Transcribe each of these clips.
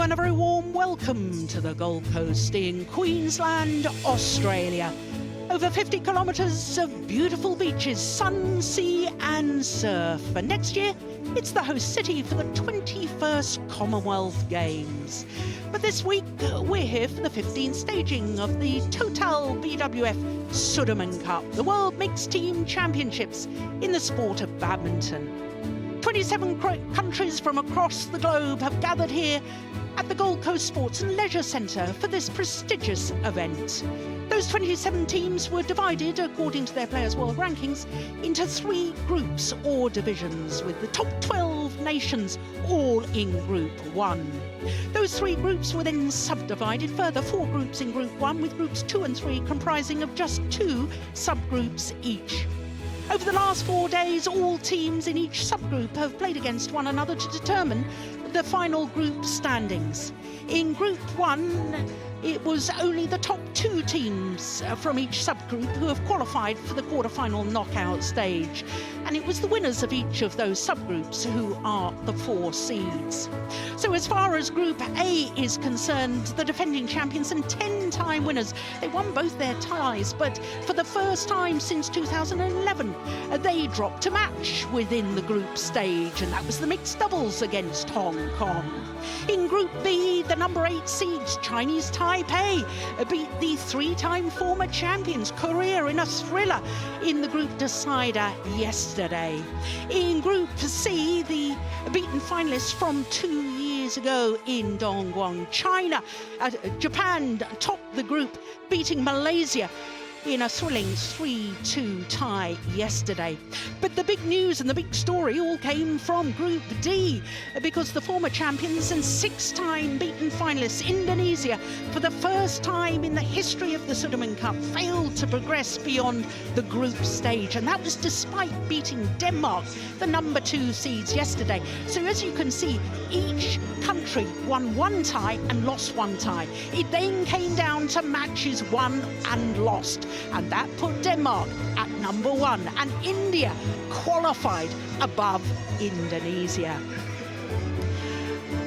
and a very warm welcome to the Gold Coast in Queensland, Australia. Over 50 kilometres of beautiful beaches, sun, sea and surf. And next year, it's the host city for the 21st Commonwealth Games. But this week, we're here for the 15th staging of the Total BWF Sudirman Cup, the World Mixed Team Championships in the sport of badminton. 27 countries from across the globe have gathered here at the Gold Coast Sports and Leisure Centre for this prestigious event. Those 27 teams were divided, according to their Players' World Rankings, into 3 groups or divisions, with the top 12 nations all in Group 1. Those 3 groups were then subdivided further, 4 groups in Group 1, with Groups 2 and 3 comprising of just 2 subgroups each. Over the last 4 days, all teams in each subgroup have played against one another to determine the final group standings. In Group 1, it was only the top 2 teams from each subgroup who have qualified for the quarterfinal knockout stage. And it was the winners of each of those subgroups who are the 4 seeds. So as far as Group A is concerned, the defending champions and 10-time winners, they won both their ties, but for the first time since 2011, they dropped a match within the group stage, and that was the mixed doubles against Hong Kong. In Group B, the number 8 seeds, Chinese Taipei, beat the 3-time former champions, Korea, in a thriller in the group decider yesterday. In Group C, the beaten finalists from 2 years ago in Dongguan, China, Japan topped the group, beating Malaysia in a thrilling 3-2 tie yesterday. But the big news and the big story all came from Group D, because the former champions and 6-time beaten finalists, Indonesia, for the first time in the history of the Sudirman Cup, failed to progress beyond the group stage, and that was despite beating Denmark, the number 2 seeds, yesterday. So as you can see, each country won 1 tie and lost 1 tie. It then came down to matches won and lost, and that put Denmark at number 1, and India qualified above Indonesia.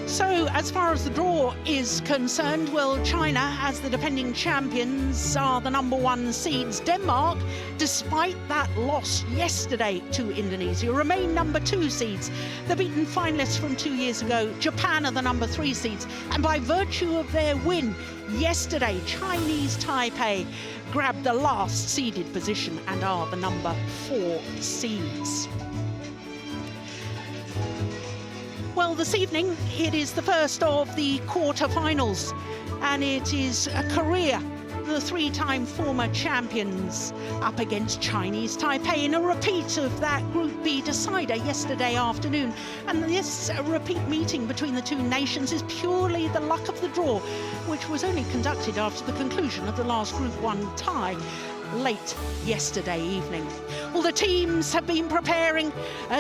So as far as the draw is concerned, well, China, as the defending champions, are the number 1 seeds. Denmark, despite that loss yesterday to Indonesia, remain number 2 seeds. The beaten finalists from 2 years ago, Japan, are the number 3 seeds. And by virtue of their win yesterday, Chinese Taipei grabbed the last seeded position and are the number 4 seeds. Well, this evening, it is the first of the quarterfinals, and it is Korea, the 3-time former champions, up against Chinese Taipei in a repeat of that Group B decider yesterday afternoon. And this repeat meeting between the 2 nations is purely the luck of the draw, which was only conducted after the conclusion of the last Group 1 tie late yesterday evening. Well, the teams have been preparing.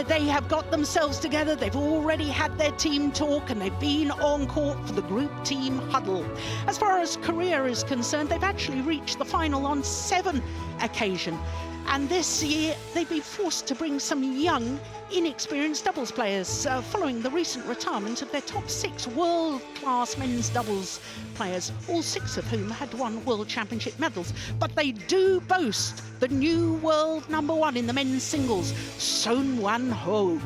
They have got themselves together. They've already had their team talk, and they've been on court for the group team huddle. As far as Korea is concerned, they've actually reached the final on 7 occasions. And this year, they've been forced to bring some young, inexperienced doubles players, following the recent retirement of their top 6 world-class men's doubles players, all 6 of whom had won World Championship medals. But they do boast the new world number 1 in the men's singles, Jhe-Huei.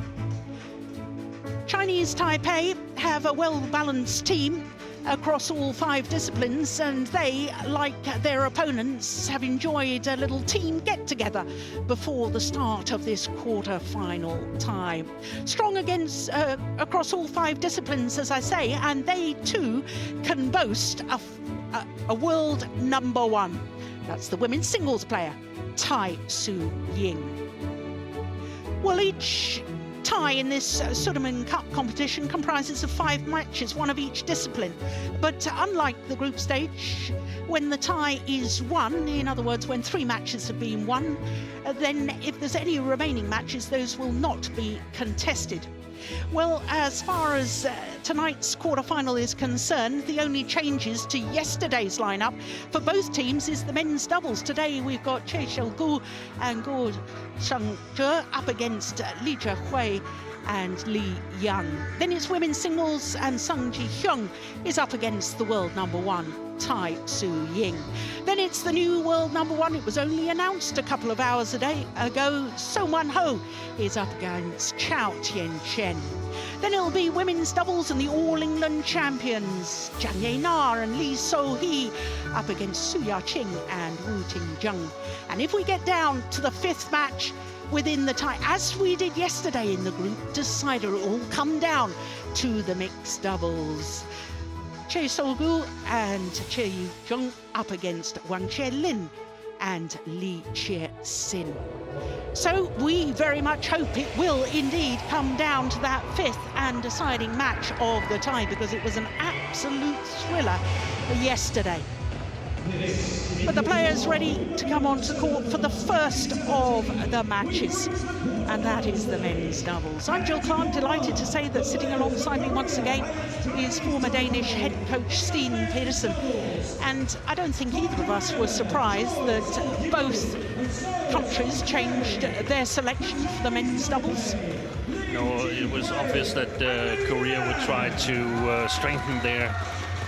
Chinese Taipei have a well-balanced team across all 5 disciplines, and they, like their opponents, have enjoyed a little team get-together before the start of this quarter-final tie. Strong against across all 5 disciplines, as I say, and they too can boast a world number 1. That's the women's singles player, Ying. Well, each tie in this Sudirman Cup competition comprises of 5 matches, 1 of each discipline. But unlike the group stage, when the tie is won, in other words, when 3 matches have been won, then if there's any remaining matches, those will not be contested. Well, as far as tonight's quarterfinal is concerned, the only changes to yesterday's lineup for both teams is the men's doubles. Today we've got Jhe-Huei and Jung up against Jhe-Huei and Young. Then it's women's singles, and Seung Hyun is up against the world #1, Tai Su Ying. Then it's the new world #1. It was only announced a couple of hours ago. Ho is up against Tien Chen. Then it'll be women's doubles and the All England champions, Jang and Lee So-hee up against Ching and Jung. And if we get down to the 5th match within the tie, as we did yesterday in the group decider, it will come down to the mixed doubles. Solgyu and Jung up against Wang Chi-Lin and Hsin. So we very much hope it will indeed come down to that 5th and deciding match of the tie, because it was an absolute thriller yesterday. But the players ready to come onto court for the first of the matches, and that is the men's doubles. I'm Jill Clark, delighted to say that sitting alongside me once again is former Danish head coach Hsin Pedersen. And I don't think either of us was surprised that both countries changed their selection for the men's doubles. No, it was obvious that Korea would try to strengthen their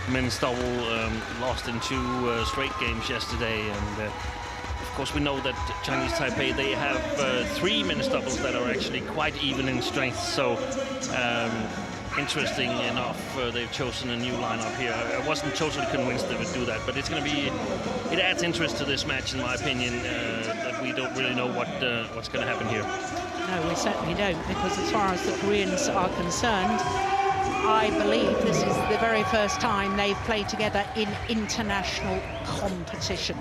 men's double, lost in 2 straight games yesterday, and of course we know that Chinese Taipei, they have 3 men's doubles that are actually quite even in strength, so interesting enough, they've chosen a new lineup here. I wasn't totally convinced they would do that, but it's going to be, it adds interest to this match in my opinion, that we don't really know what's going to happen here. No, we certainly don't, because as far as the Koreans are concerned, I believe this is the very first time they've played together in international competition.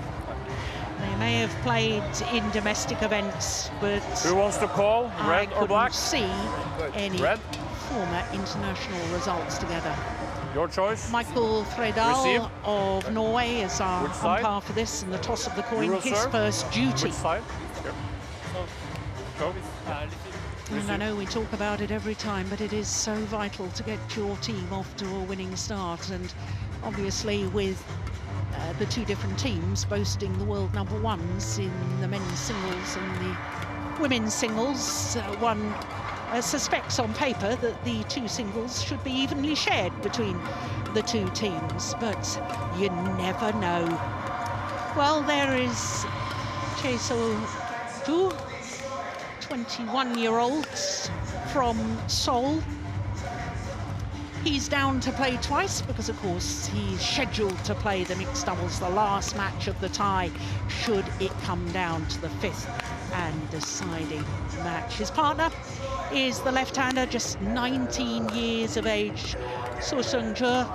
They may have played in domestic events, but who wants to call, red or black? I couldn't see any former international results together. Your choice. Michael Fredal of Norway is our umpire for this, and the toss of the coin, his first duty. Which side? Go. And I know we talk about it every time, but it is so vital to get your team off to a winning start. And obviously with the 2 different teams boasting the world #1s in the men's singles and the women's singles, one suspects on paper that the 2 singles should be evenly shared between the 2 teams, but you never know. Well, there is Solgyu, 21-year-old from Seoul. He's down to play twice because, of course, he's scheduled to play the mixed doubles, the last match of the tie, should it come down to the 5th and deciding match. His partner is the left-hander, just 19 years of age, Solgyu,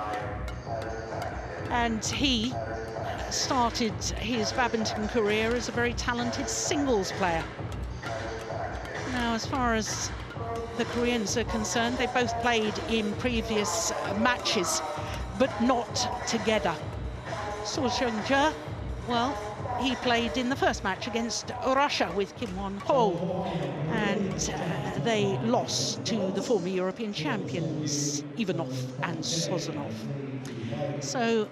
and he started his badminton career as a very talented singles player. Now, as far as the Koreans are concerned, they both played in previous matches, but not together. Solgyu, well, he played in the first match against Russia with Kim Won-ho, and they lost to the former European champions, Ivanov and Sozonov. So,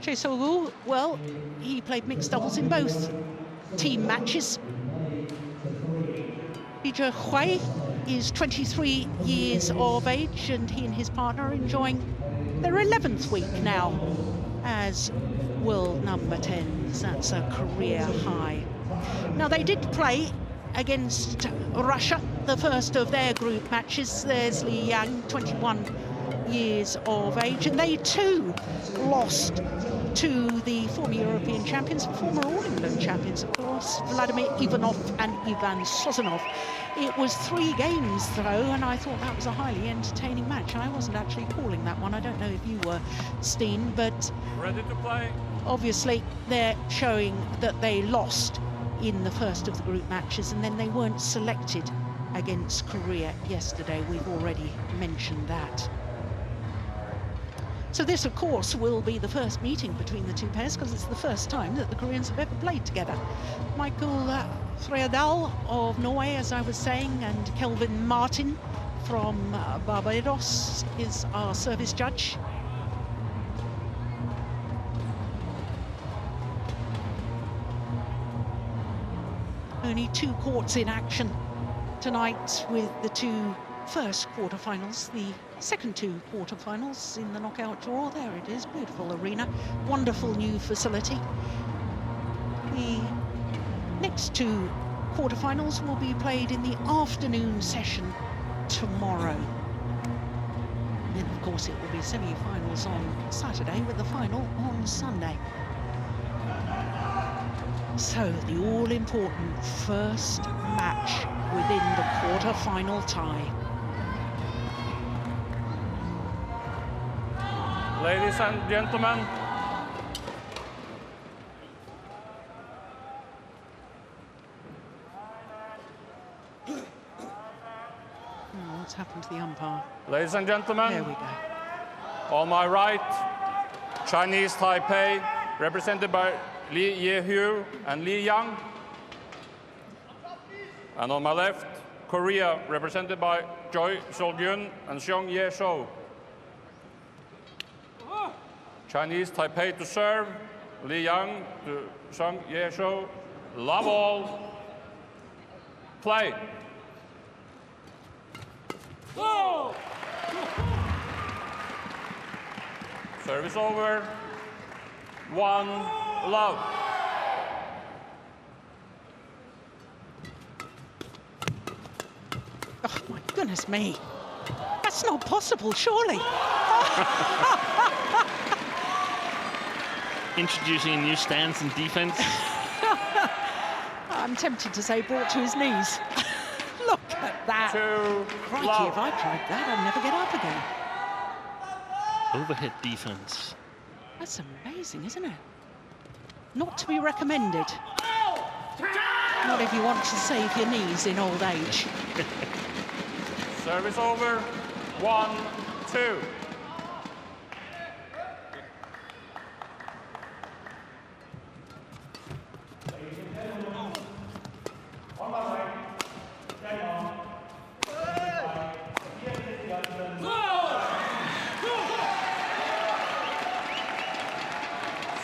Solgyu, well, he played mixed doubles in both team matches. Jhe-Huei is 23 years of age, and he and his partner are enjoying their 11th week now as world #10s. That's a career high. Now, they did play against Russia, the first of their group matches. There's Yang, 21 years of age, and they too lost to the former European champions, former All England champions, of course, Vladimir Ivanov and Ivan Sozonov. It was 3 games, though, and I thought that was a highly entertaining match. I wasn't actually calling that one. I don't know if you were, Steen, but ready to play. Obviously they're showing that they lost in the first of the group matches, and then they weren't selected against Korea yesterday. We've already mentioned that. So this, of course, will be the first meeting between the 2 pairs, because it's the first time that the Koreans have ever played together. Michael Fredal of Norway, as I was saying, and Kelvin Martin from Barbados is our service judge. Only 2 courts in action tonight with the two first quarterfinals, the second two quarterfinals in the knockout draw. There it is, beautiful arena, wonderful new facility. The next two quarterfinals will be played in the afternoon session tomorrow. Then of course it will be semi-finals on Saturday with the final on Sunday. So the all-important first match within the quarter-final tie. Ladies and gentlemen, Oh, what's happened to the umpire? ladies and gentlemen, There we go. on my right, Chinese Taipei, represented by Jhe-Huei and Yang. And on my left, Korea, represented by Choi, Solgyu and Seung. Chinese Taipei to serve, Yang to Seung. Love all. Play. Service over. 1 love. Oh my goodness me. That's not possible, surely. Introducing a new stance in defense. I'm tempted to say brought to his knees. Look at that. 2 Crikey, love. if I tried that, I'd never get up again. Overhead defense. That's amazing, isn't it? Not to be recommended. Not if you want to save your knees in old age. Service over. 1, 2.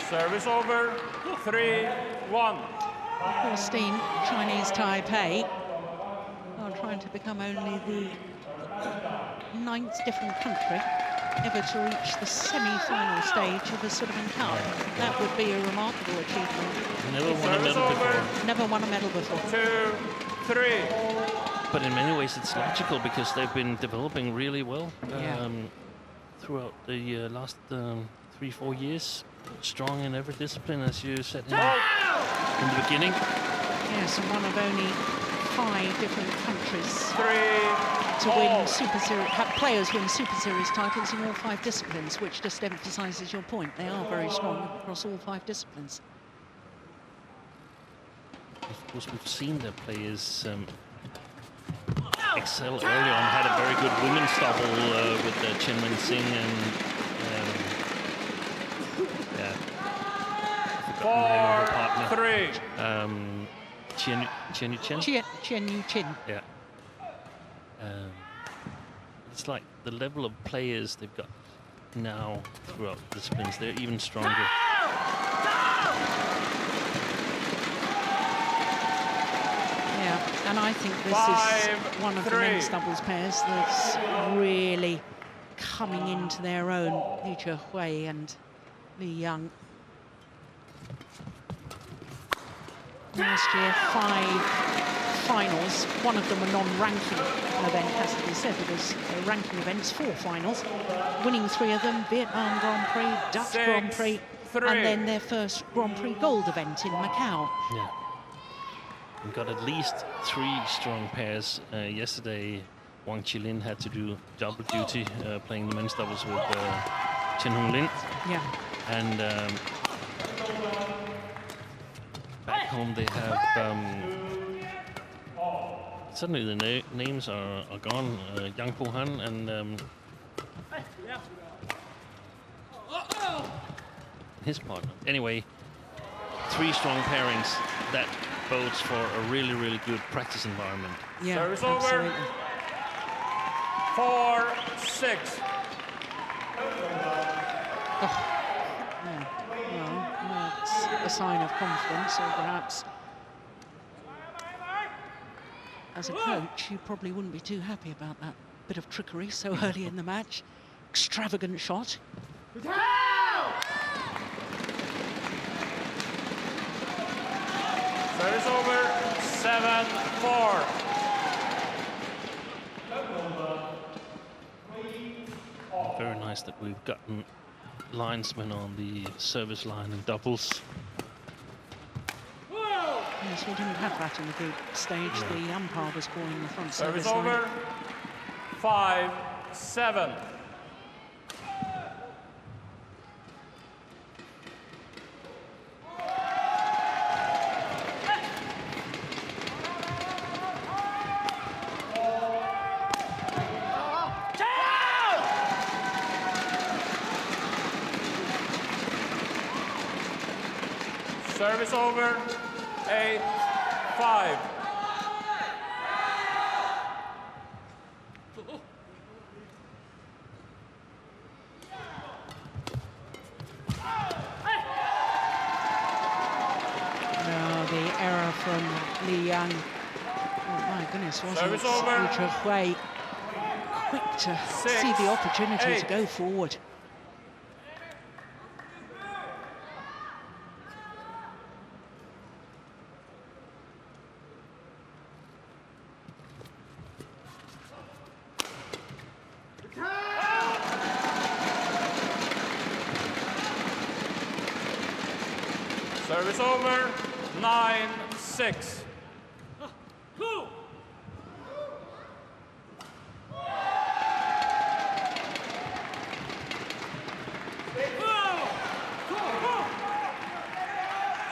Service over. 3, 1. Hsin, Chinese Taipei, are trying to become only the 9th different country ever to reach the semi-final stage of the Sudirman Cup. That would be a remarkable achievement. Never won a medal before. Never won a medal before. 2, 3. But in many ways it's logical because they've been developing really well throughout the last 3-4 years. Strong in every discipline, as you said in the beginning. Yes, and one of only 5 different countries 3, to win Super Series, have players win Super Series titles in all 5 disciplines, which just emphasises your point. They are very strong across all 5 disciplines. Of course, we've seen their players excel early on. Had a very good women's double with Chen and Hsin and 4, 3. Chen. Chen. Yeah. It's like the level of players they've got now throughout disciplines, they're even stronger. Yeah, and I think this is one of the men's doubles pairs that's really coming into their own. Jhe-Huei and Ying. Last year, 5 finals. One of them a non-ranking event, has to be said, because they're ranking events, 4 finals. Winning 3 of them, Vietnam Grand Prix, Dutch Grand Prix, 3. and then their first Grand Prix gold event in Macau. Yeah. We've got at least 3 strong pairs. Yesterday, Wang Chi-Lin had to do double duty, playing the men's doubles with Chen. Yeah. And back home they have suddenly the names are gone. Yang Han and his partner. Anyway, 3 strong pairings. That bodes for a really, really good practice environment. Yeah, Service absolutely. over. 4, 6. Oh. Yeah. Well, that's a sign of confidence, or perhaps as a coach, you probably wouldn't be too happy about that bit of trickery so early in the match. Extravagant shot. Service over, 7-4. Very nice that we've gotten linesmen on the service line in doubles. Yes, we didn't have that in the group stage. The umpire was calling the front Service service line. over, 5-7. Service over, 8-5. No, the error from Yang. Oh my goodness, wasn't Service over. Jhe-Huei quick to see the opportunity to go forward. Service over, 9-6.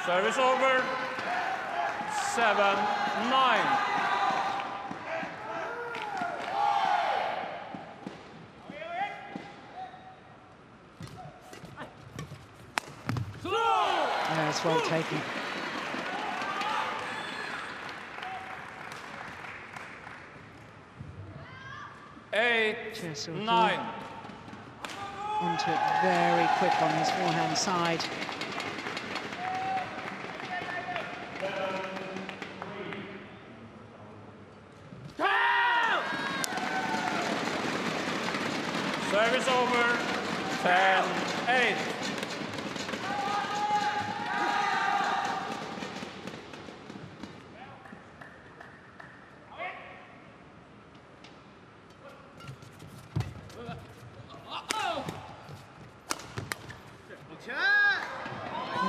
Service over, 7-9. That's well taken. Eight, 9. Onto it very quick on his forehand side. Service over, 10-8.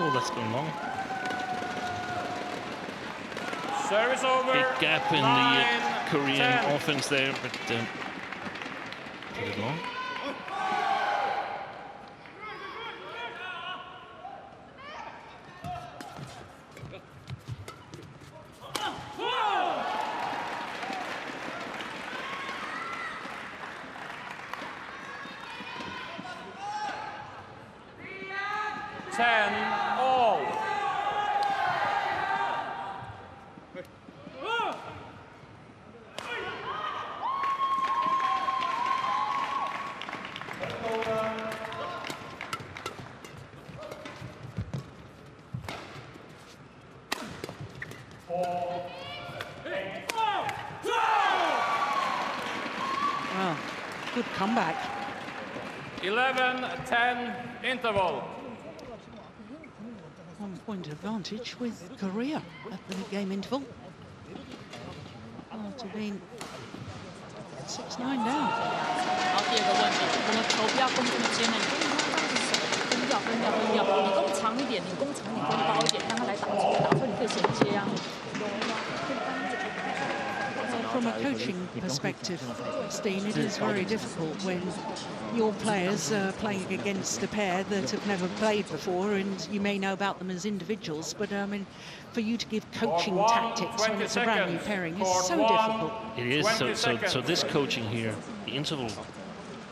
Oh, that's going long. Service over. Big gap in 9, the Korean 10. offense there, but put it long. All. Well, good comeback. 11-10 interval. 1 point advantage with Korea at the mid-game interval. After being 6-9 down. 好，第二个问题，我们球不要攻这么尖的，你跟他这样子分掉，你攻长一点，你攻长，你攻高一点，让他来打球，打出你可以衔接啊。 From a coaching perspective, Steen, it is very difficult when your players are playing against a pair that have never played before, and you may know about them as individuals, but I mean, for you to give coaching tactics when it's a brand new pairing is so difficult. It is. So this coaching here, the interval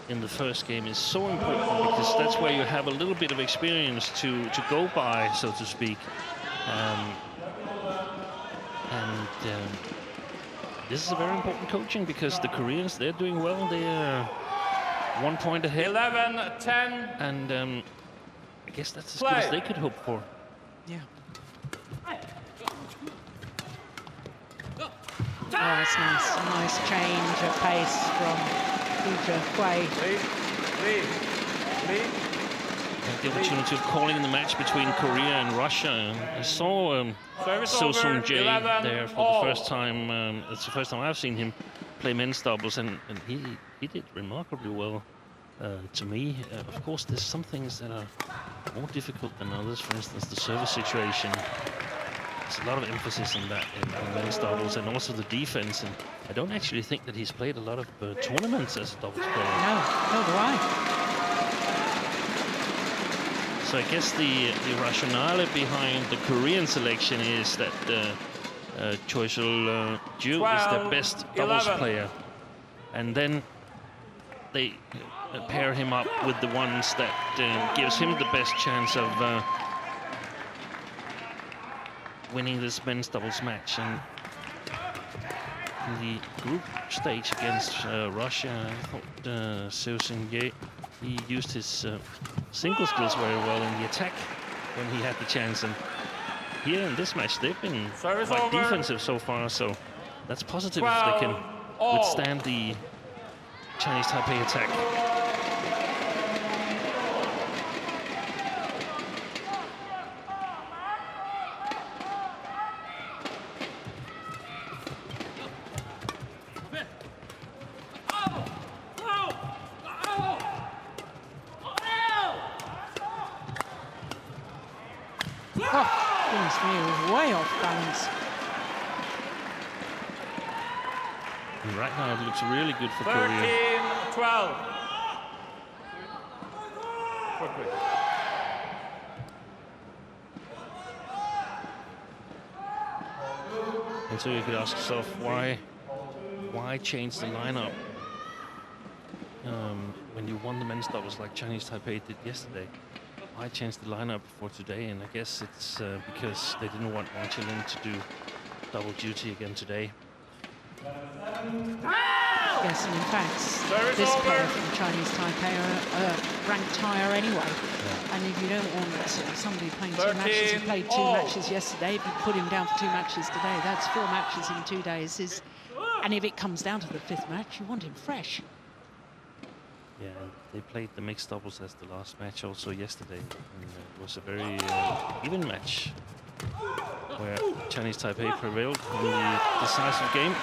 in the first game is so important because that's where you have a little bit of experience to go by, so to speak. This is a very important coaching because the Koreans, they're doing well. They're 1 point ahead. 11-10. And I guess that's as good as they could hope for. Yeah. Oh, that's nice. Nice change of pace from Jhe-Huei. The opportunity of calling the match between Korea and Russia. I saw Solgyu there for the first time. It's the first time I've seen him play men's doubles, and he did remarkably well. To me, of course, there's some things that are more difficult than others. For instance, the service situation. There's a lot of emphasis on that in men's doubles, and also the defense. And I don't actually think that he's played a lot of tournaments as a doubles player. No, nor do I. So I guess the rationale behind the Korean selection is that Choi Solgyu is the best doubles player, and then they pair him up with the ones that gives him the best chance of winning this men's doubles match. And in the group stage against Russia, I thought Seung, he used his single skills very well in the attack when he had the chance. And here in this match, they've been quite defensive so far, so that's positive if they can withstand the Chinese Taipei attack. Way off balance. And right now it looks really good for Korea. 13-12. Quickly. And so you could ask yourself, why change the lineup when you won the men's doubles like Chinese Taipei did yesterday? Why change the lineup for today? And I guess it's because they didn't want Chi-Lin to do double duty again today. Yes, and in fact, this pair from Chinese Taipei are ranked higher anyway. Yeah. And if you don't want somebody playing 2 matches, he played 2 matches yesterday, if you put him down for 2 matches today, that's 4 matches in 2 days. And if it comes down to the 5th match, you want him fresh. Yeah, they played the mixed doubles as the last match also yesterday, and it was a very even match where Chinese Taipei prevailed in the decisive game.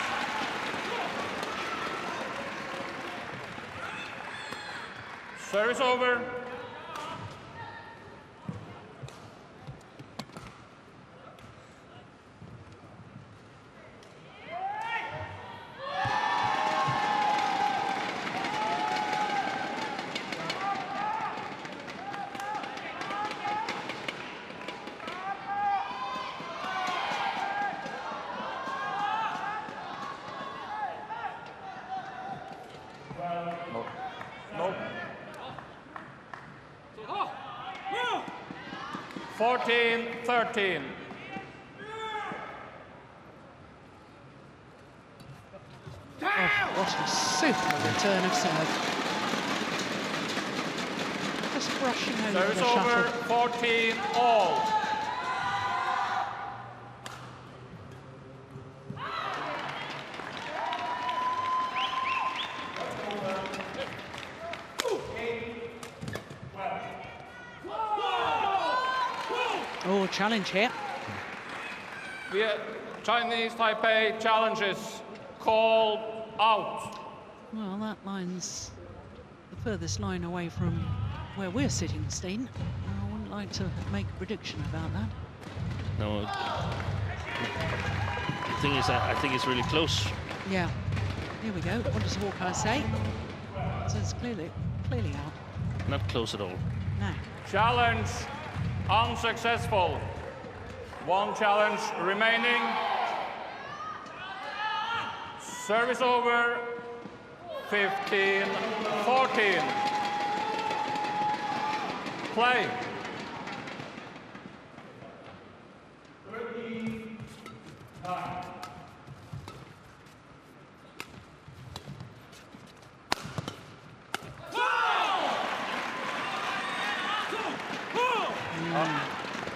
Service over. Nope. 14-13. Oh, what a super return of serve. Just brushing over Service the over, shuttle. 14-all. Oh, challenge here. The Chinese Taipei challenges called out. Well, that line's the furthest line away from where we're sitting, Steen. I wouldn't like to make a prediction about that. No, the thing is, I think it's really close. Yeah. Here we go. What does Hawkeye say? So it's clearly out. Not close at all. No. Challenge unsuccessful. 1 challenge remaining. Service over, 15-14. Play.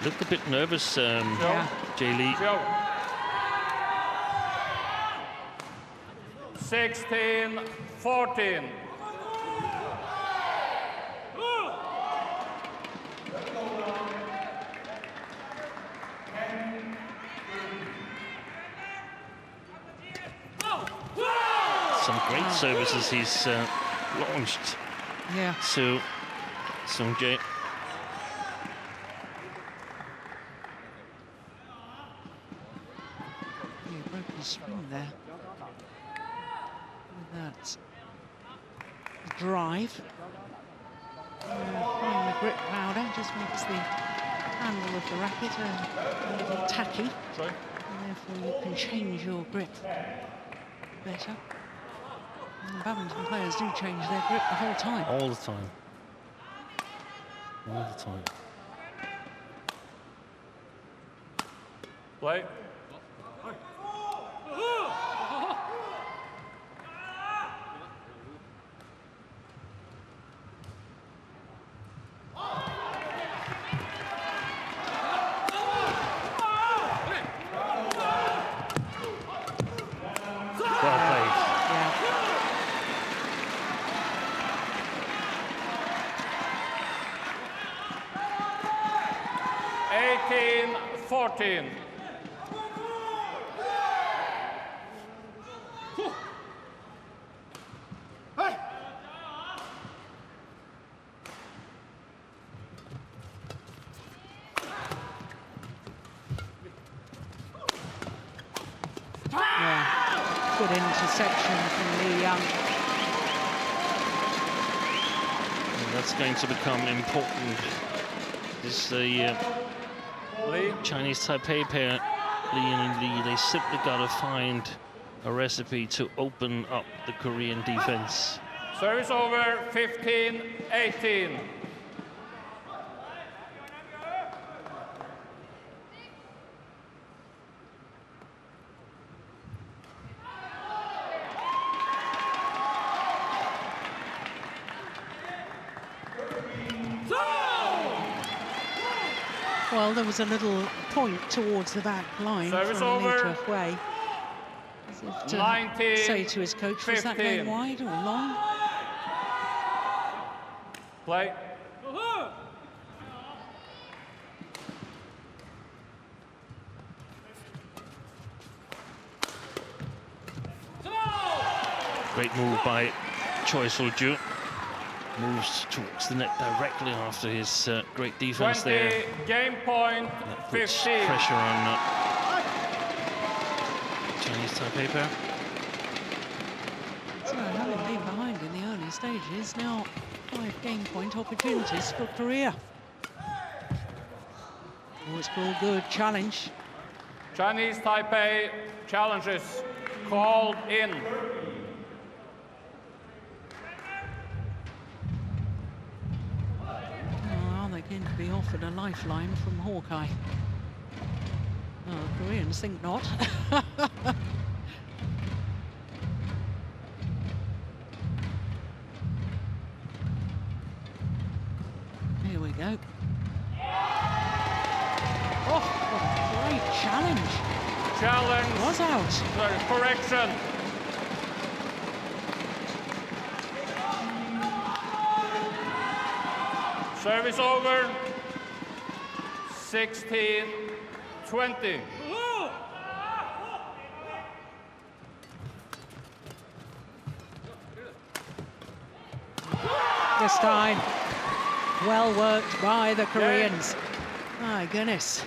Looked a bit nervous, Yeah. Jhe-Lee. 16-14. Some great services he's launched. Yeah. So, Seung-jae. He broke his spring there. With that drive. Applying the grip powder just makes the handle of the racket a little tacky. Choi. And therefore you can change your grip better. And badminton players do change their grip the whole time. All the time. All the time. Play. Well played. Yeah. $18-14. Yeah. Good interception from Young. And that's going to become important. This is the Lee. Chinese Taipei pair, Li and Li. They simply got to find a recipe to open up the Korean defense. Service over, 15-18. Well, there was a little point towards the back line Service from over. Jhe-Huei. As if to 19, say to his coach, was that 15. going wide or long? Play. Great move by Choi Solgyu. Moves towards the net directly after his great defense 20, there. game point, That puts 15. pressure on Chinese Taipei pair. So having been behind in the early stages, now 5 game point opportunities for Korea. Oh, it's called good challenge. Chinese Taipei challenges called in. Oh, they're going to be offered a lifeline from Hawkeye. Oh, the Koreans think not. Here we go. Oh, what a great challenge. Challenge. Was out. Sorry, correction. Service over. 16-20. This time, well worked by the Koreans. My goodness.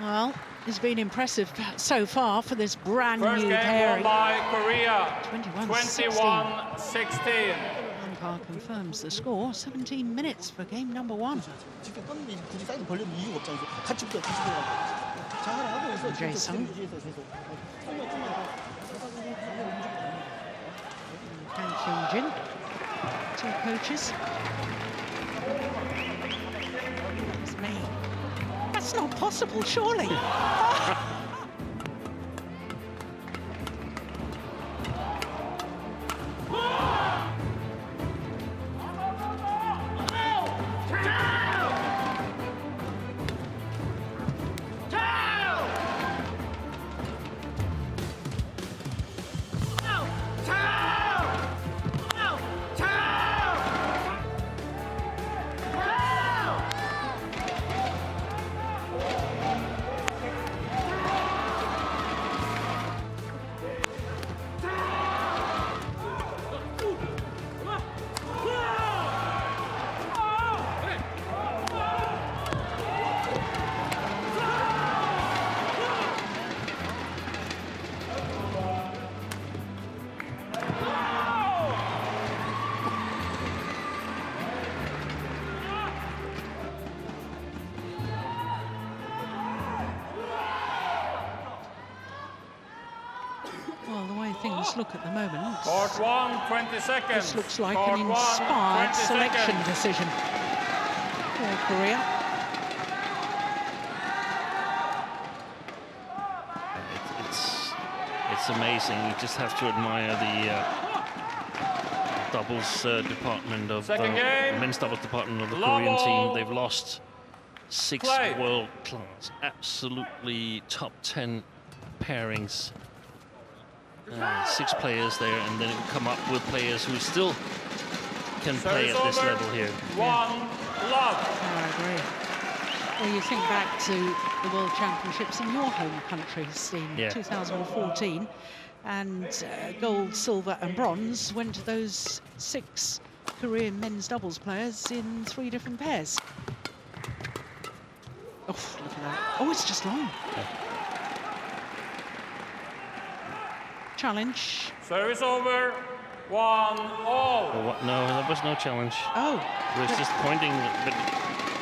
Well, it's been impressive so far for this brand First new game won pairing. by Korea. 21-16. 21-16. Umpire confirms the score. 17 minutes for game number 1. 직접 떴는데 굳이 사이드 벌려면 이유가 없잖아요. 같이 붙어, 같이 들어가고. 자, 하나 하고 있어. Jay Seung. And Hyun, 2 coaches. It's me. That's not possible, surely. Let's look at the moment. Court 1, 20 seconds. This looks like Court an 1, inspired 20 selection seconds. decision for Korea. It's amazing. You just have to admire the doubles department of men's doubles department of the Korean team. They've lost 6 world-class, absolutely top 10 pairings. 6 players there, and then come up with players who still can play at this level here. 1 love. I agree. Well, you think back to the World Championships in your home country, Hsin, 2014, and gold, silver and bronze went to those 6 Korean men's doubles players in 3 different pairs. Oh, look at that. Oh, it's just long. Challenge. Service over. 1 all. Oh, what? No, there was no challenge. Oh. He was just pointing, but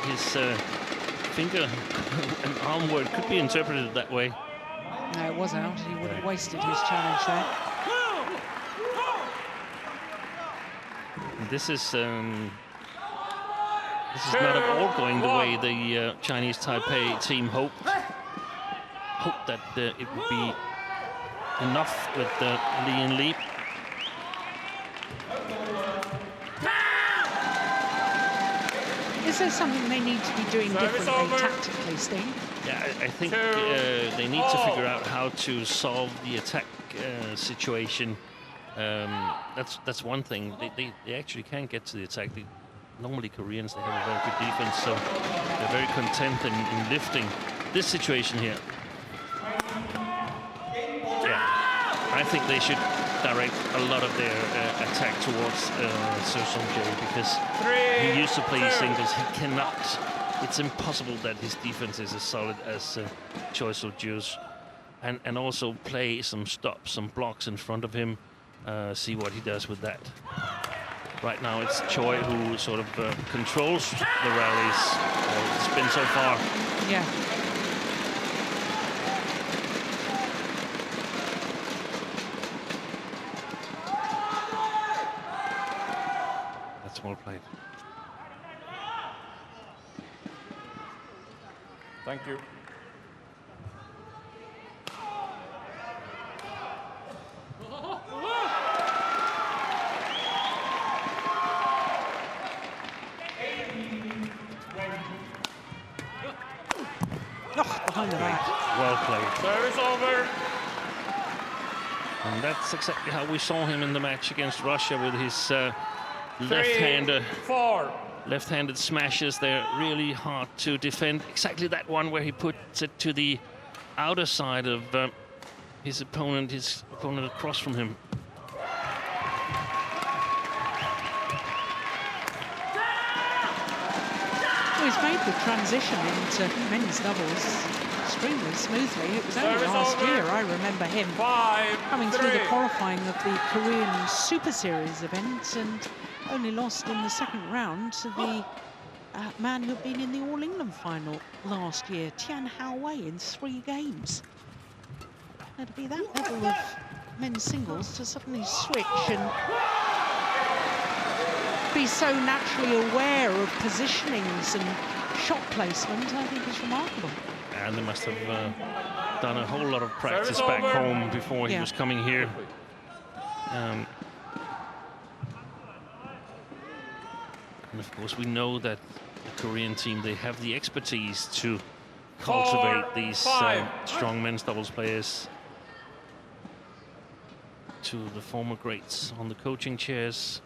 his finger and arm work could be interpreted that way. No, it was out. He would have wasted his challenge there. This is not at all going the way the Chinese Taipei team hoped. Hoped that it would be enough with Li and Li. Is there something they need to be doing differently tactically, Sting? Yeah, I think they need to figure out how to solve the attack situation. That's one thing. They actually can get to the attack. Normally Koreans, they have a very good defense, so they're very content in lifting. This situation here, I think they should direct a lot of their attack towards Solgyu, because he used to play singles. He cannot. It's impossible that his defense is as solid as Choi Solgyu's, and also play some stops, some blocks in front of him. See what he does with that. Right now it's Choi who sort of controls the rallies. It's been so far. Yeah. That's well played. Thank you. Behind the back. Well played. Service over. And that's exactly how we saw him in the match against Russia with his left-hander. 4. Left-handed smashes. They're really hard to defend. Exactly that one where he puts it to the outer side of his opponent across from him. Well, he's made the transition into men's doubles extremely smoothly. It was only last year I remember him coming through the qualifying of the Korean Superseries event and only lost in the second round to the man who had been in the All England final last year, Jhe-Huei, in 3 games. Now to be that level of men's singles, to suddenly switch and be so naturally aware of positionings and shot placement, I think is remarkable. And they must have done a whole lot of practice back home before he was coming here. And of course, we know that the Korean team, they have the expertise to cultivate these strong men's doubles players. To the former greats on the coaching chairs.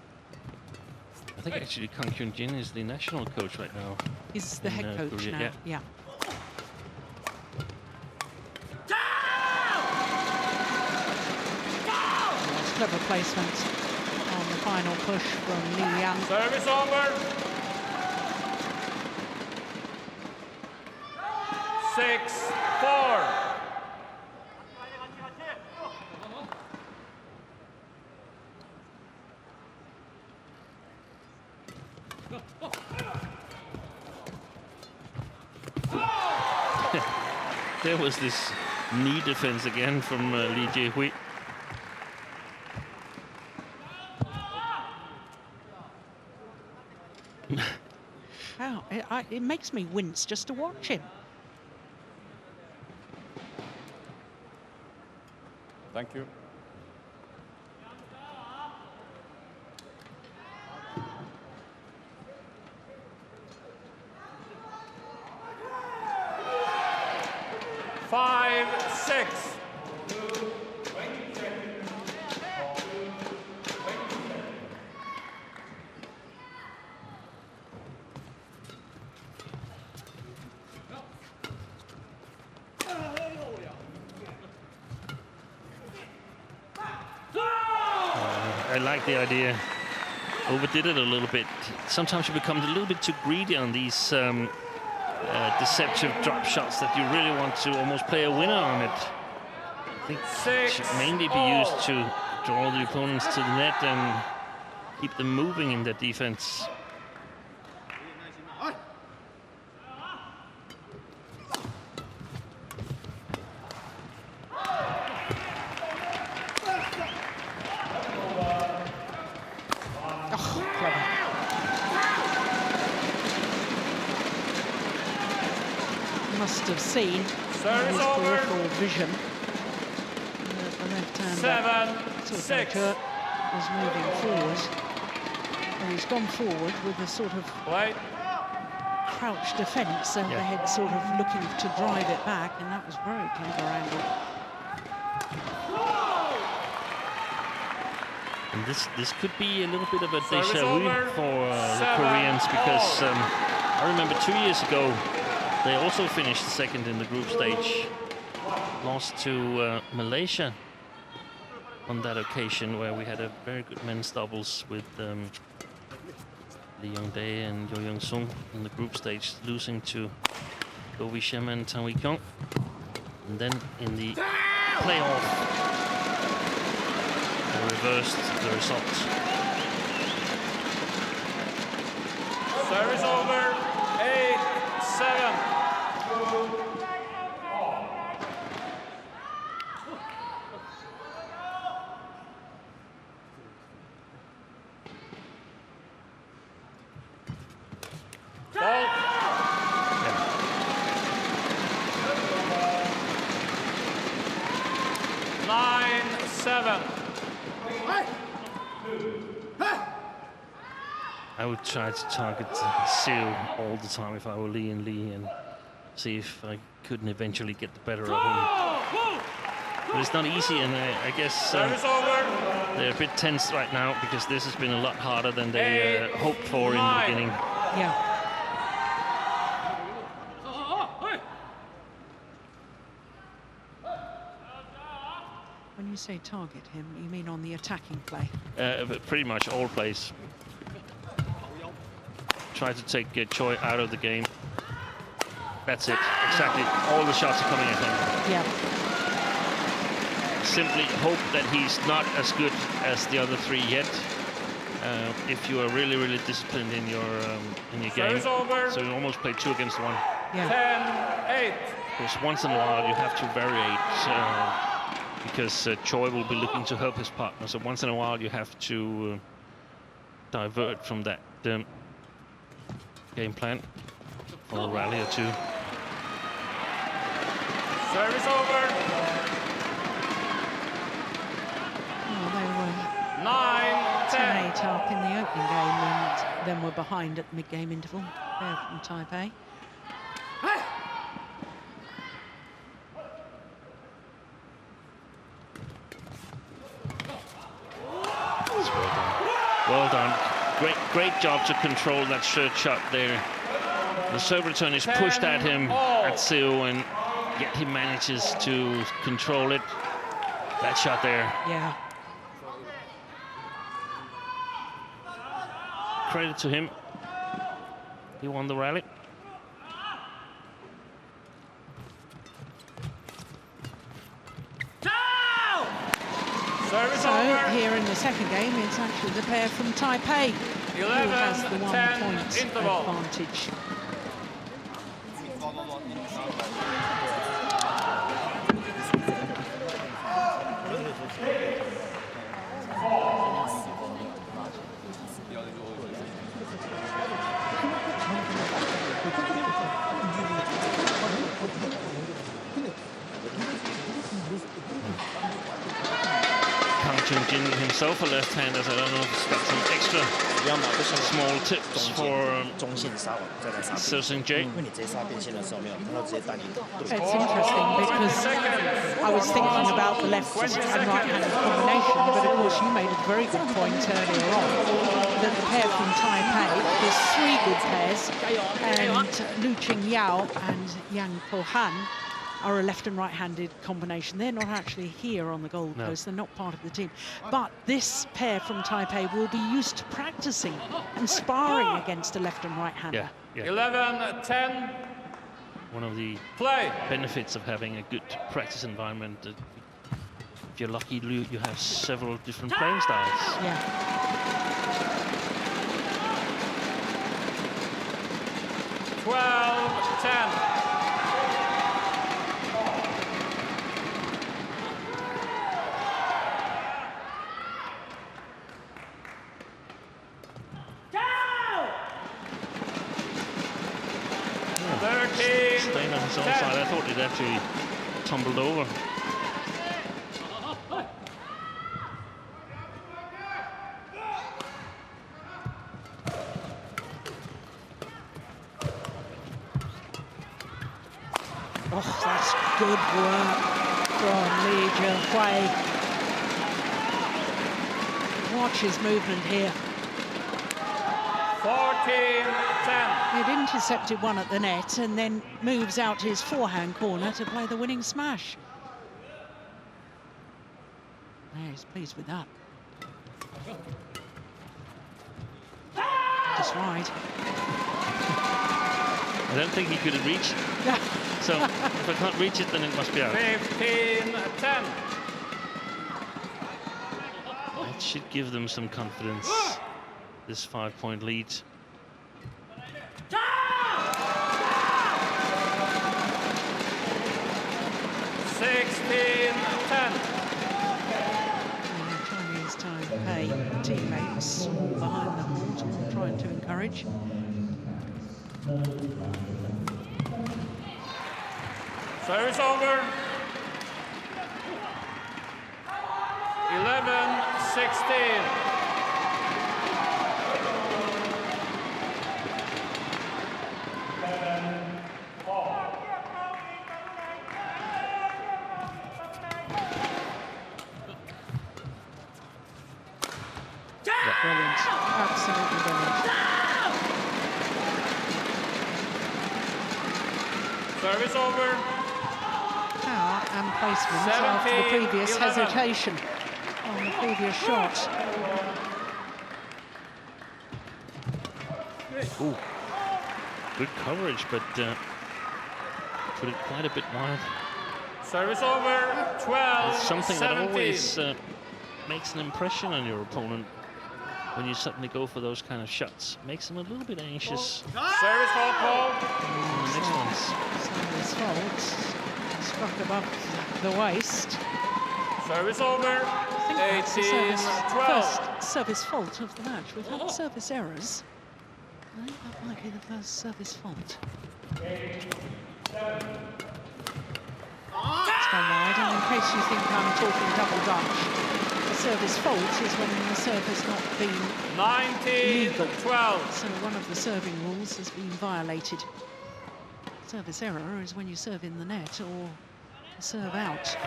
I think actually Kang Hyun-jin is the national coach right now. He's the head coach Korea. now, yeah. Clever placement on the final push from Li Yan. Service over. 6-4. There was this knee defense again from Jhe-Huei. Wow, it makes me wince just to watch him. Thank you. Five, 6. I like the idea. Overdid it a little bit. Sometimes you become a little bit too greedy on these deceptive drop shots that you really want to almost play a winner on it. I think it should mainly be used to draw the opponents to the net and keep them moving in their defense. Must have seen in his peripheral vision the left-hand Sudirman was moving forward, and he's gone forward with a sort of crouched defence, and the head sort of looking to drive it back, and that was very clever angle. And this could be a little bit of a déjà vu for the Koreans, because I remember 2 years ago they also finished second in the group stage, lost to Malaysia on that occasion, where we had a very good men's doubles with Lee Young-dae and Yo Young-sung in the group stage, losing to Go Wei-Shem and Tan Wei-kyung. And then in the playoff, they reversed the results. Service over, 8-7. I would try to target Seung all the time if I were Lee and see if I couldn't eventually get the better of him. But it's not easy, and I guess they're a bit tense right now, because this has been a lot harder than they hoped for in the beginning. Yeah. When you say target him, you mean on the attacking play? Pretty much all plays. Try to take Choi out of the game. That's it, exactly. All the shots are coming at him. Yeah. Simply hope that he's not as good as the other three yet. If you are really, really disciplined in your game. So you almost play 2 against 1. Yeah. 10-8. Because once in a while you have to variate, because Choi will be looking to help his partner. So once in a while you have to divert from that game plan for a rally or 2. Service over. Well, they were 9-10. 10-8 up in the opening game, and then were behind at the mid-game interval. There from Taipei. Well done. Great job to control that third shot there. The serve return is pushed at him at Seung, and yet he manages to control it. That shot there. Yeah. Credit to him. He won the rally. So here in the second game, it's actually the pair from Taipei who has the 1 point advantage. Seung himself a left-hander, so I don't know if he's got some extra small tips for Seung Jhe. It's interesting because I was thinking about the left and right-handed combination, but of course you made a very good point earlier on that the pair from Taipei, there's 3 good pairs, and Lu Qingyao and Yang Po-han are a left and right-handed combination. They're not actually here on the Gold Coast. They're not part of the team. But this pair from Taipei will be used to practicing and sparring against a left and right-hander. Yeah. 11-10. One of the benefits of having a good practice environment. If you're lucky, you have several different playing styles. Yeah. 12-10. Staying on his own side, I thought he'd actually tumbled over. Oh, that's good work from Jhe-Huei. Watch his movement here. 14-10. He'd intercepted one at the net and then moves out to his forehand corner to play the winning smash. Yeah, he's pleased with that. Just right. I don't think he could have reached. So if I can't reach it, then it must be out. 15-10. That should give them some confidence. This 5-point lead. 16-10. Chinese Taipei teammates all behind the court, all trying to encourage. Service over. 11-16. Brilliant, absolutely brilliant. Service over. Power and placement after the previous 17-11. hesitation on the previous shot. Ooh. Good coverage, but put it quite a bit wide. Service over. 12-17. It's something that always makes an impression on your opponent when you suddenly go for those kind of shots. Makes them a little bit anxious. Service fault call. And the next one's Service fault, struck above the waist. Service over. I think that's the 18-12. first service fault of the match. We've had service errors. I think that might be the first service fault. It's gone wide, and in case you think I'm talking double Dutch, a service fault is when the serve has not been legal. 19-12. So one of the serving rules has been violated. Service error is when you serve in the net or serve out.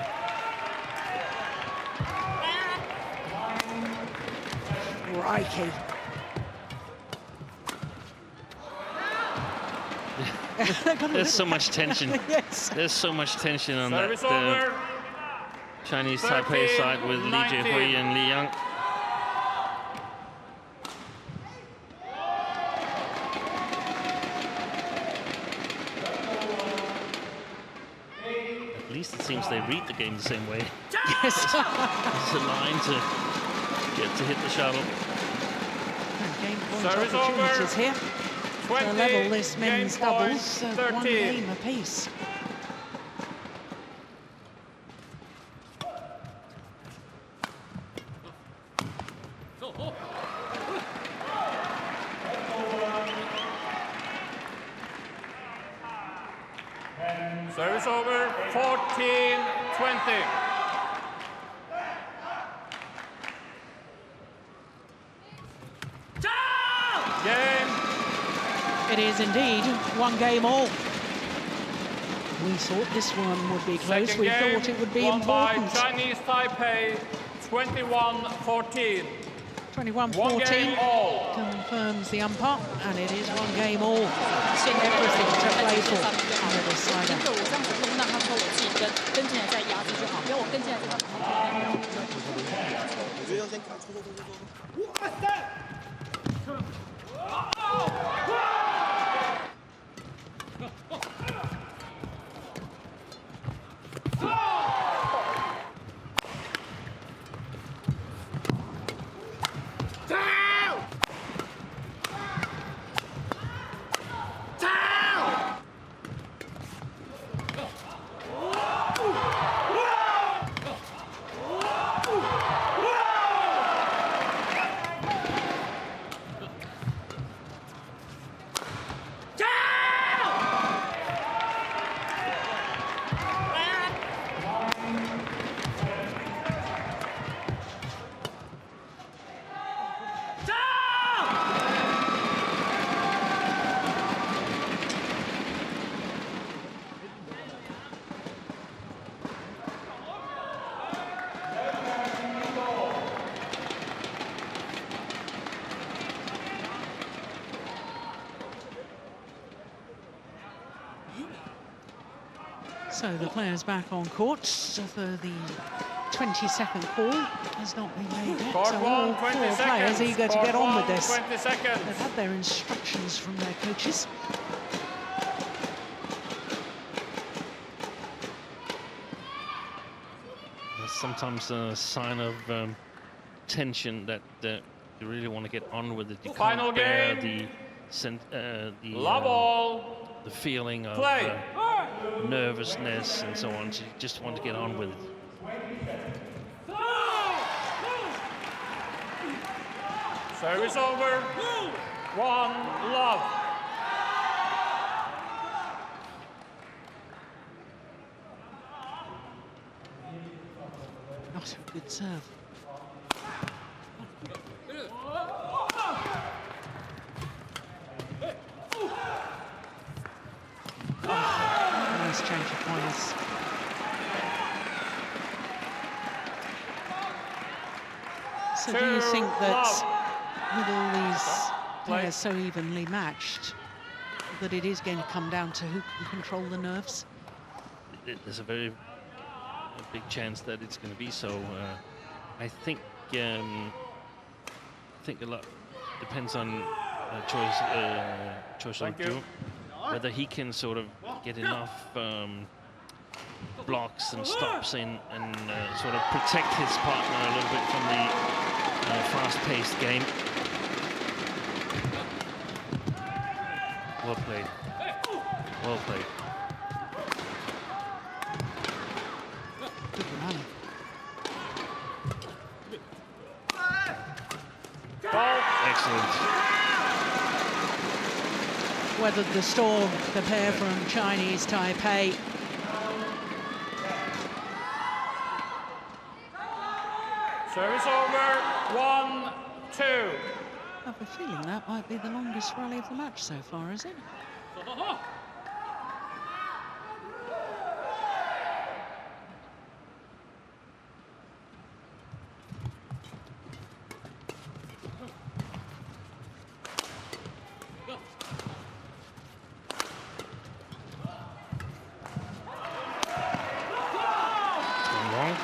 Crikey. There's so much tension. Yes. There's so much tension on Service that over. Chinese Taipei side with Li 19. Jhe-Huei and Li Yang. At least it seems they read the game the same way. Yes. It's a line to get to hit the shuttle. Game point Service opportunities over. here. 20. To level this men's Game point, doubles, 13. one game apiece. Service over. 14-20. Game. It is indeed 1 game all. We thought this one would be close. Second We game thought it would be won important. by Chinese Taipei, 21-14. 1 21-14 game all. confirms the umpire, and it is 1 game all. Everything to play for on the decider. 我这样子会让他说我自己跟进来再压制就好，因为我跟进来这个。我觉得要先看，抽。So the players back on court for the 22nd call has not been made yet. Court So one, all 20 4 players seconds. eager to Court get on with one, this. 20 seconds. They've had their instructions from their coaches. That's sometimes a sign of tension that you really want to get on with it. You Final can't bear game. the all. the feeling of Play. nervousness and so on. So you just want to get on with it. Service over. 1 love. Not a good serve. Nice change of points. So do you think that with all these players so evenly matched, that it is going to come down to who can control the nerves? There's a very big chance that it's going to be so. I think a lot depends on Choi Solgyu, whether he can sort of get enough blocks and stops in and sort of protect his partner a little bit from the fast-paced game. Well played. Well played. Good run. Excellent. Weathered the storm, the pair from Chinese Taipei. Service over. 1-2. I have a feeling that might be the longest rally of the match so far, is it? Wang.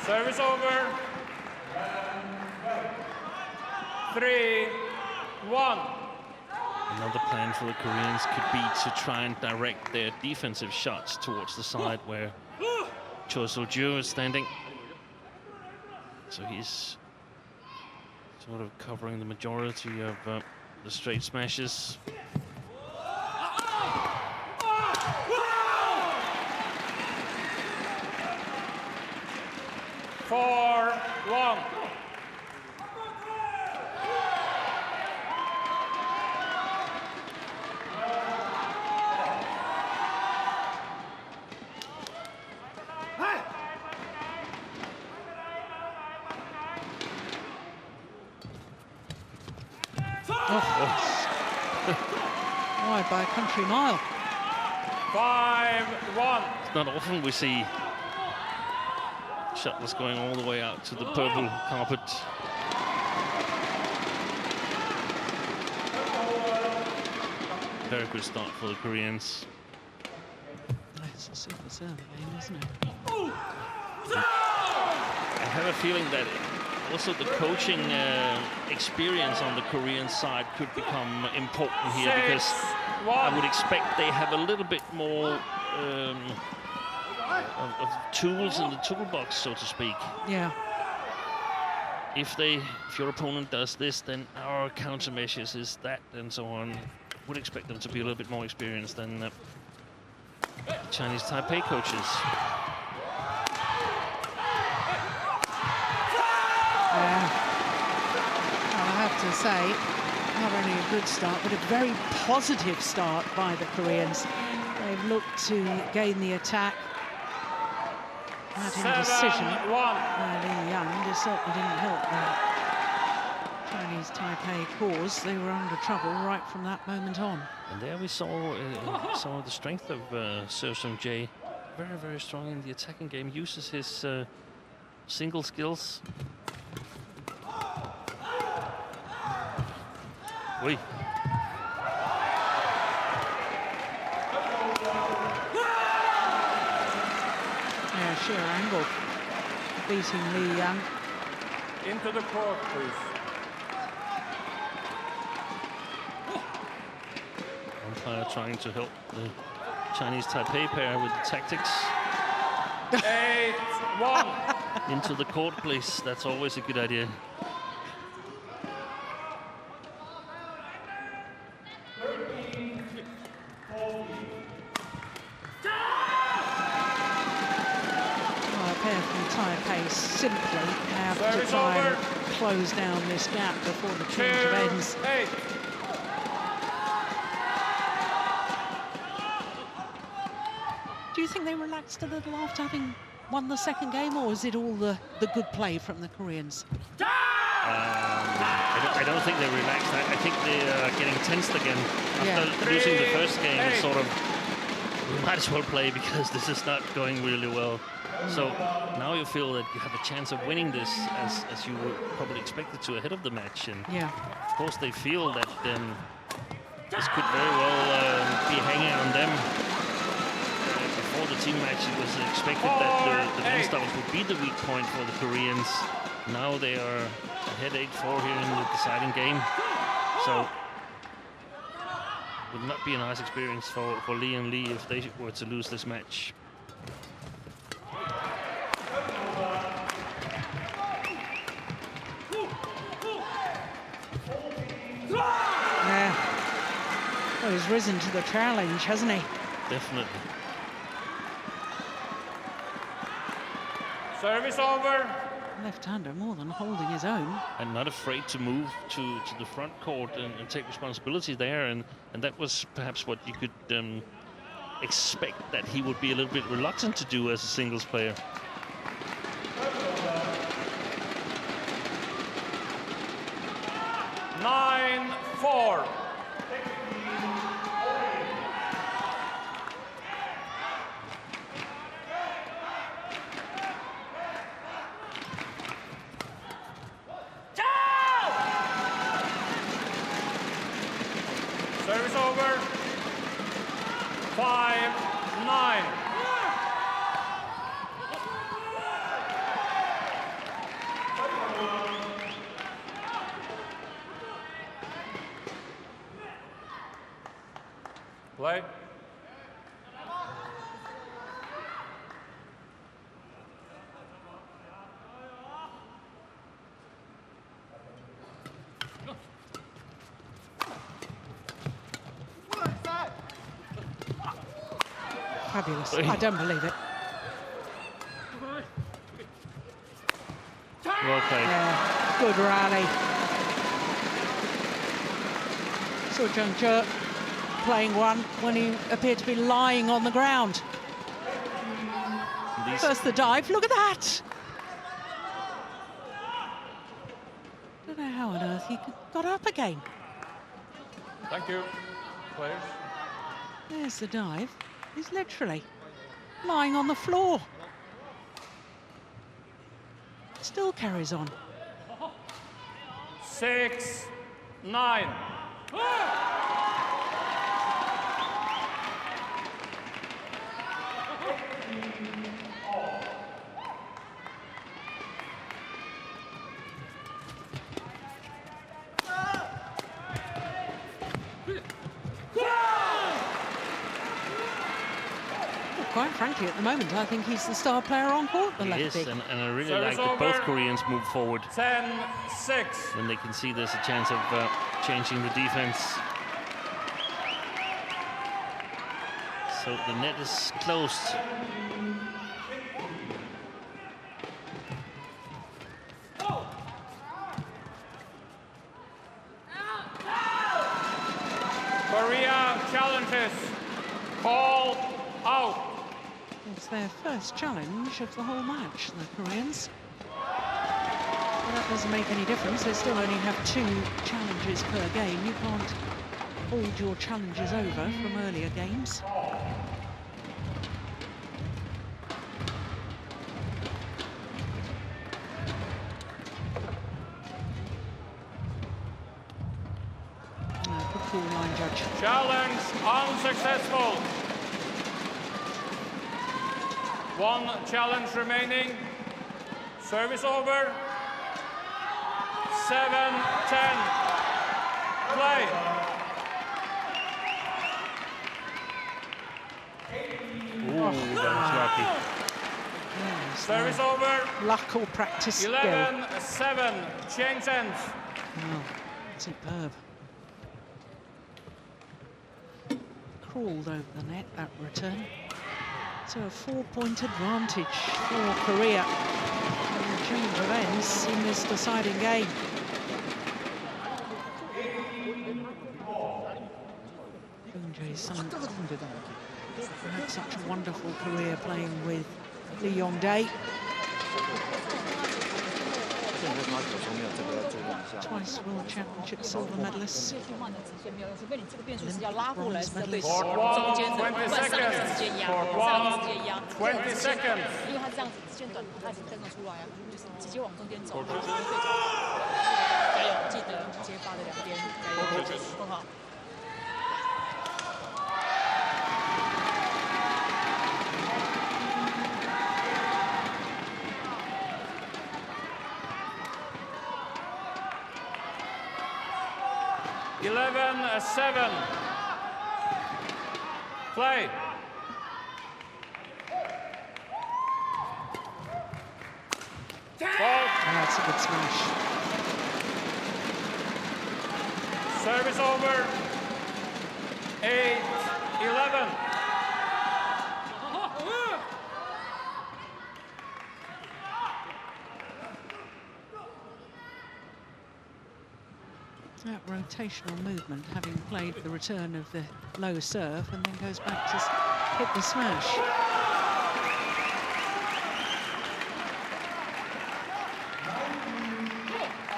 Service over. 3-1. Another plan for the Koreans could be to try and direct their defensive shots towards the side where Choi Solgyu is standing. So he's sort of covering the majority of the straight smashes. Four, 1. Wide by a country mile. 5-1. It's not often we see shuttles going all the way out to the purple carpet. Very good start for the Koreans. It's a super serve game, isn't it? I have a feeling that also the coaching experience on the Korean side could become important here, because I would expect they have a little bit more of tools in the toolbox, so to speak. Yeah. If your opponent does this, then our countermeasures is that, and so on. Would expect them to be a little bit more experienced than Chinese Taipei coaches. Well, I have to say, not only a good start, but a very positive start by the Koreans. They've looked to gain the attack. That indecision by Li Yang certainly didn't help the Chinese Taipei cause. They were under trouble right from that moment on. And there we saw some of the strength of Seung-Jae. Very, very strong in the attacking game. Uses his single skills. Wait. Yeah, sheer angle beating Li Yang. Into the court, please. Umpire trying to help the Chinese Taipei pair with the tactics. 8-1. Into the court, please. That's always a good idea. Taipei simply have to try and close down this gap before the change ends. Do you think they relaxed a little after having won the second game, or is it all the good play from the Koreans? I don't think they relaxed. I think they are getting tensed again. After losing the first game, it's sort of, we might as well play because this is not going really well. So now you feel that you have a chance of winning this, as you were probably expected to ahead of the match. And of course they feel that this could very well be hanging on them. Before the team match, it was expected that the men's doubles would be the weak point for the Koreans. Now they are ahead 8-4 here in the deciding game. So it would not be a nice experience for Lee and Lee if they were to lose this match. Well, he's risen to the challenge, hasn't he? Definitely. Service over. Left-hander more than holding his own. And not afraid to move to the front court and take responsibility there. And that was perhaps what you could expect that he would be a little bit reluctant to do as a singles player. Nine-4. Service over. 5-9. Play. Fabulous. I don't believe it. Well played. Yeah, good rally. Saw Jung playing one when he appeared to be lying on the ground. First the dive, look at that! Don't know how on earth he got up again. Thank you, players. There's the dive. He's literally lying on the floor. Still carries on. 6-9. Quite frankly, at the moment, I think he's the star player on court, the He lefty. is, and I really Service like that both over. Koreans move forward 10-6. when they can see there's a chance of changing the defense. So the net is closed. Korea challenges. Call out. It's their first challenge of the whole match, the Koreans. But that doesn't make any difference. They still only have 2 challenges per game. You can't hold your challenges over from earlier games. Good call, line judge. Challenge unsuccessful. 1 challenge remaining. Service over. 7-10. Play. Ooh, that was lucky. Yes, Service over. luck or practice skill. 11-7. Change ends. Oh, superb. Crawled over the net, that return. So a 4-point advantage for Korea. And the change of ends in this deciding game. Seung had such a wonderful career playing with Lee Yong-dae. Twice World Championship silver medalists. Bronze medalists. Court 1, 20 seconds. Court 1, 20 seconds. 因为他这样子时间短，他已经登了出来啊，就是直接往中间走。加油，记得接发的2边，加油，很好。 11-7. Play. Ball. Oh, that's a good smash. Service over. 8-11. That rotational movement, having played the return of the low serve, and then goes back to hit the smash.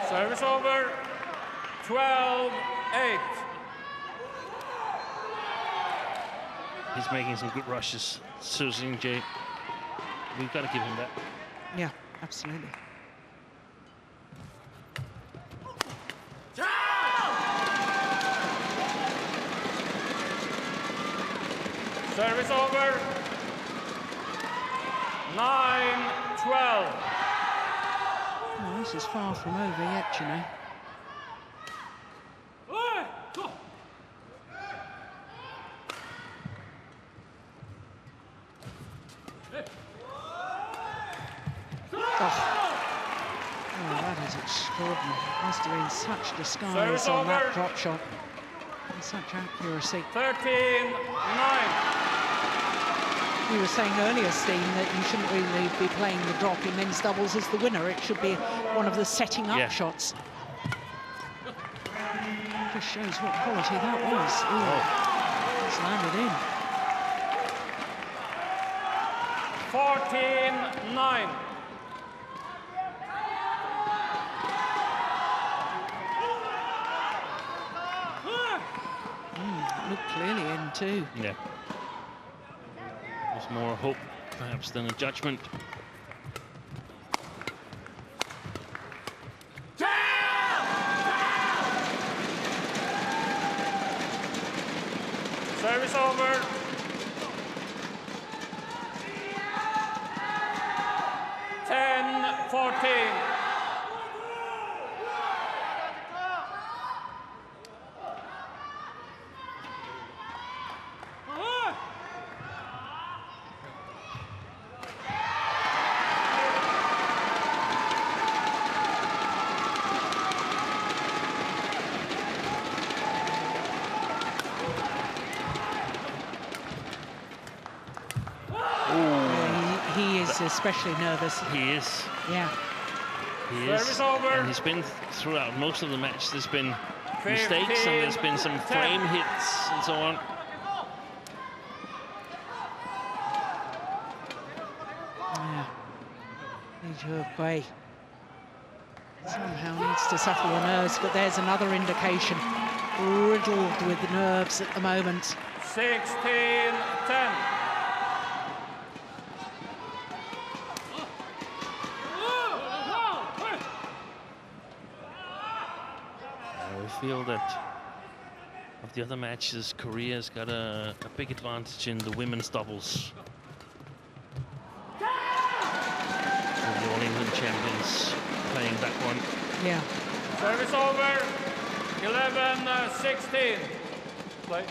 Service over. 12-8. He's making some good rushes. Sudirman Jhe. We've got to give him that. Yeah, absolutely. Service over. 9-12. Well, this is far from over yet, you know. Oh, that is extraordinary. Must have been such disguise Service on that over. drop shot. And such accuracy. 13-9. You were saying earlier, Steen, that you shouldn't really be playing the drop in men's doubles as the winner. It should be one of the setting up shots. Just shows what quality that was. Ooh, it's landed in. 14-9. clearly in too. Yeah. There's more hope, perhaps, than a judgment. Service over. 10-14. Especially nervous. He is. Yeah. He is. And he's been throughout most of the match. There's been mistakes and there's been some frame hits and so on. Yeah. Jhe-Huei somehow needs to settle the nerves, but there's another indication. Riddled with nerves at the moment. 16-10. Feel that of the other matches, Korea's got a big advantage in the women's doubles. With the All England champions playing that one. Yeah. Service over. 11-16. Play.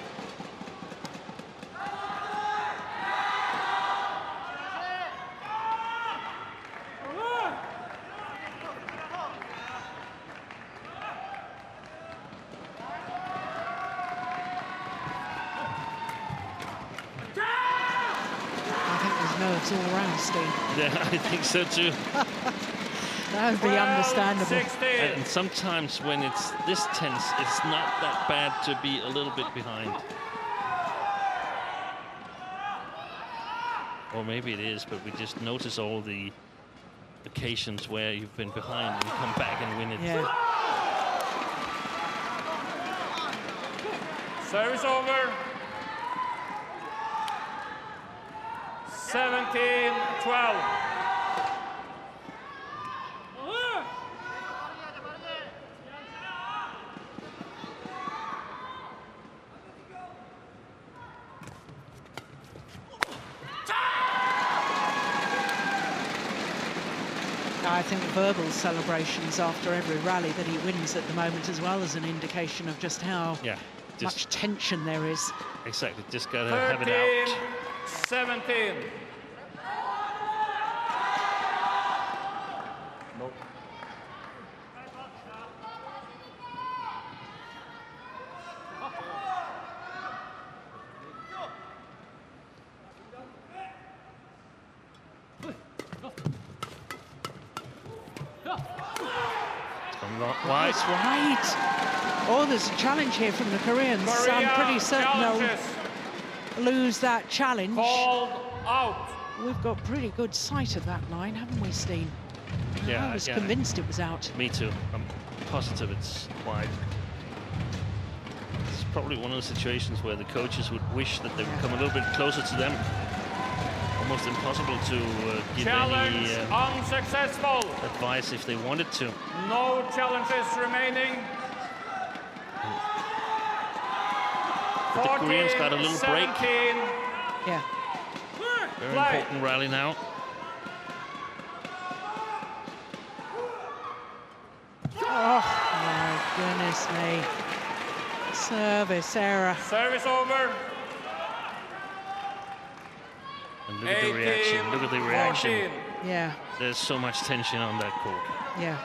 All around, Steve. Yeah, I think so too. That would be understandable. 16. And sometimes when it's this tense, it's not that bad to be a little bit behind. Or maybe it is, but we just notice all the occasions where you've been behind and come back and win it. Yeah. Service over. 17-12. I think verbal celebrations after every rally that he wins at the moment as well as an indication of just how much tension there is. Exactly, just gotta have it out. 17. Nope. That's right. Oh, there's a challenge here from the Koreans. I'm pretty certain they'll lose that challenge. Called out. We've got pretty good sight of that line, haven't we, Steen? Yeah, I was convinced it was out. Me too. I'm positive it's wide. It's probably one of the situations where the coaches would wish that they would come a little bit closer to them. Almost impossible to give any unsuccessful advice if they wanted to. No challenges remaining. But the Koreans got a little 17. break. Yeah. Very important rally now. Oh, my goodness me. Service error. Service over. And look at the reaction. Look at the reaction. 14. Yeah. There's so much tension on that court. Yeah.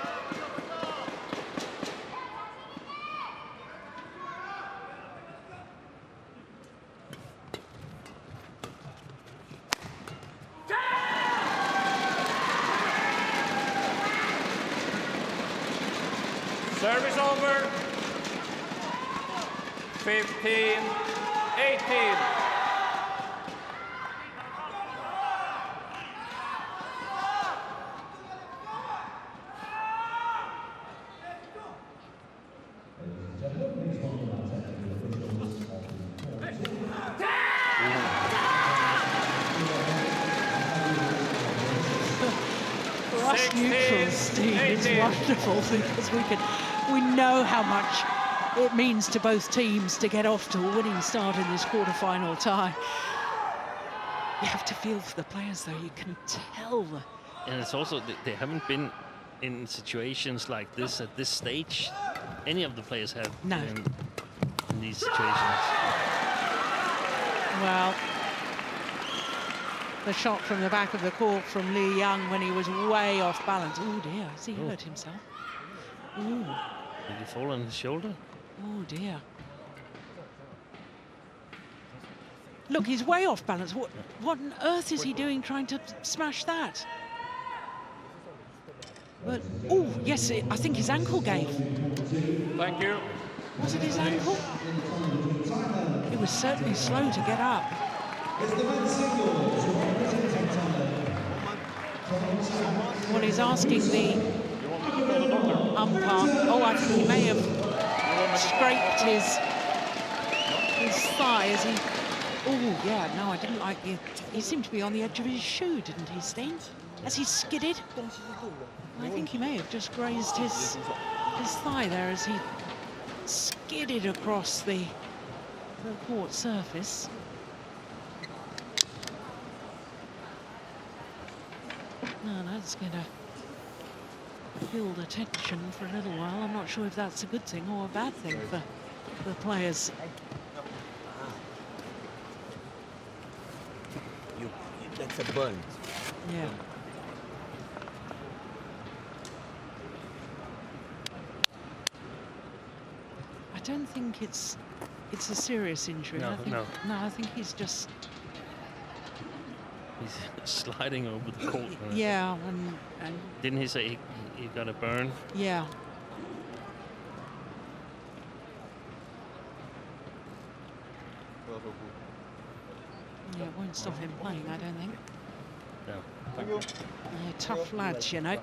Service over. 15-18. this neutral steam is wonderful because we know how much it means to both teams to get off to a winning start in this quarterfinal tie. You have to feel for the players, though. You can tell. And it's also they haven't been in situations like this at this stage. Any of the players have No. been in these situations. Well, the shot from the back of the court from Li Young when he was way off balance. Oh dear, has he hurt himself? Ooh. Did he fall on his shoulder? Oh dear. Look, he's way off balance. What on earth is he doing trying to smash that? But, oh, yes, I think his ankle gave. Thank you. Was it his ankle? It was certainly slow to get up. Well, he's asking the umpire. Oh, I think he may have scraped his thigh as he... Oh, yeah, no, I didn't like the... He seemed to be on the edge of his shoe, didn't he, Hsin? As he skidded. I think he may have just grazed his thigh there as he skidded across the court surface. No, that's going to build attention for a little while. I'm not sure if that's a good thing or a bad thing for the players. That's a burn. Yeah. I don't think it's a serious injury. No, I think, no. I think he's just... He's sliding over the court. Yeah, and Didn't he say he got a burn? yeah. Yeah, it won't stop him playing, I don't think. No. Yeah, tough lads, you know.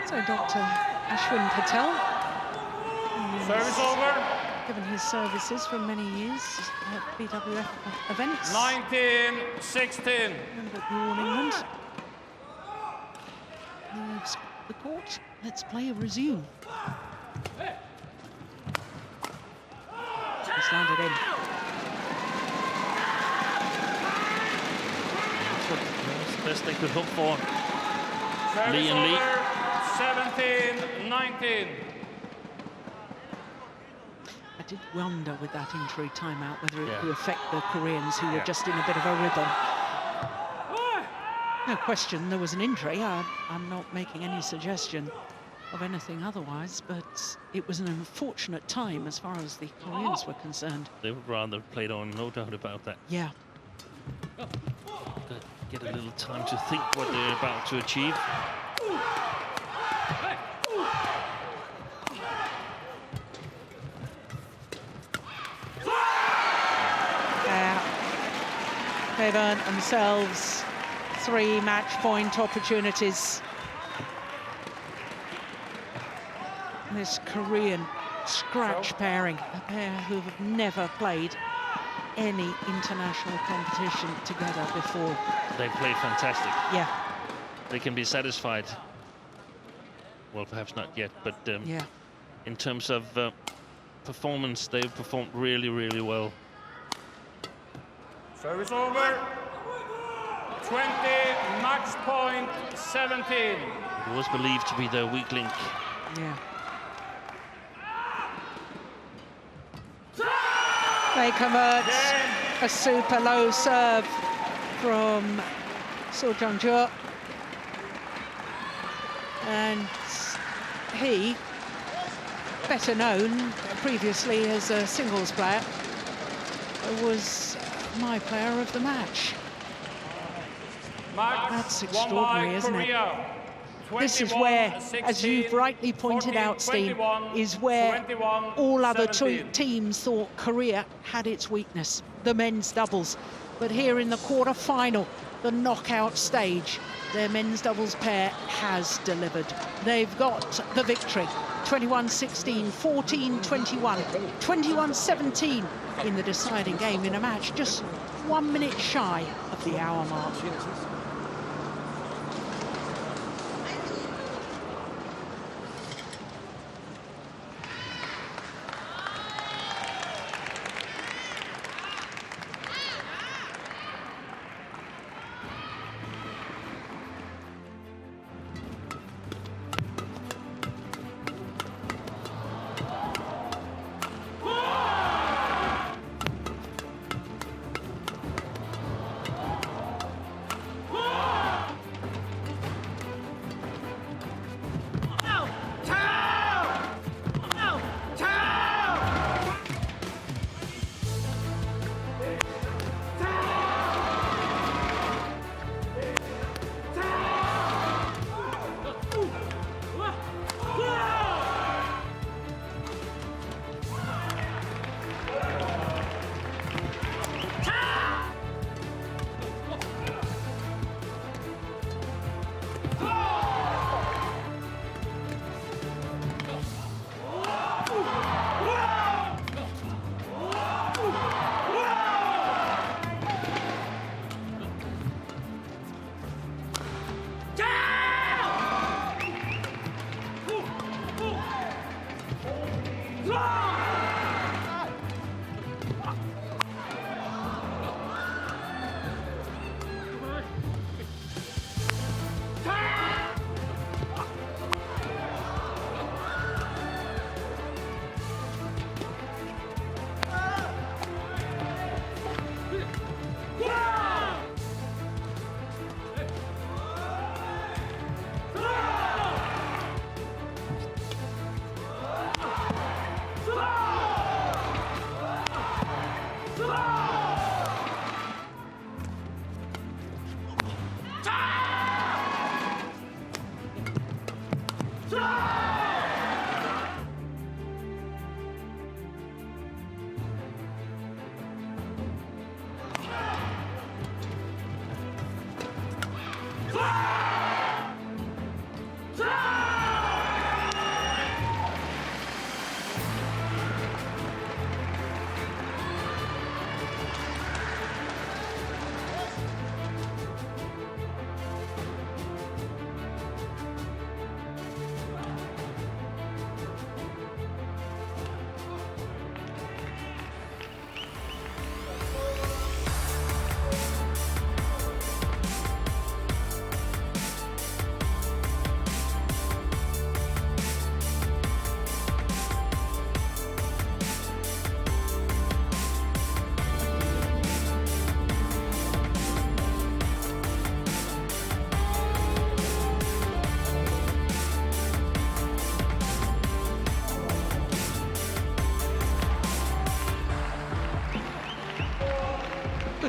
So Dr. Ashwin Patel, Service over. given his services for many years at BWF Events. 19-16. And at New England. Leaves the court. Let's play resume. He's landed in. That's the best they could hope for. Service Lee and Lee. over. 17-19. I did wonder with that injury timeout whether it Yeah. could affect the Koreans who were just in a bit of a rhythm. No question there was an injury. I'm not making any suggestion of anything otherwise, but it was an unfortunate time as far as the Koreans were concerned. They would rather played on, no doubt about that. Yeah. Get a little time to think what they're about to achieve. They've earned themselves 3 match point opportunities. This Korean scratch pairing, a pair who have never played any international competition together before. They play fantastic. Yeah, They can be satisfied. Well, perhaps not yet, but yeah. in terms of performance, they've performed really, really well. Service over. 20, match point 17. It was believed to be their weak link. Yeah. They convert a super low serve from Solgyu. And he, better known previously as a singles player, was my player of the match. That's extraordinary, isn't it? This is where, as you've rightly pointed out, Steve, is where all other teams thought Korea had its weakness, the men's doubles. But here in the quarter-final, the knockout stage, their men's doubles pair has delivered. They've got the victory 21-16, 14-21, 21-17 in the deciding game in a match just 1 minute shy of the hour mark.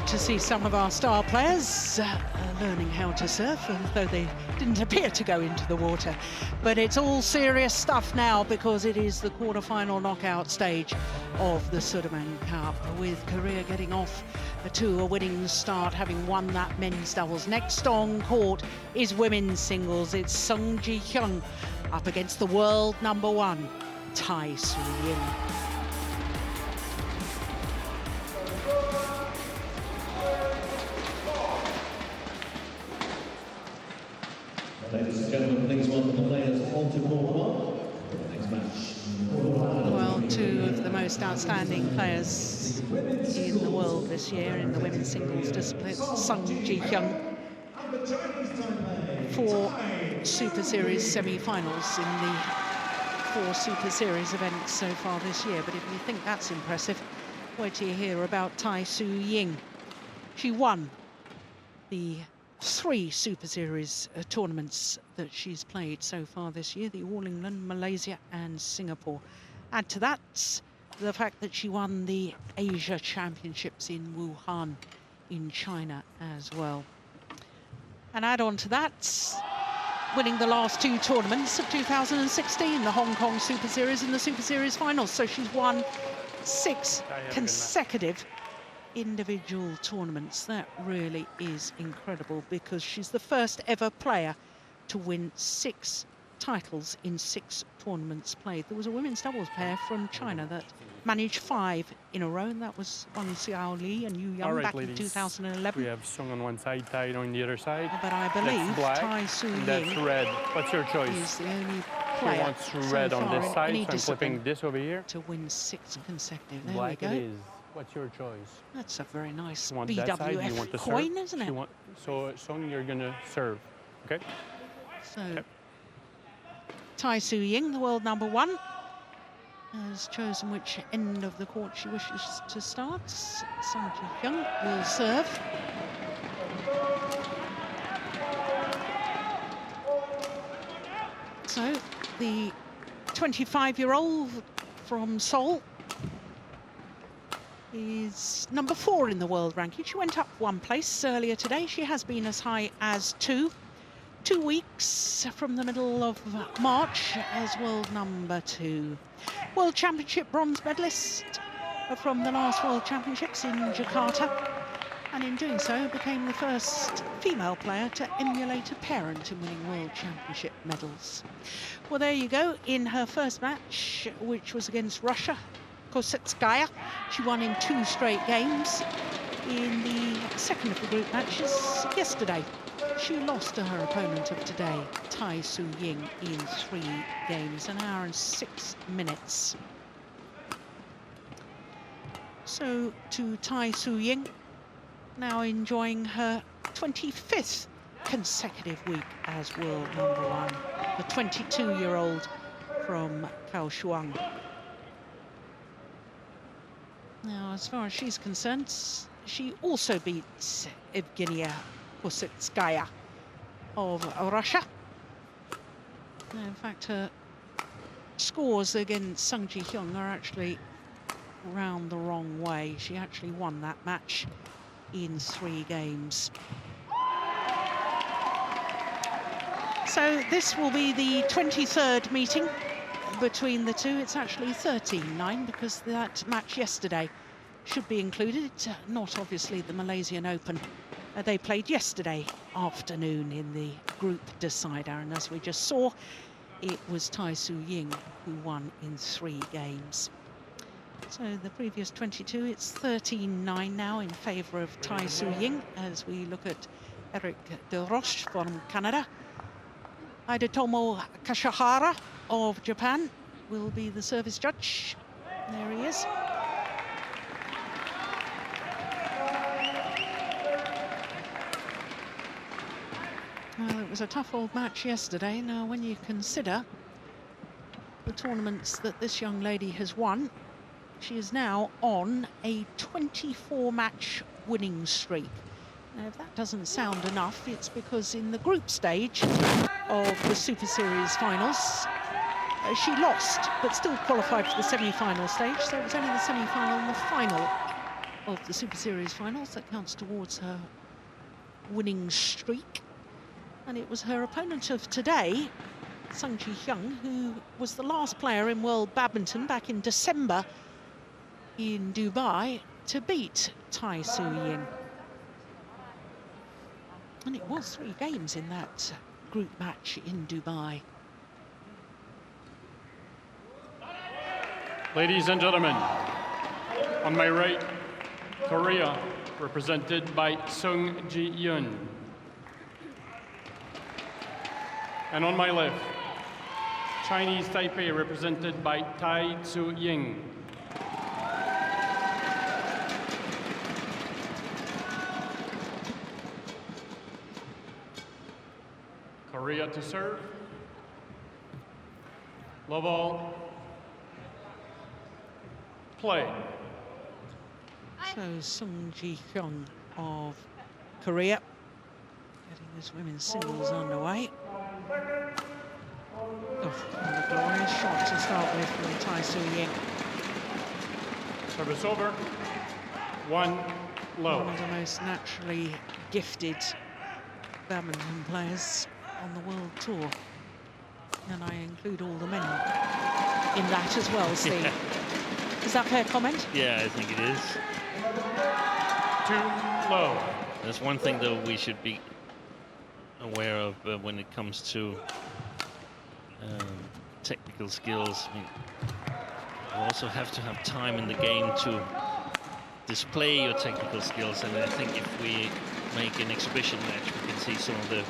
To see some of our star players learning how to surf, although they didn't appear to go into the water. But it's all serious stuff now because it is the quarterfinal knockout stage of the Sudirman Cup, with Korea getting off to a winning start, having won that men's doubles. Next on court is women's singles. It's Hyun up against the world #1, Ying. Ladies and gentlemen, please welcome the players onto court for the next match. Well, two of the most outstanding players in the world this year in the women's singles disciplines, Hyun, 4 Super Series semi-finals in the 4 Super Series events so far this year. But if you think that's impressive, wait till you hear about Ying. She won the 3 Super Series tournaments that she's played so far this year, the All England, Malaysia and Singapore. Add to that the fact that she won the Asia Championships in Wuhan in China as well. And add on to that, winning the last 2 tournaments of 2016, the Hong Kong Super Series and the Super Series finals. So she's won 6 consecutive individual tournaments. That really is incredible, because she's the first ever player to win 6 titles in 6 tournaments played. There was a women's doubles pair from China that managed 5 in a row, and that was Wang Xiaoli and Yu All Young right, back ladies. in 2011. We have Seung on one side, Tai on the other side. But I believe That's black, Tai Su and that's Ying red. What's your choice? is the only She player wants so red on far this in side, any so I'm flipping discipline this over here. to win 6 consecutive. There Black we go. it is. What's your choice? That's a very nice You want that side? You want BWF the coin, serve? isn't it? So Seung, you're gonna serve, okay? So, Tai Su Ying, the world #1, has chosen which end of the court she wishes to start. Seung Ji-hyun will serve. So, the 25-year-old from Seoul is #4 in the world ranking. She went up 1 place earlier today. She has been as high as 2 weeks from the middle of March as world #2. World Championship bronze medalist from the last World Championships in Jakarta, and in doing so became the first female player to emulate a parent in winning World Championship medals. Well, there you go. In her first match, which was against Russia, Kosetskaya, she won in 2 straight games. In the second of the group matches yesterday, she lost to her opponent of today, Tai Su Ying, in 3 games, 1 hour and 6 minutes. So to Tai Su Ying, now enjoying her 25th consecutive week as world #1, the 22-year-old from Kaohsiung. Now, as far as she's concerned, she also beats Evgenia Kosetskaya of Russia. In fact, her scores against Seung Ji-hyun are actually round the wrong way. She actually won that match in 3 games. So this will be the 23rd meeting between the two. It's actually 13-9 because that match yesterday should be included. Not obviously the Malaysian Open. They played yesterday afternoon in the group decider, and as we just saw, it was Tai Su Ying who won in 3 games. So the previous 22, it's 13-9 now in favour of Tai Su Ying as we look at Eric De Roche from Canada. Hidetomo Kashihara of Japan will be the service judge. There he is. Well, it was a tough old match yesterday. Now, when you consider the tournaments that this young lady has won, she is now on a 24-match winning streak. Now, if that doesn't sound enough, it's because in the group stage of the Super Series finals, she lost, but still qualified for the semi-final stage. So it was only the semi-final and the final of the Super Series finals that counts towards her winning streak. And it was her opponent of today, Seung Ji-hyun, who was the last player in world badminton back in December in Dubai to beat Tai Su Ying. And it was 3 games in that group match in Dubai. Ladies and gentlemen, on my right, Korea, represented by Seung Ji-hyun. And on my left, Chinese Taipei, represented by Tai Su Ying. Korea to serve. Love all. Play. So Seung Ji-hyun of Korea getting this women's singles underway. Oh, and a glorious shot to start with from Tai Su Ying. Service over. 1 low. One of the most naturally gifted badminton players on the world tour. And I include all the men in that as well, Steve. Yeah. Is that a fair comment? Yeah, I think it is. 2 low. There's one thing, though, we should be aware of when it comes to technical skills. I mean, you also have to have time in the game to display your technical skills, and I think if we make an exhibition match, we can see some of the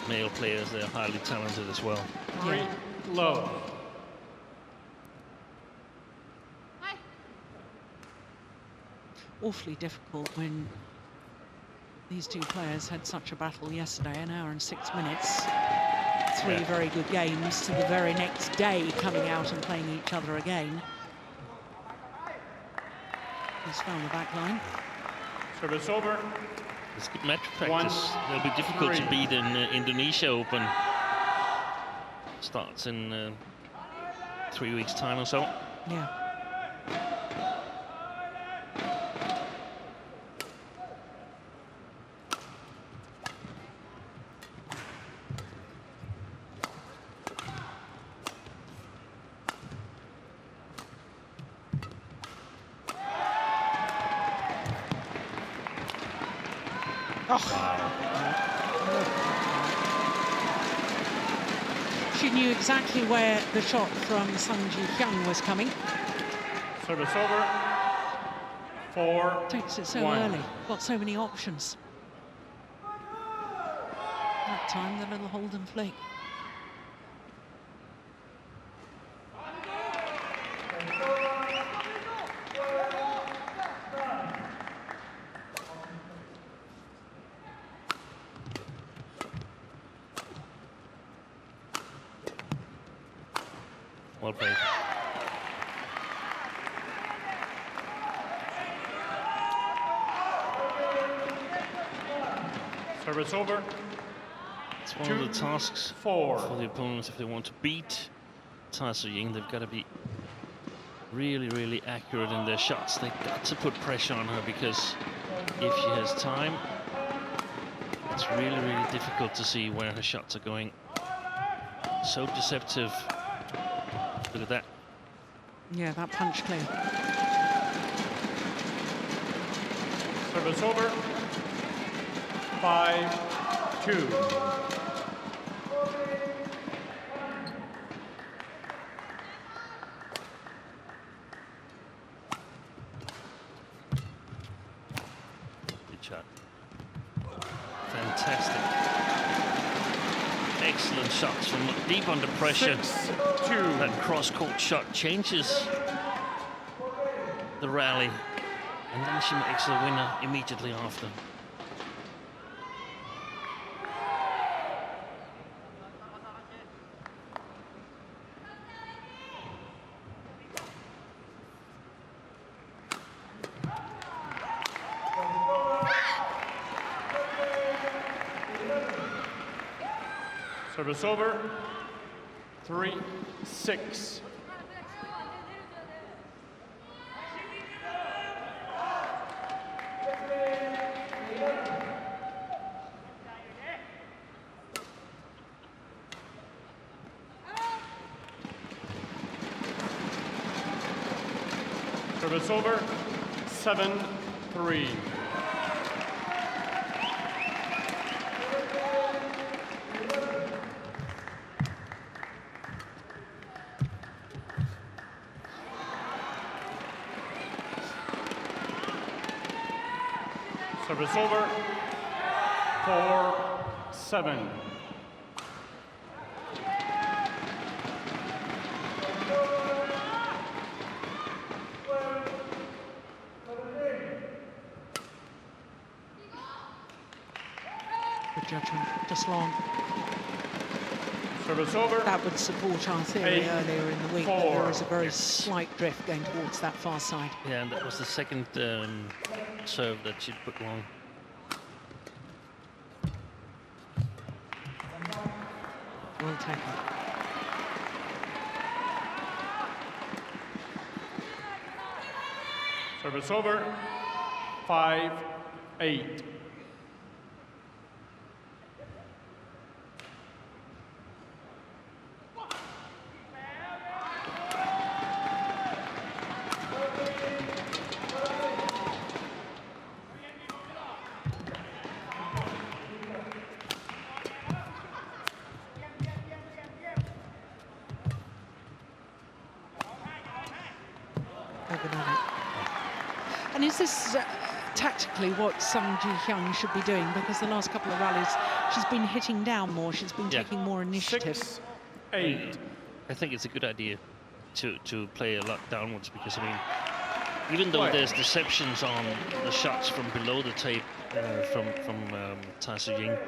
male players. They're highly talented as well. Three low. Awfully difficult when these two players had such a battle yesterday, an hour and 6 minutes. Three very good games to the very next day coming out and playing each other again. He's found the back line. Service over. It's good match practice. They'll be difficult to beat in Indonesia Open. Starts in 3 weeks' time or so. Yeah. She knew exactly where the shot from Hyun was coming. Service over. 4. Takes it so 1. early. Got so many options. That time, the little hold and flick. Well played. Service over. It's one of the tasks 4. for the opponents if they want to beat Ying. They've got to be really, really accurate in their shots. They've got to put pressure on her, because if she has time, it's really, really difficult to see where her shots are going. So deceptive. Look at that. Yeah, that punch clear. Service over. 5-2. Good shot. Fantastic. Excellent shots from deep under pressure. 6-2. That cross-court shot changes the rally, and then she makes the winner immediately after. Service over. 3-6. Service over. 7-3. Service over. 4-7. Good judgment, just long. Service over. That would support our theory 8-4. earlier in the week. That there was a very slight drift going towards that far side. Yeah, and that was the second serve that she put long. Well taken. Service over. 5-8. And is this tactically what Seung Ji-hyun should be doing? Because the last couple of rallies, she's been hitting down more. She's been taking more initiative. 6-8. I think it's a good idea to play a lot downwards, because I mean, even though there's deceptions on the shots from below the tape from Ying,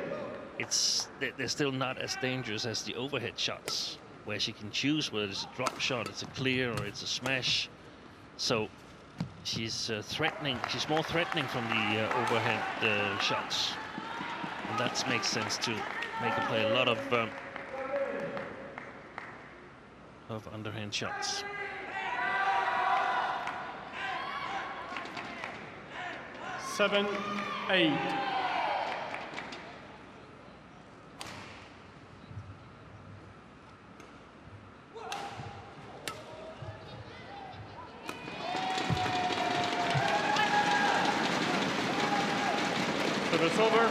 they're still not as dangerous as the overhead shots, where she can choose whether it's a drop shot, it's a clear, or it's a smash. So she's threatening. She's more threatening from the overhead shots, and that makes sense to make her play a lot of underhand shots. Seven, 8. Service over.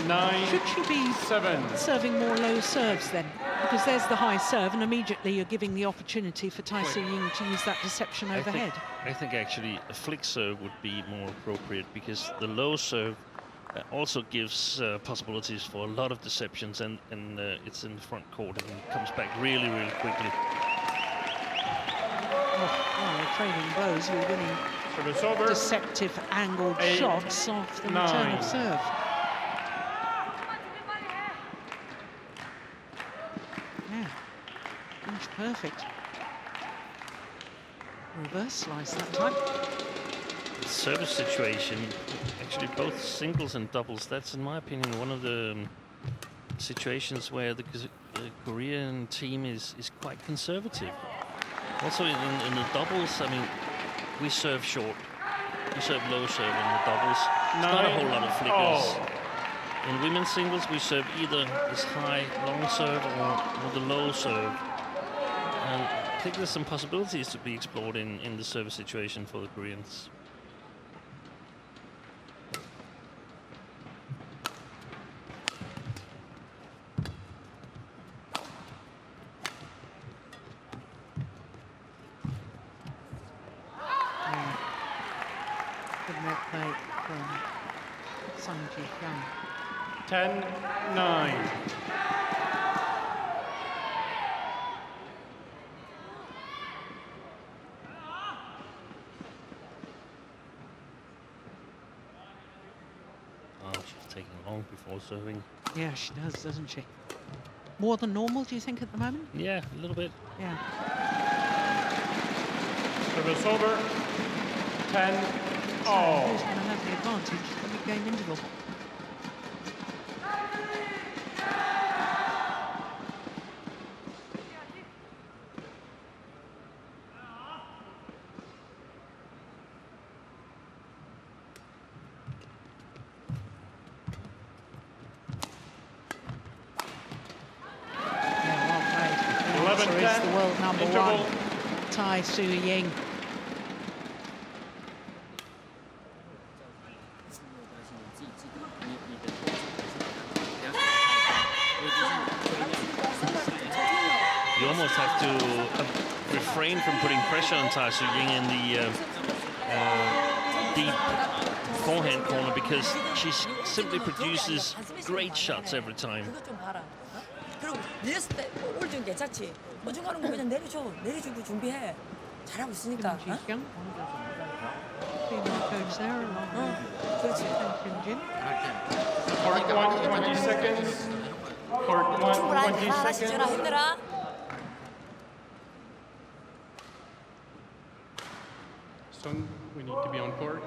9. Should she be 7. serving more low serves then? Because there's the high serve, and immediately you're giving the opportunity for Ying to use that deception overhead. I think actually a flick serve would be more appropriate, because the low serve also gives possibilities for a lot of deceptions, and it's in the front court and it comes back really, really quickly. Well, they're trading blows. You're winning Service over. deceptive angled 8, shots off the 9. return of serve. Yeah, finish perfect. Reverse slice that time. The service situation, actually both singles and doubles, that's in my opinion one of the situations where the Korean team is quite conservative. Also in the doubles, I mean, we serve short, we serve low serve in the doubles. It's not a whole lot of flickers. In women's singles, we serve either this high long serve or the low serve. And I think there's some possibilities to be explored in the service situation for the Koreans. Good net play from Seung Ji-hyun. 10-9. Oh, she's taking long before serving. Yeah, she does, doesn't she? More than normal, do you think, at the moment? Yeah, a little bit. Yeah. Service over. 10. So who's going to have the advantage in the game interval? Yeah, well played. The answer is the world number Interval. one, Tai Su-Ying. You almost have to refrain from putting pressure on Tai Su-Ying in the deep forehand corner, because she simply produces great shots every time. 그것 좀 봐라. 그리고 밀렸을 때 올 좀 괜찮지. 어중간한 거 그냥 내려줘. 내려주고 준비해. 잘하고 있으니까. 어? Ji-hyun, female coach there, along with 그렇지. Hyun. Court 1, 20 seconds. Court 1, 충분하게 20 하나씩 줘라. seconds. 힘내라. Seung, we need to be on court.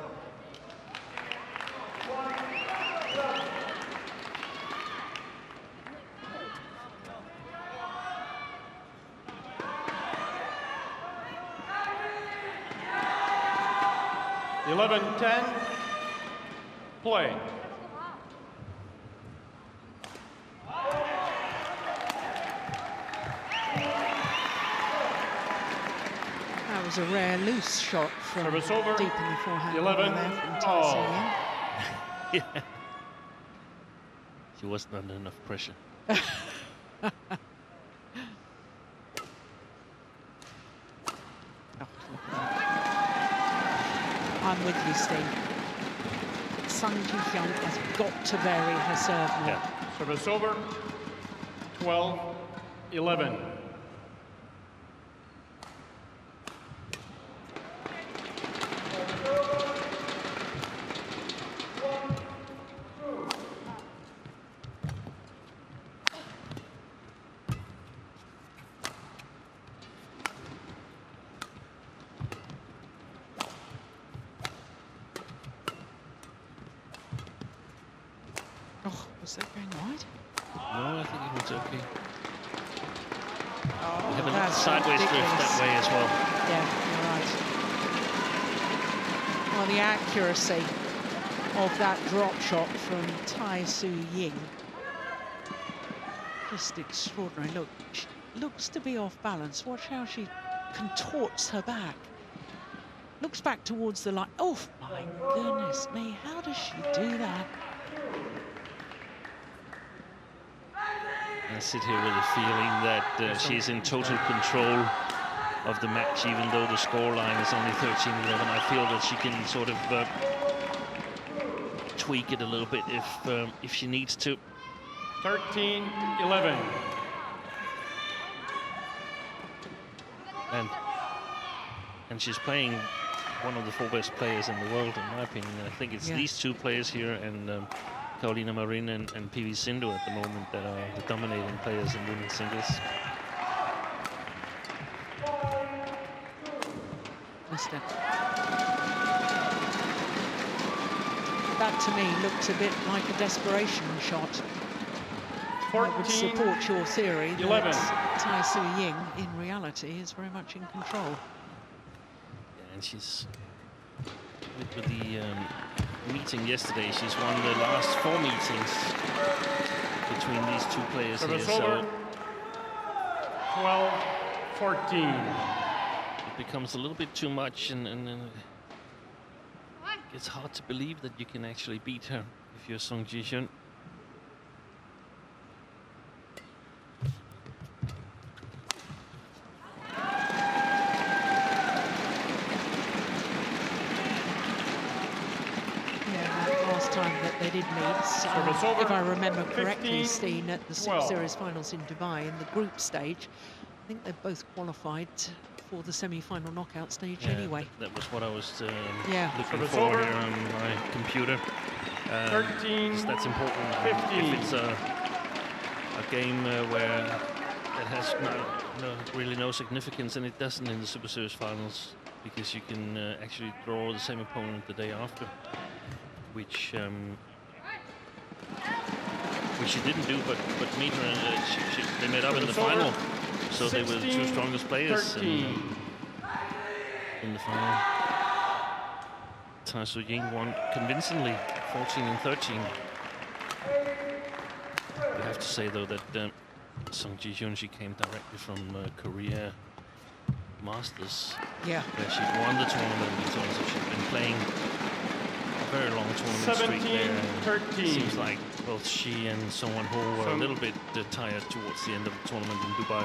The 11-10. Play. That was a rare loose shot from Service over. deep in the forehand. 11 corner there from Tai all. Su-Ying. Yeah. She wasn't under enough pressure. Oh, look at that. Steve. Seung Hyun has got to vary her serve more. Yeah. Service over. 12-11. Oh, was that going wide? No, I think it was okay. Oh, We have a little that's sideways drift ridiculous. that way as well. Yeah, you're right. Well, the accuracy of that drop shot from Ying, just extraordinary. Look, she looks to be off balance. Watch how she contorts her back. Looks back towards the line. Oh, my goodness me, how does she do that? I sit here with a feeling that she's in total control of the match, even though the scoreline is only 13-11. I feel that she can sort of tweak it a little bit if she needs to. 13-11. And she's playing one of the 4 best players in the world, in my opinion. I think it's these 2 players here and Carolina Marin and PV Sindhu at the moment that are the dominating players in women's singles. Mister. That to me looks a bit like a desperation shot. I would support your theory that Ying in reality is very much in control. Yeah, and she's with the meeting yesterday, she's won the last 4 meetings between these 2 players here. So 12-14. it becomes a little bit too much, and it's hard to believe that you can actually beat her if you're Seung Ji-hyun. They did meet, if I remember correctly, Steen, at the Superseries finals in Dubai in the group stage. I think they both qualified for the semi-final knockout stage anyway. That was what I was looking Service for over. here on my computer. 13, that's important. 15. If it's a game where it has really no significance, and it doesn't in the Superseries finals, because you can actually draw the same opponent the day after, which she didn't do, but meet her, they made up in the final, so they were the 2 strongest players in the final. Ying won convincingly, 14-13. We have to say though that Seung Ji-hyun, she came directly from Korea Masters, where she won the tournament, so she's been playing very long tournament streak there. 13. It seems like both she and Seung Ho were a little bit tired towards the end of the tournament in Dubai.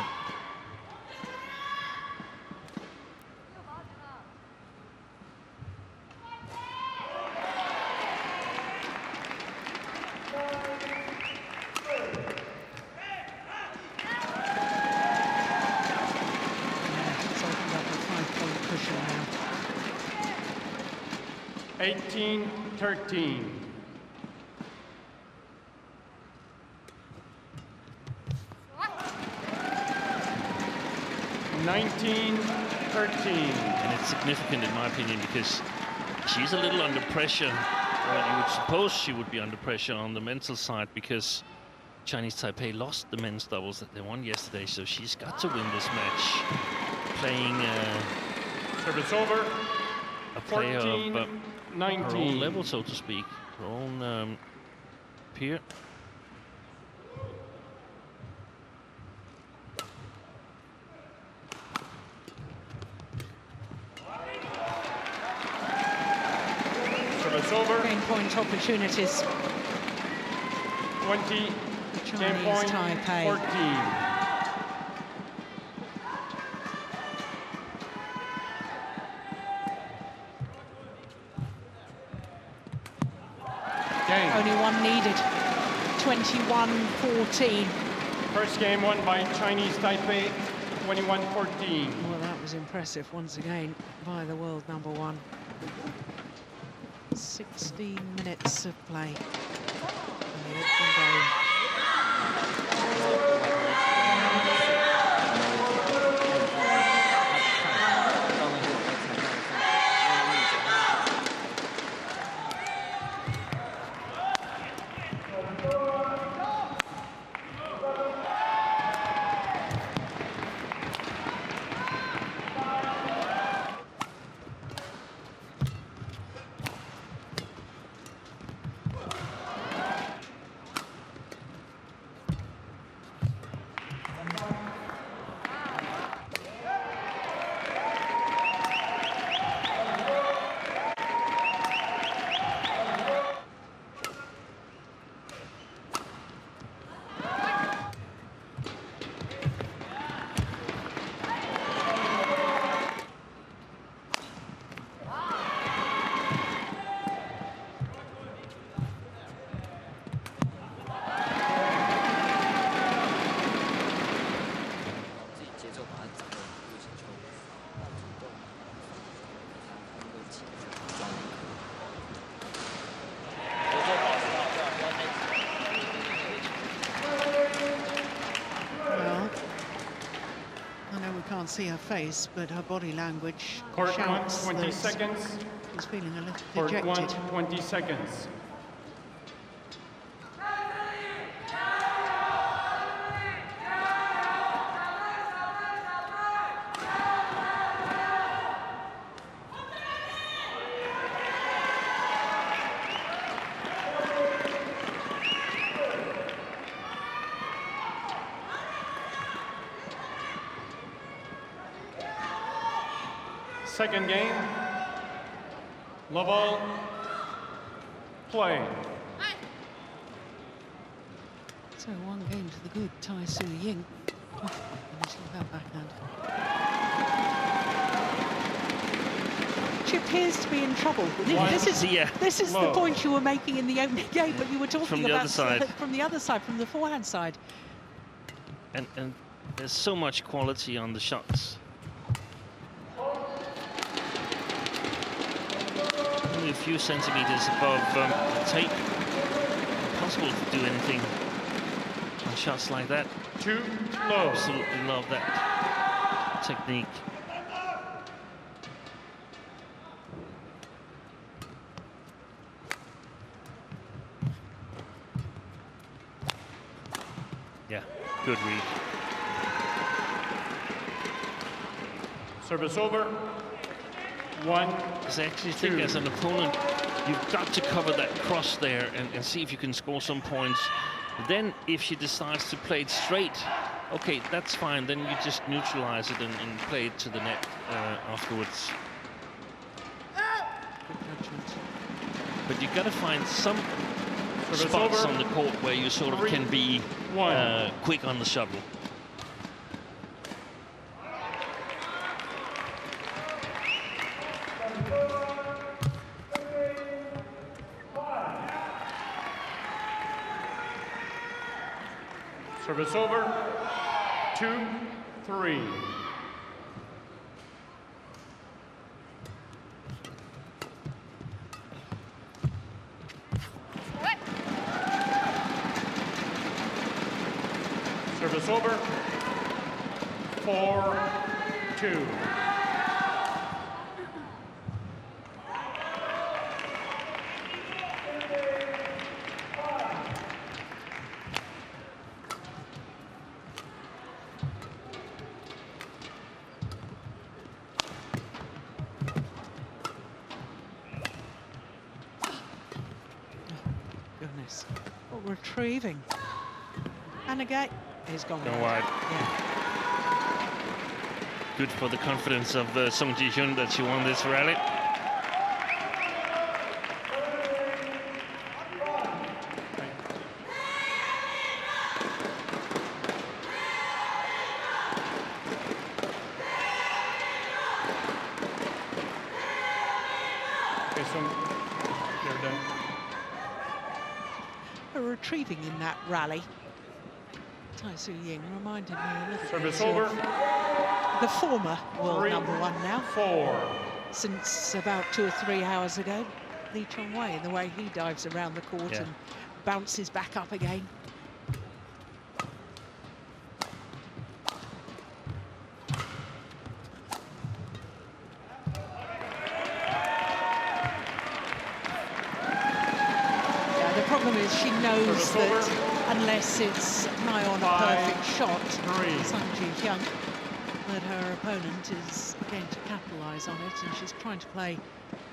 She's opened up a 5-point cushion now. 18-13. And it's significant in my opinion because she's a little under pressure. Well, you would suppose she would be under pressure on the mental side because Chinese Taipei lost the men's doubles that they won yesterday, so she's got to win this match. Playing Service over. a player of her 19. own level, so to speak, her own peer. Service over. Game point opportunities. 20. The Game Chinese point. Taipei. 14. Game. Only one needed. 21-14. First game won by Chinese Taipei, 21-14. Well, that was impressive once again by the world number one. 16 minutes of play in the opening game. Can't see her face, but her body language Court one, shouts 20 that seconds. she's feeling a little Court dejected. one, 20 seconds. Second game, level, play. So one game to the good Tai Su Ying. Oh, goodness, look at that backhand. She appears to be in trouble. This is the point you were making in the opening game, but you were talking From the about other side. from the other side, from the forehand side. And there's so much quality on the shots. Only a few centimeters above the tape. Impossible to do anything on shots like that. Too low. Absolutely love that technique. Yeah, good read. Service over. 1, Because I actually think as an opponent, you've got to cover that cross there and see if you can score some points. Then if she decides to play it straight, okay, that's fine. Then you just neutralize it and play it to the net afterwards. But you got to find some spots on the court where you sort of can be quick on the shuttle. Service over. 2, 3. Service over. 4, 2. Retrieving. And again, he's gone wide. Yeah. Good for the confidence of Seung Ji-hyun that she won this rally. Okay, Seung, you're done. are retrieving in that rally. Tai Su Ying reminded me a little Service bit over. of the former world 3, #1 now, 4. since about 2 or 3 hours ago. Lee-Chong-Wei, the way he dives around the court and bounces back up again. Yeah, the problem is she knows that unless it's nigh on a perfect shot, Hyun, that her opponent is going to capitalise on it, and she's trying to play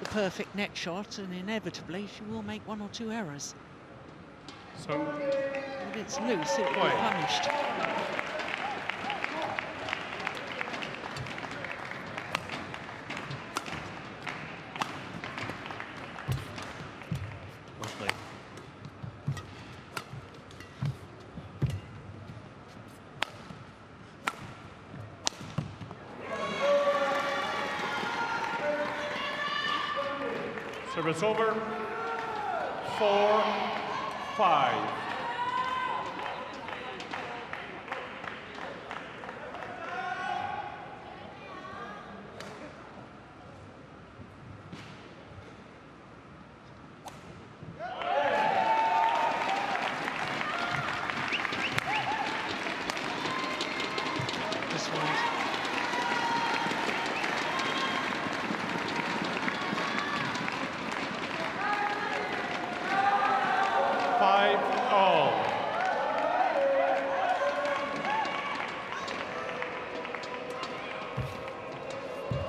the perfect net shot, and inevitably she will make 1 or 2 errors. So, If it's loose, it will be punished. Lovely. service over. 4, 5. This one. 5-all.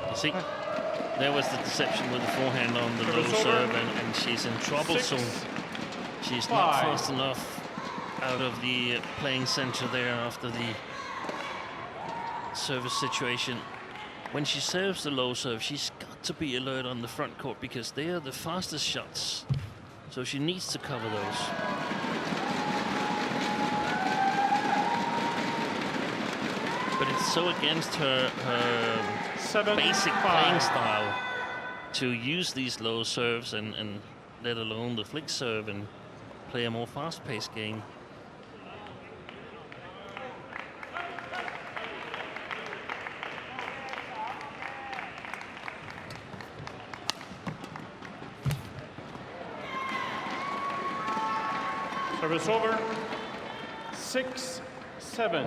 You see, there was the deception with the forehand on the low serve, and she's in trouble. 6, So she's not 5. fast enough out of the playing center there after the service situation. When she serves the low serve, she's got to be alert on the front court because they are the fastest shots. So she needs to cover those. But it's so against her 7, basic 5. playing style to use these low serves and let alone the flick serve and play a more fast-paced game. Service over. 6, 7.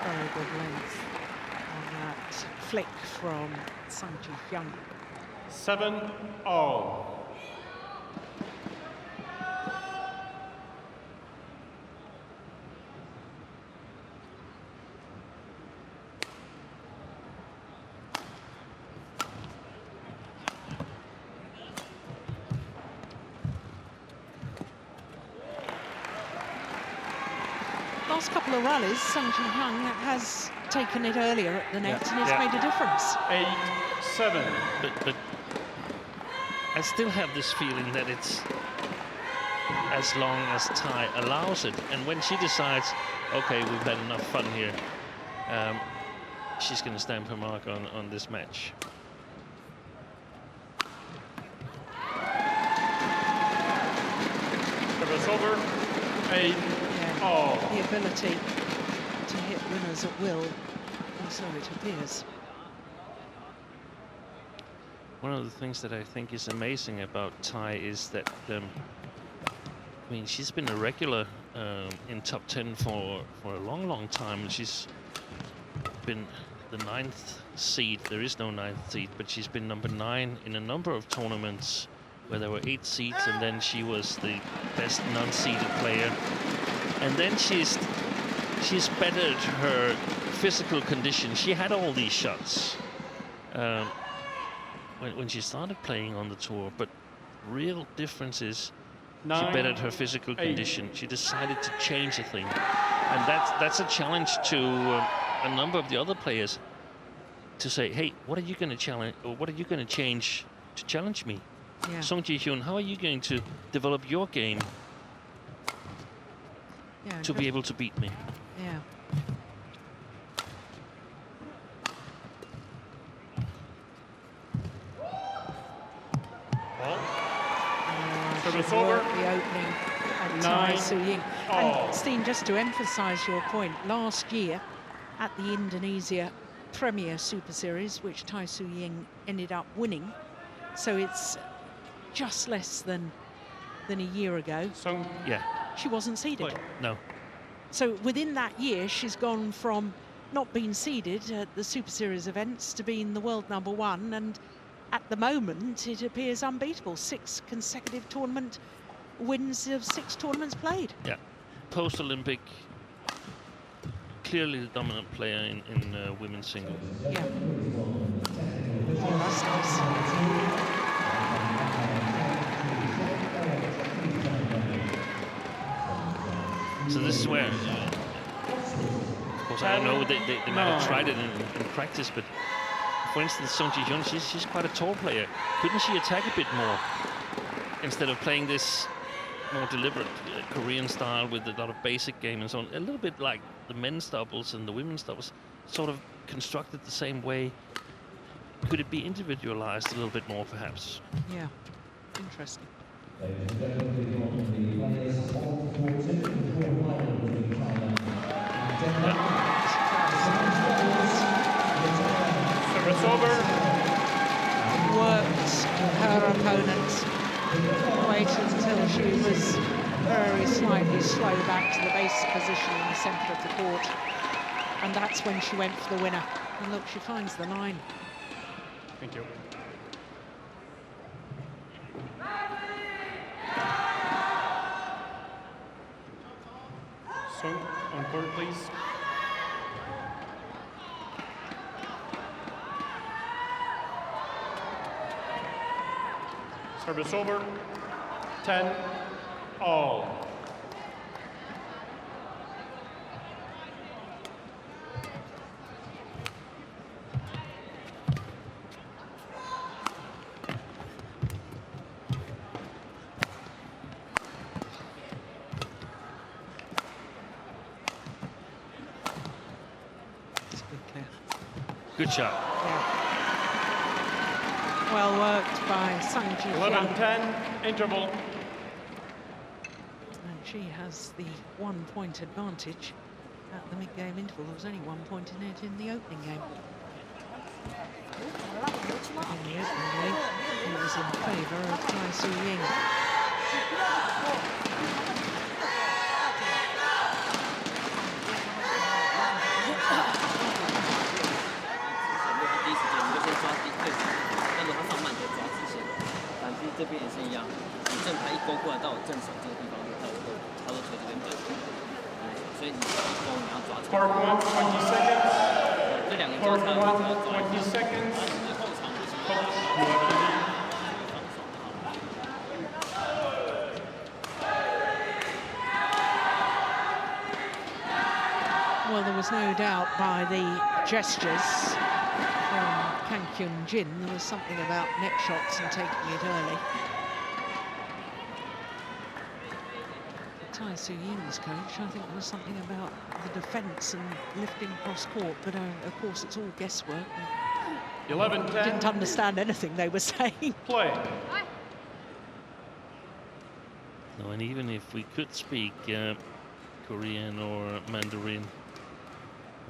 Very good length on that flick from Hyun. 7-all. Last couple of rallies, Hyun has taken it earlier at the net, and it's made a difference. 8-7. But I still have this feeling that it's as long as Tai allows it. And when she decides, okay, we've had enough fun here, she's going to stamp her mark on this match. Service over. 8-all. The ability to hit winners at will, or so it appears. One of the things that I think is amazing about Tai is that, I mean, she's been a regular in top 10 for a long, long time. And she's been the 9th seed. There is no 9th seed, but she's been number 9 in a number of tournaments where there were 8 seeds, and then she was the best non-seeded player. And then she's bettered her physical condition. She had all these shots when she started playing on the tour, but real difference is she bettered her physical condition. She decided to change a thing, and that's a challenge to a number of the other players to say, hey, what are you going to challenge, or what are you going to change to challenge me? Yeah. Song Ji-hyun, how are you going to develop your game Yeah, to be able to beat me? Yeah. Service over. The opening at Tai Su-Ying. And Tien, just to emphasise your point, last year at the Indonesia Premier Super Series, which Tai Su-Ying ended up winning, so it's just less than a year ago. Seung. Yeah. She wasn't seeded. No. So within that year, she's gone from not being seeded at the Super Series events to being the world #1, and at the moment it appears unbeatable. 6 consecutive tournament wins of 6 tournaments played. Yeah. Post-Olympic, clearly the dominant player in women's singles. Yeah. Oh, that's nice. So this is where, of course, I don't know, they might have tried it in practice, but for instance, Song Ji-hyun, she's quite a tall player. Couldn't she attack a bit more instead of playing this more deliberate Korean style with a lot of basic game and so on? A little bit like the men's doubles and the women's doubles, sort of constructed the same way. Could it be individualized a little bit more, perhaps? Yeah, interesting. Service over. Worked her opponent, waited until she was very slightly slow back to the base position in the centre of the court, and that's when she went for the winner. And look, she finds the line. Thank you. Seung, on court, please. Service over. 10-all. Good shot. Yeah. Well worked by Seung Ji-hyun. 11-10, interval. And she has the 1-point advantage at the mid-game interval. There was only 1 point in it in the opening game. In the opening game, it was in favour of Tai Su-Ying. Part 1, 20 seconds. Part 1, 20 seconds. Coach, you have to leave. Well, there was no doubt by the gestures from Kang Kyun-jin, there was something about net shots and taking it early. Tai Su-Ying's coach, I think there was something about the defence and lifting cross court, but of course it's all guesswork. 11-10. Didn't understand anything they were saying. Play. No, and even if we could speak Korean or Mandarin,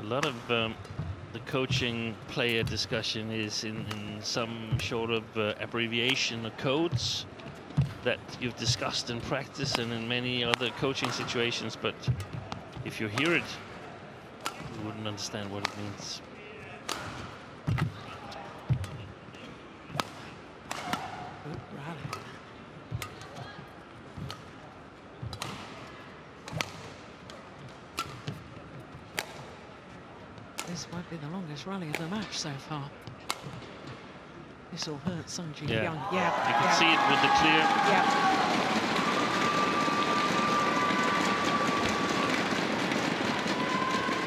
a lot of the coaching player discussion is in some sort of abbreviation or codes that you've discussed in practice and in many other coaching situations, but if you hear it, you wouldn't understand what it means. Good rally. This might be the longest rally of the match so far. This will hurt Sung Ji-hyun. Yeah, you can see it with the clear. Yeah.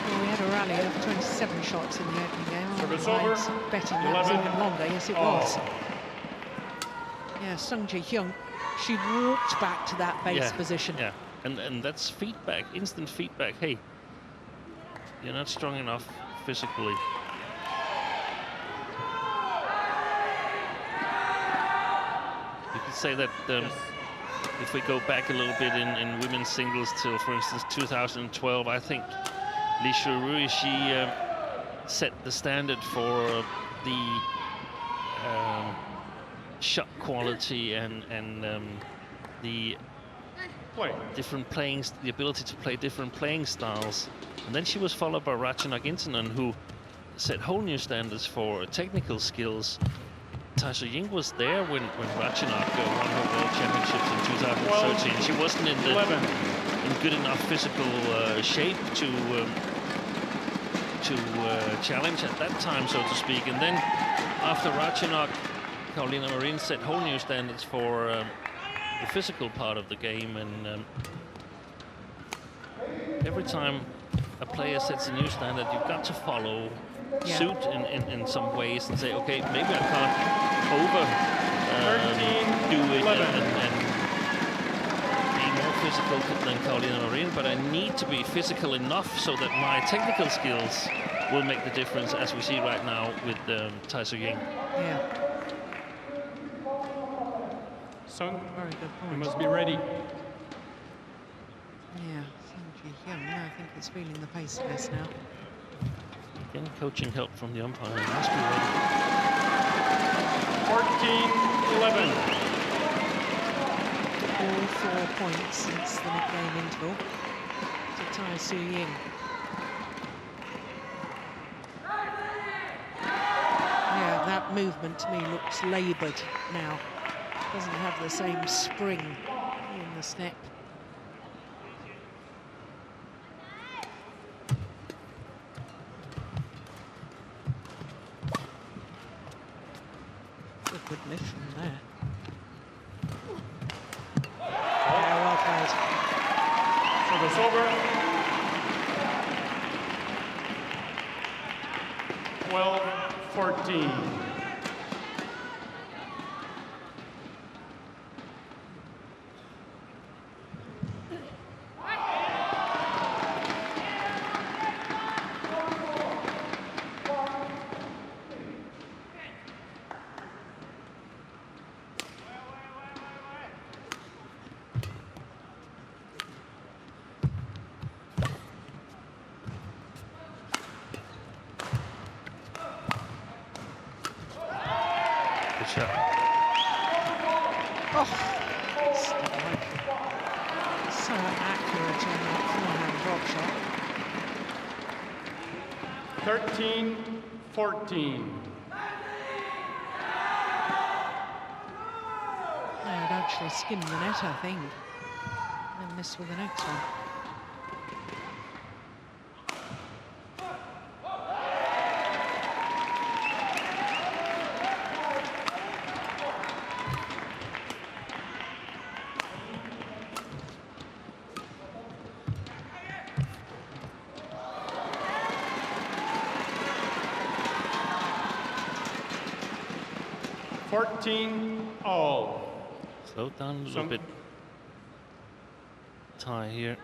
Well, we had a rally of 27 shots in the opening game. Service over. Betting that was even longer. Yes, it was. Yeah, Yeah, Seung Hyun, she walked back to that base position. Yeah, and that's feedback, instant feedback. Hey, you're not strong enough physically. You could say that if we go back a little bit in women's singles till, for instance, 2012, I think Jhe-Huei, she set the standard for the shot quality and the different the ability to play different playing styles. And then she was followed by Ratchanok Intanon, who set whole new standards for technical skills. Ying was there when Ratchanok won her World Championships in 2013. She wasn't in good enough physical shape to challenge at that time, so to speak. And then after Ratchanok, Carolina Marin set whole new standards for the physical part of the game. And every time a player sets a new standard, you've got to follow suit in some ways and say, okay, maybe I can't do it and be more physical than Carolina Marin, but I need to be physical enough so that my technical skills will make the difference, as we see right now with Ying. Yeah. Seung, Very good point. you must be ready. Yeah, Seung Hyun, I think it's feeling the pace test now. Again, coaching help from the umpire. He must be ready. 14-11. All 4 points since the mid-game interval to Ying. Yeah, that movement to me looks laboured now. Doesn't have the same spring in the step. Good lift from there. Yeah, well played. Service over. 12-14. Oh, so accurate on that forehand drop shot. 13-14. They'd actually skimmed the net, I think, and missed with the next one. All. Slow down a little bit. Tie here.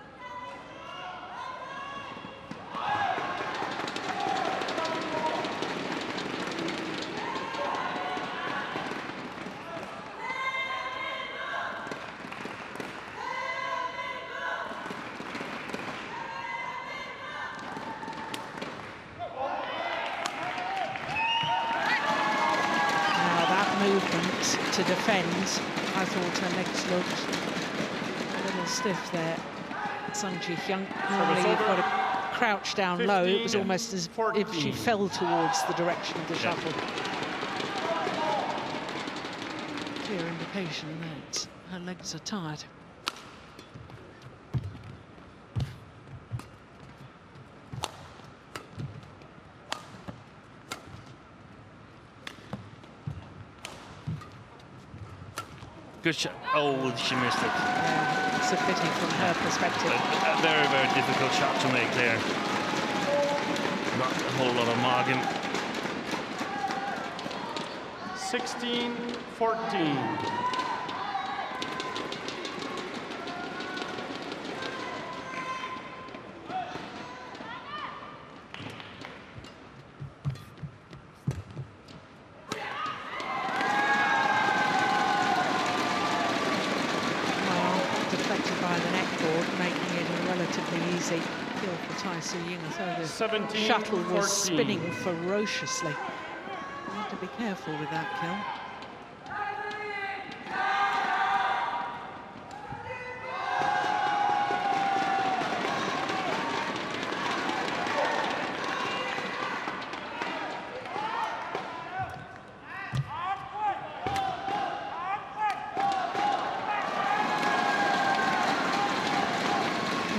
To defend, I thought her legs looked a little stiff there. Seung Hyun, normally you've got to crouch down 15, low. It was almost as 14. if she fell towards the direction of the shuttle. Clear indication that her legs are tired. Good shot. Oh, she missed it. Yeah, it's a pity from her perspective. A very, very difficult shot to make there. Not a whole lot of margin. 16-14. Deflected by the neckboard, making it a relatively easy kill for Ying. So the 17, shuttle was 14. spinning ferociously. You have to be careful with that kill.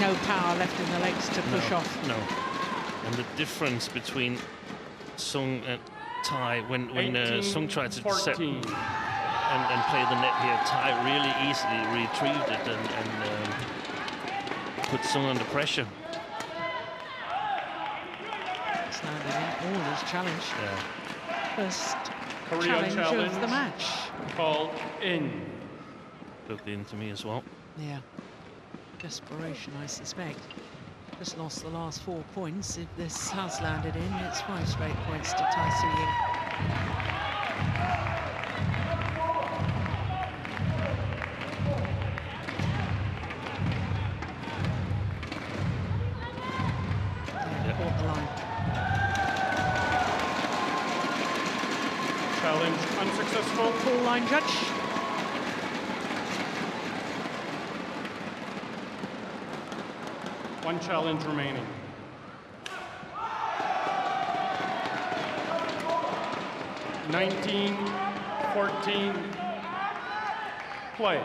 No power left in the legs to push off. No. And the difference between Seung and Tae, when Seung tried to set and play the net here, Tae really easily retrieved it and put Seung under pressure. It's landed in all his challenge. Yeah. First Korea challenge of the match. Called in. Looked into me as well. Yeah. Desperation, I suspect. Just lost the last 4 points. If this has landed in, it's 5 straight points to Ying. Caught the line. Challenge unsuccessful. Full line judge. One challenge remaining. (19, 14). Play.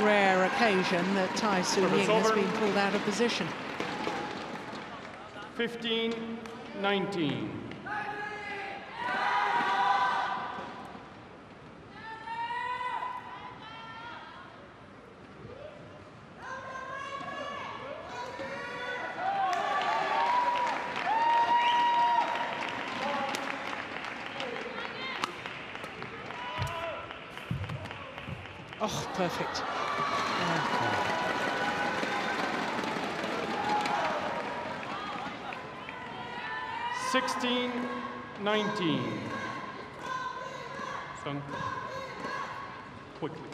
Rare occasion that Ying has been pulled out of position. 15-19. Oh, perfect. 16-19. Seung. Quickly.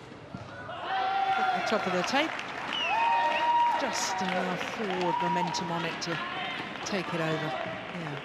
At the top of the tape. Just enough forward momentum on it to take it over. Yeah.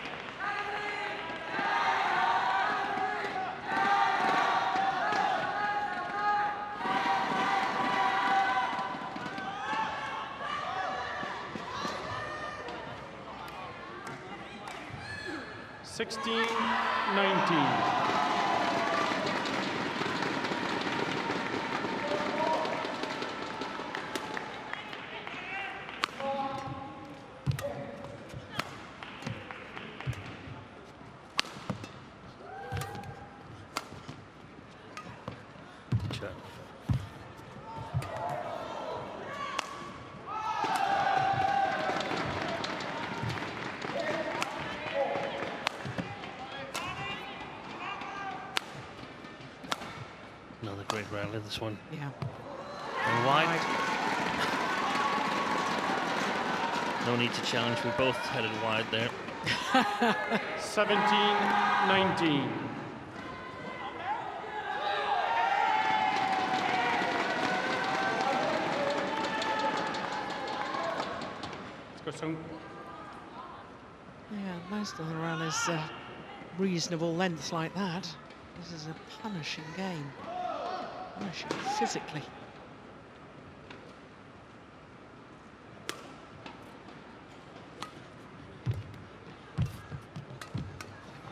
Another great rally, this one. Yeah. And wide. No need to challenge. We both headed wide there. 17-19. Let's go, Seung. Yeah, most of the rallies reasonable length like that. This is a punishing game. Punishing physically.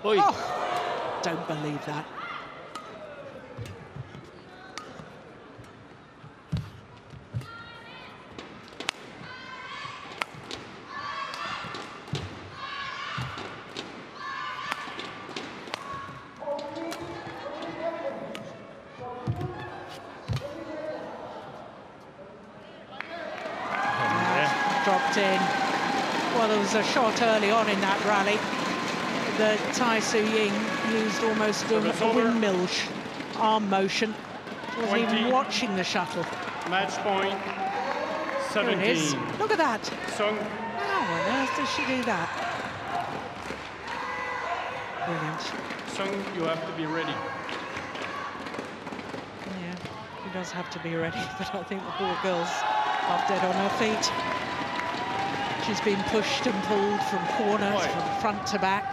Oi. Oh, don't believe that. dropped in. Well, there was a shot early on in that rally that Ying used almost a windmill arm motion. She wasn't even watching the shuttle. Match point, 17. There it is. Look at that. Seung. How on earth does she do that? Brilliant. Seung, you have to be ready. Yeah, she does have to be ready, but I think the poor girl's half dead on her feet. She's been pushed and pulled from corners, from front to back.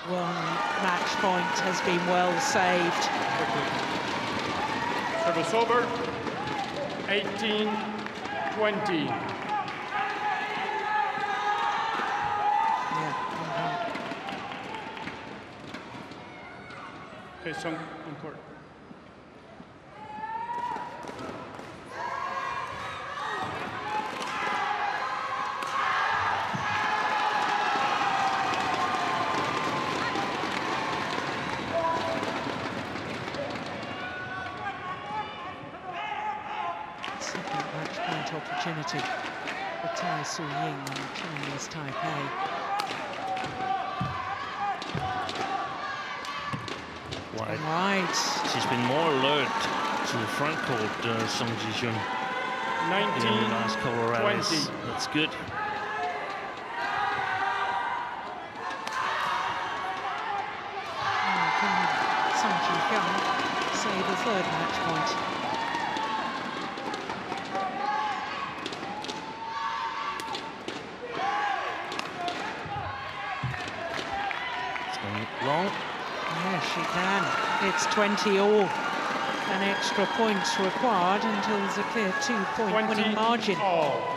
One match point has been well saved. Service over, 18-20. Okay, Seung on court. Second match point opportunity for Ying and Chinese Taipei. Right. She's been more alert to the front court, Seung Ji-hyun, in the last couple of rallies. 20. That's good. Can Seung Ji-hyun save the third match point? It's going long. Yes, she can. It's 20 all. An extra point required until there's a clear 2-point winning margin. All.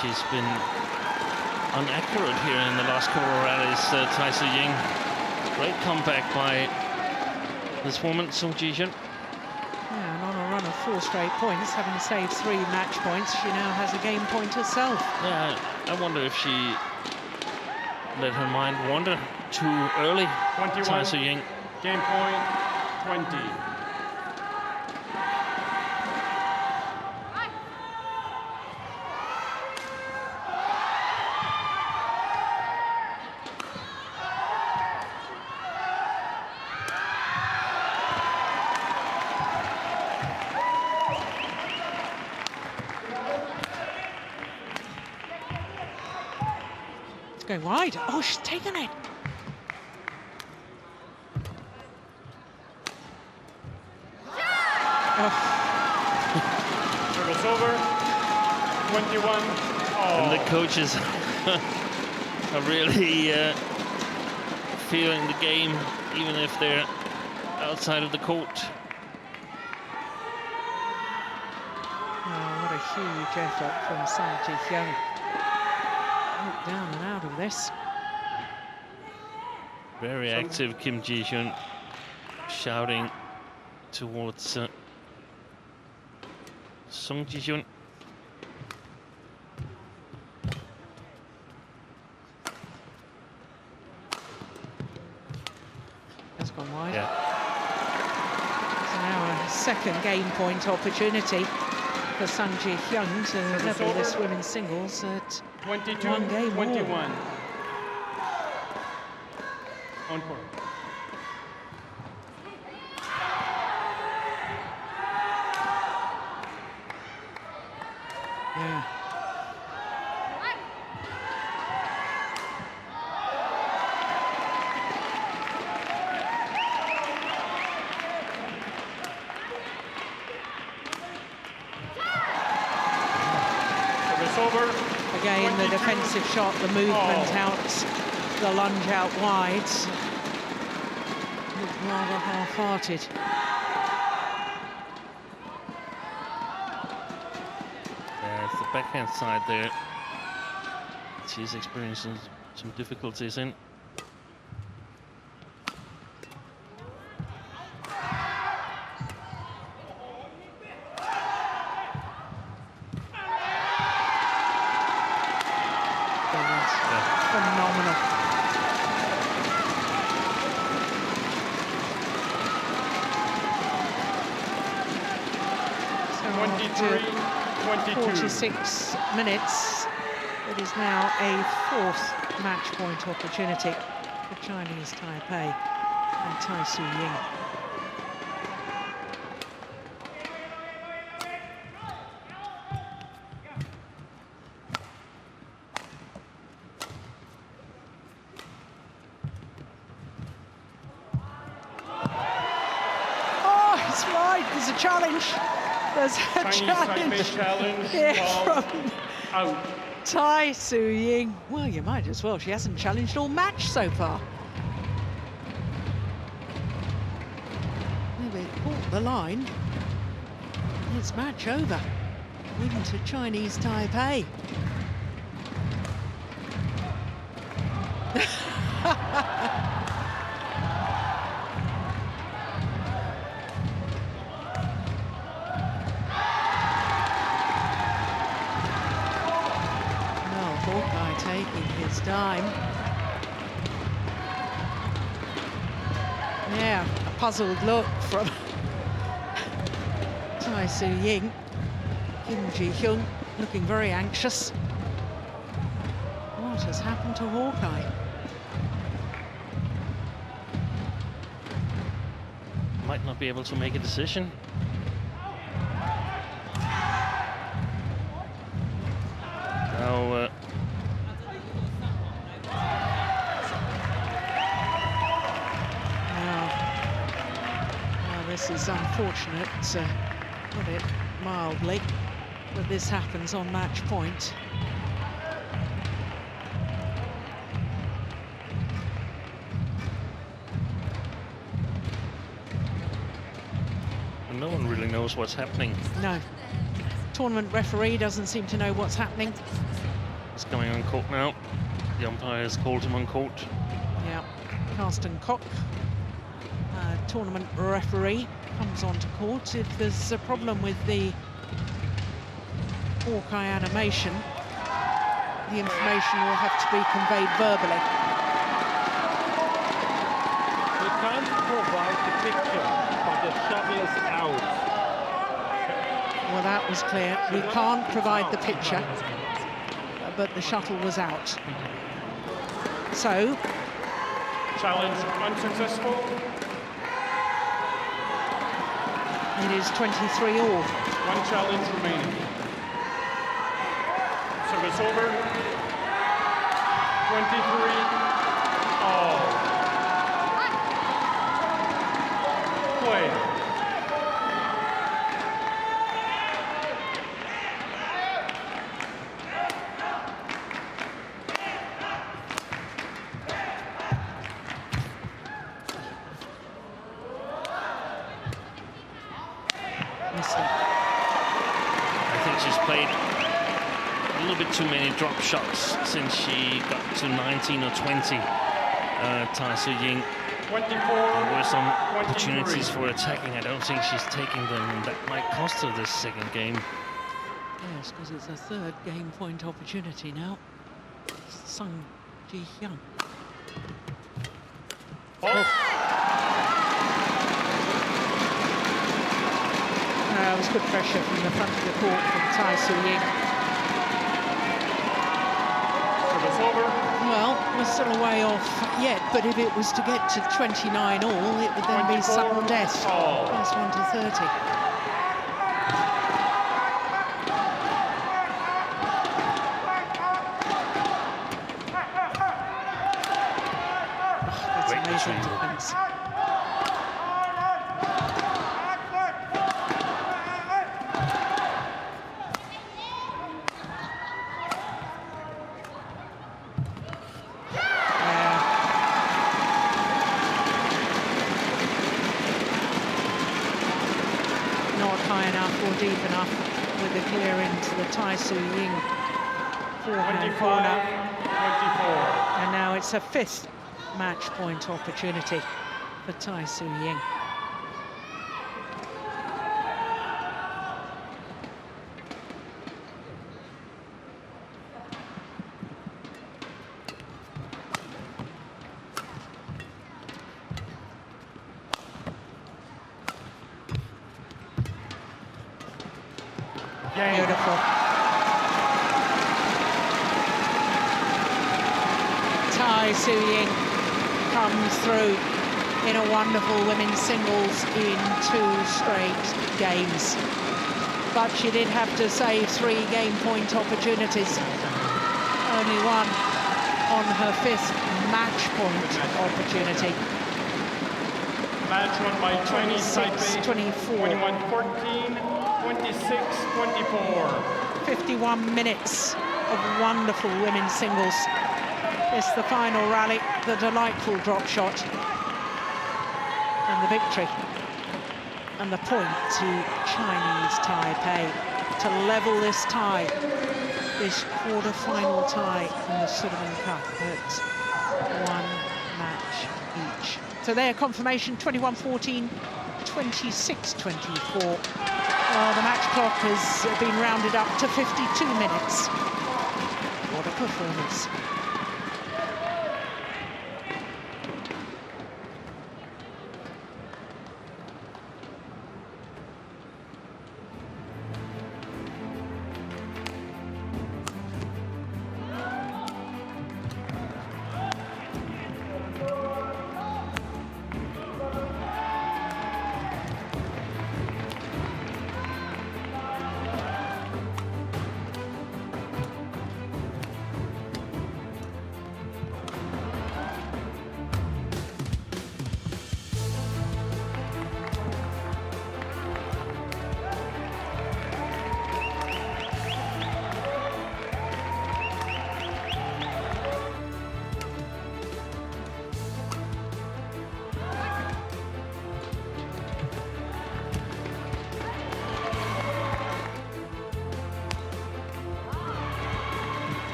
She's been inaccurate here in the last couple of rallies, Ying. Great comeback by this woman, Seung Ji-hyun. Yeah, and on a run of 4 straight points, having saved 3 match points, she now has a game point herself. Yeah, I wonder if she let her mind wander too early. 21. Ying. Game point, 20. Going wide. Oh, she's taken it. Service over, 21 all. And the coaches are really feeling the game, even if they're outside of the court. Oh, what a huge effort from Seung Ji-hyun. Down and out of this. Very active Kim Ji-hyun, shouting towards Seung Ji-hyun. That's gone wide. Yeah. So now a second game point opportunity for Seung Ji-hyun to level this women's singles at 22, 1 game 21. more. On court. Yeah. Service over. Again, the defensive shot, the movement out the lunge out wide. Looked rather half-hearted. Yeah, it's the backhand side there. She's experiencing some difficulties in. Phenomenal. So 23-22. 46 minutes. It is now a 4th match point opportunity for Chinese Taipei and Tai Su Ying. There's a challenge. There's a Chinese challenge. Taipei challenge. Yeah, from Out. Tai Su Ying. Well, you might as well. She hasn't challenged all match so far. Maybe caught the line. It's match over. Win to Chinese Taipei. Taking his time. Yeah, a puzzled look from Tai Su Ying. Hyun looking very anxious. What has happened to Hawkeye? Might not be able to make a decision. Now, this is unfortunate, put it mildly, but this happens on match point. no one really knows what's happening. No. Tournament referee doesn't seem to know what's happening. He's coming on court now. The umpire has called him on court. Yeah, Carsten Koch, tournament referee, comes onto court. If there's a problem with the Hawkeye animation, the information will have to be conveyed verbally. We can't provide the picture, but the shuttle is out. Well, that was clear. We can't provide the picture, but the shuttle was out. So, Challenge unsuccessful. it is 23-all. One challenge remaining. Service over. 23-all. Play. Too many drop shots since she got to 19 or 20. Tai Su Ying. 24. There were some opportunities for attacking. I don't think she's taking them. That might cost her this second game. Yes, because it's a third game point opportunity now. Seung Hyun. Oh. It was good pressure from the front of the court from Tai Su Ying. Over. Well, we're still a way off yet, but if it was to get to 29 all, it would then be sudden death. Plus 1 to 30. Oh, that's amazing defense. score deep enough with the clear into the Ying forehand corner. 24. And now it's a 5th match point opportunity for Ying. Beautiful. Ying comes through in a wonderful women's singles in 2 straight games. But she did have to save 3 game point opportunities. Only one on her 5th match point opportunity. Match won by Chinese Taipei, 24. 21-14, 26-24. 51 minutes of wonderful women's singles. It's the final rally, the delightful drop shot, and the victory. And the point to Chinese Taipei to level this tie, this quarter-final tie in the Sudirman Cup at 1 match each. So their confirmation, 21-14, 26-24. Well, the match clock has been rounded up to 52 minutes. What a performance.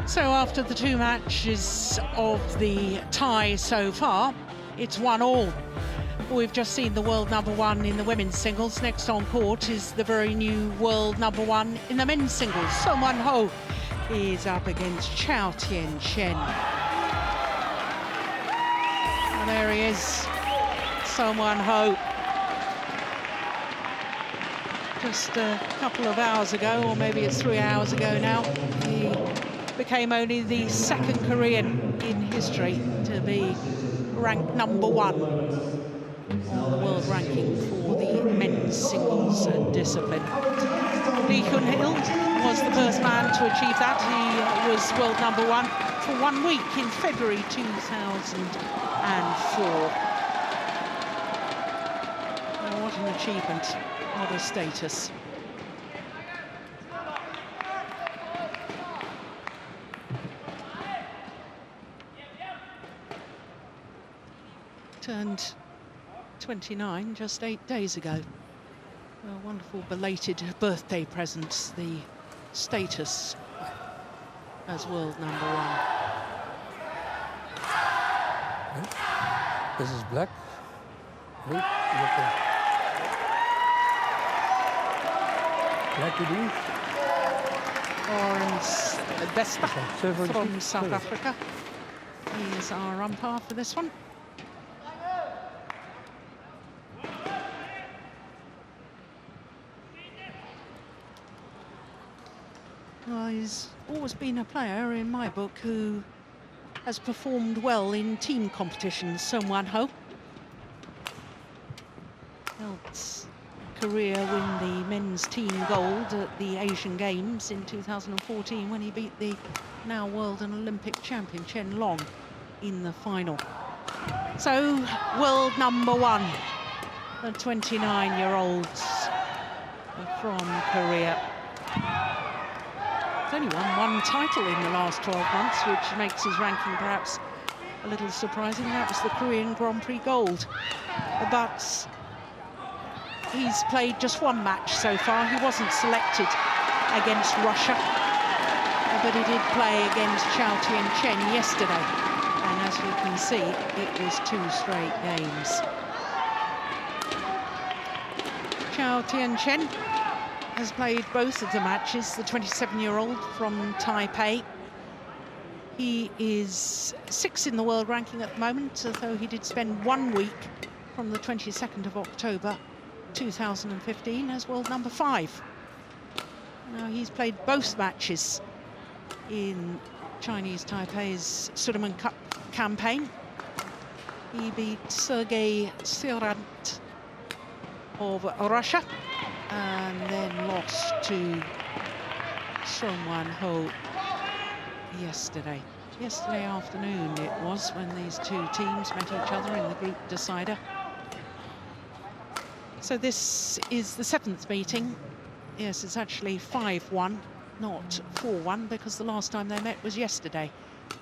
So after the 2 matches of the tie so far, it's 1-1. We've just seen the world #1 in the women's singles. Next on court is the very new world #1 in the men's singles. Jhe-Huei is up against Tien, Chen. there he is, Seung-Ho. Just a couple of hours ago, or maybe it's 3 hours ago now, he became only the second Korean in history to be ranked #1 on the world ranking for the men's singles discipline. Lee Hyun-il was the first man to achieve that. He was world #1 for 1 week in February 2004. Oh, what an achievement, what a status. Turned 29 just 8 days ago. A wonderful belated birthday present, the status as world #1. This is black. Black it is. Orange Besta from South Africa. He is our umpire for this one. Well, he's always been a player in my book who has performed well in team competitions, Seung-Ho. Helped Korea win the men's team gold at the Asian Games in 2014 when he beat the now world and Olympic champion Chen in the final. So, world #1, the 29-year-olds from Korea. He's only won 1 title in the last 12 months, which makes his ranking perhaps a little surprising. That was the Korean Grand Prix gold. But he's played just 1 match so far. He wasn't selected against Russia, but he did play against Chen yesterday. And as you can see, it was 2 straight games. Chen has played both of the matches, the 27-year-old from Taipei. He is 6th in the world ranking at the moment, although he did spend 1 week from the 22nd of October 2015 as world #5. Now, he's played both matches in Chinese Taipei's Sudirman Cup campaign. He beat Sergei Sirant of Russia and then lost to Seung-Ho yesterday. Yesterday afternoon it was when these 2 teams met each other in the group decider. So this is the 7th meeting. Yes, it's actually 5-1, not 4-1, because the last time they met was yesterday,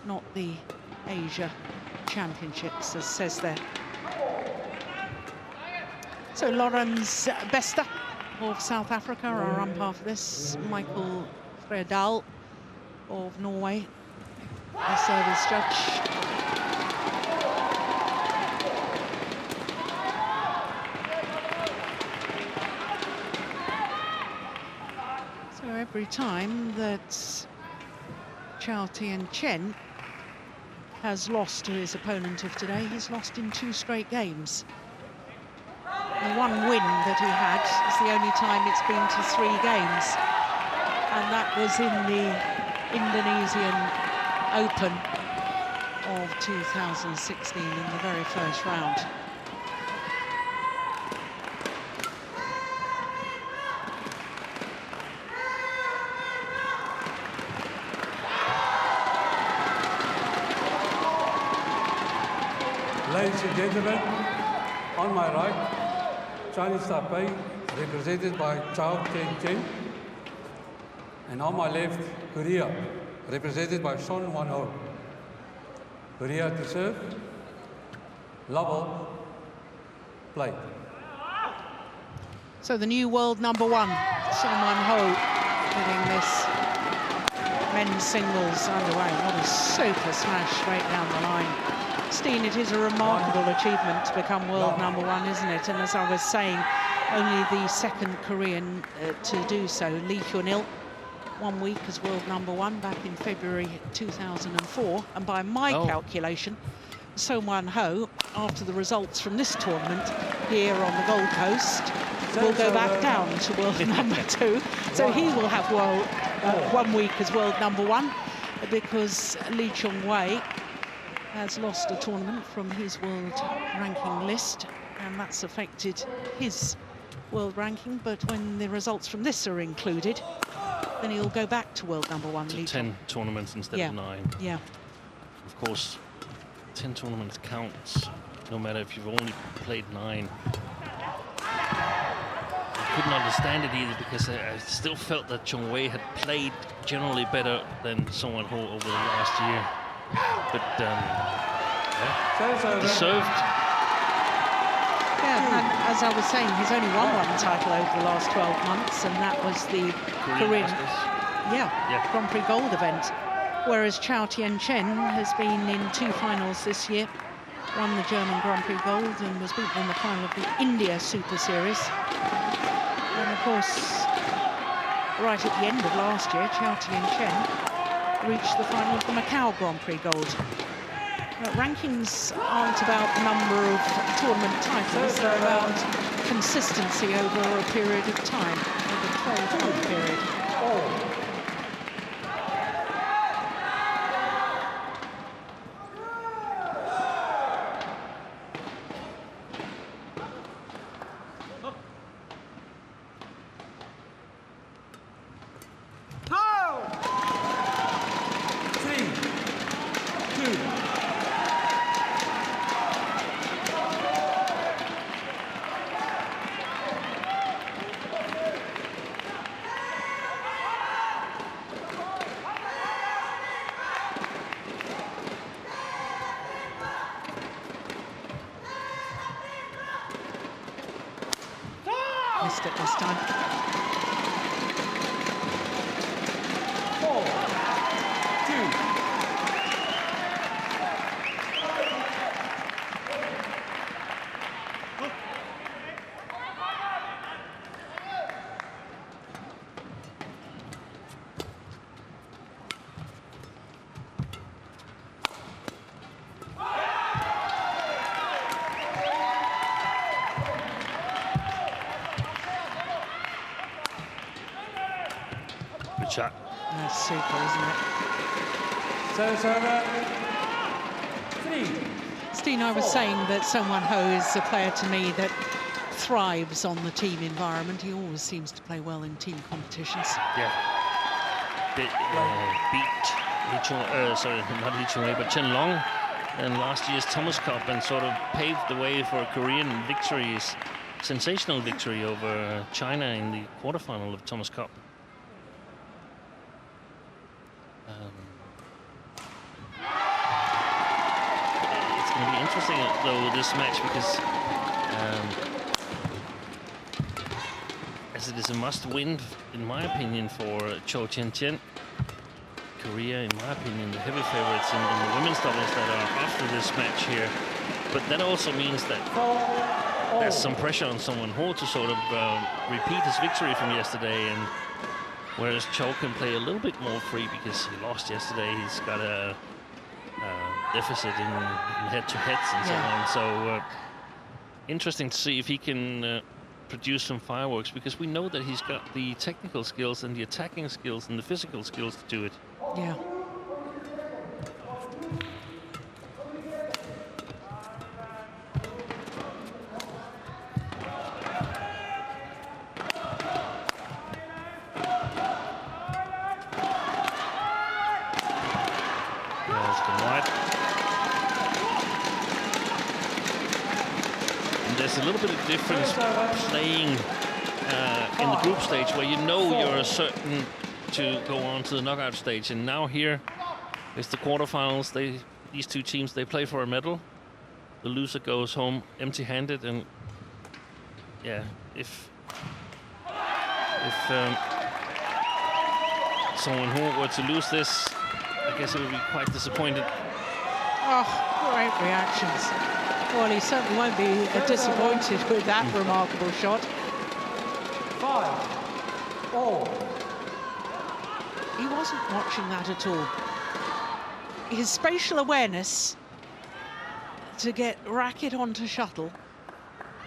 not the Asia Championships, as says there. So Lawrence Besta of South Africa, our umpire for this. Michael Fredal of Norway, the service judge. So every time that Chen has lost to his opponent of today, he's lost in 2 straight games. The 1 win that he had is the only time it's been to 3 games, and that was in the Indonesian Open of 2016 in the very first round. Ladies and gentlemen, on my right, Chinese Taipei, represented by Chen, and on my left, Korea, represented by Seung-Ho. Korea to serve, level, play. So the new world #1, Seung-Ho, getting this men's singles underway. What a super smash straight down the line. Steen, it is a remarkable achievement to become world #1, isn't it? And as I was saying, only the second Korean to do so. Lee Hyun-il, 1 week as world #1 back in February 2004. And by my calculation, Ho, after the results from this tournament here on the Gold Coast, will go back down to world number 2. So he will have 1 week as world number 1, because Jhe-Huei has lost a tournament from his world ranking list, and that's affected his world ranking. But when the results from this are included, then he'll go back to world number 1. To 10 tournaments instead of 9. Yeah. Of course, 10 tournaments counts, no matter if you've only played 9. I couldn't understand it either, because I still felt that Jhe-Huei had played generally better than Seung Ho over the last year. But deserved. Yeah, and as I was saying, he's only won 1 title over the last 12 months, and that was the Korean Grand Prix Gold event. Whereas Chen has been in 2 finals this year, won the German Grand Prix Gold and was beaten in the final of the India Super Series. And of course, right at the end of last year, Chen reached the final of the Macau Grand Prix Gold. Rankings aren't about the number of tournament titles, they're about consistency over a period of time, over a 12-month period. Missed it this time. 4, 2. Shot. That's super, isn't it? Server 3. Steen, I was saying that Seung Ho is a player to me that thrives on the team environment. He always seems to play well in team competitions. Yeah. Beat not Jhe-Huei, but Chen Long in last year's Thomas Cup, and sort of paved the way for a Korean victories, sensational victory over China in the quarterfinal of Thomas Cup. It's going to be interesting, though, this match, because as it is a must-win, in my opinion, for Chou Tien. Korea, in my opinion, the heavy favorites in the women's doubles that are after this match here. But that also means that there's some pressure on Seung Ho to sort of repeat his victory from yesterday, and whereas Chou can play a little bit more free because he lost yesterday, he's got a deficit in head-to-heads and so on. So interesting to see if he can produce some fireworks, because we know that he's got the technical skills and the attacking skills and the physical skills to do it. Yeah. There's a little bit of difference playing in the group stage, where you know you're certain to go on to the knockout stage, and now here is the quarterfinals. These two teams, they play for a medal. The loser goes home empty-handed, and yeah, if Seung Ho were to lose this, I guess it would be quite disappointed. Oh, great reactions. Well, he certainly won't be disappointed with that remarkable shot. 5-all. He wasn't watching that at all. His spatial awareness to get racket onto shuttle.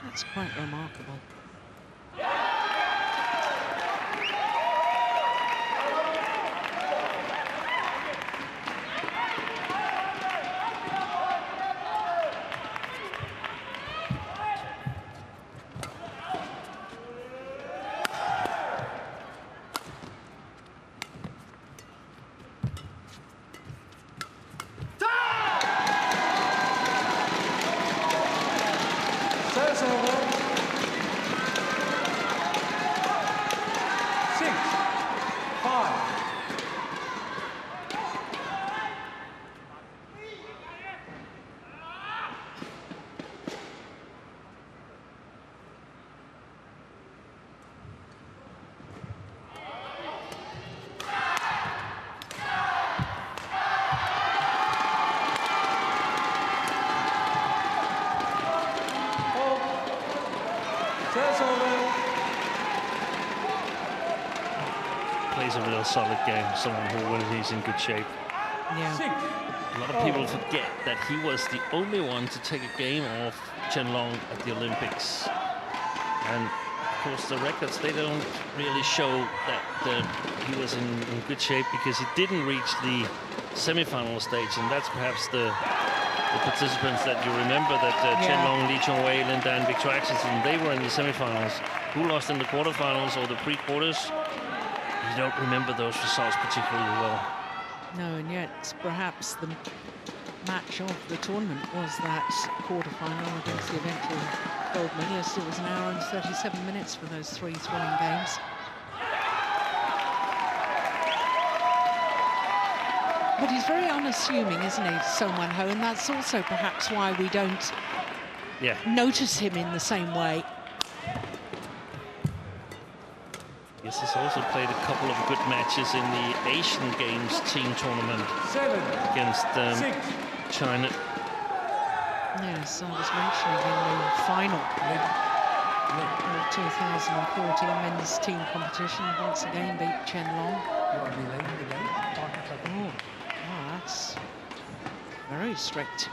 That's quite remarkable. Plays a real solid game, someone who, when he's in good shape. Yeah. A lot of people forget that he was the only one to take a game off Chen Long at the Olympics. And of course the records, they don't really show that he was in good shape, because he didn't reach the semi-final stage, and that's perhaps the participants that you remember, that Chen Long, Lee Jhe-Huei, Linda and Victor Axelsen, they were in the semi-finals. Who lost in the quarterfinals or the pre-quarters? You don't remember those results particularly well. No, and yet perhaps the match of the tournament was that quarterfinal against the eventual gold medalist. It was an hour and 37 minutes for those 3 thrilling games. But he's very unassuming, isn't he, Seung Ho? And that's also perhaps why we don't notice him in the same way. Yes, he's also played a couple of good matches in the Asian Games team tournament against China. Yes, I was mentioning in the final of 2014 men's team competition, once again beat Chen Long. Oh, that's very strict.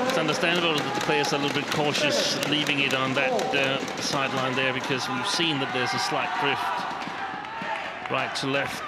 It's understandable that the players are a little bit cautious leaving it on that sideline there, because we've seen that there's a slight drift right to left.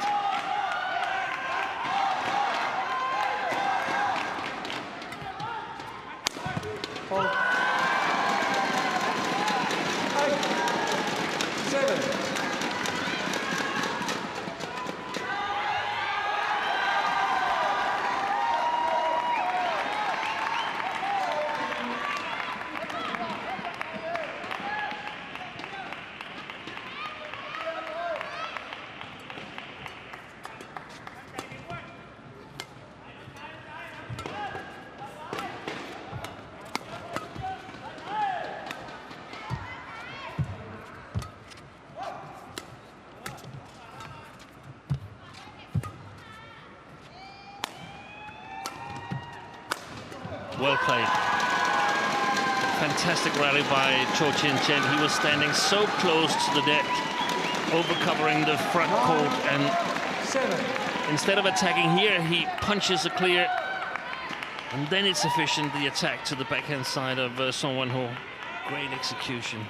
Well played. Fantastic rally by Chen. He was standing so close to the net, overcovering the front court, and instead of attacking here, he punches a clear, and then it's efficient, the attack to the backhand side of Seung Ho. Great execution.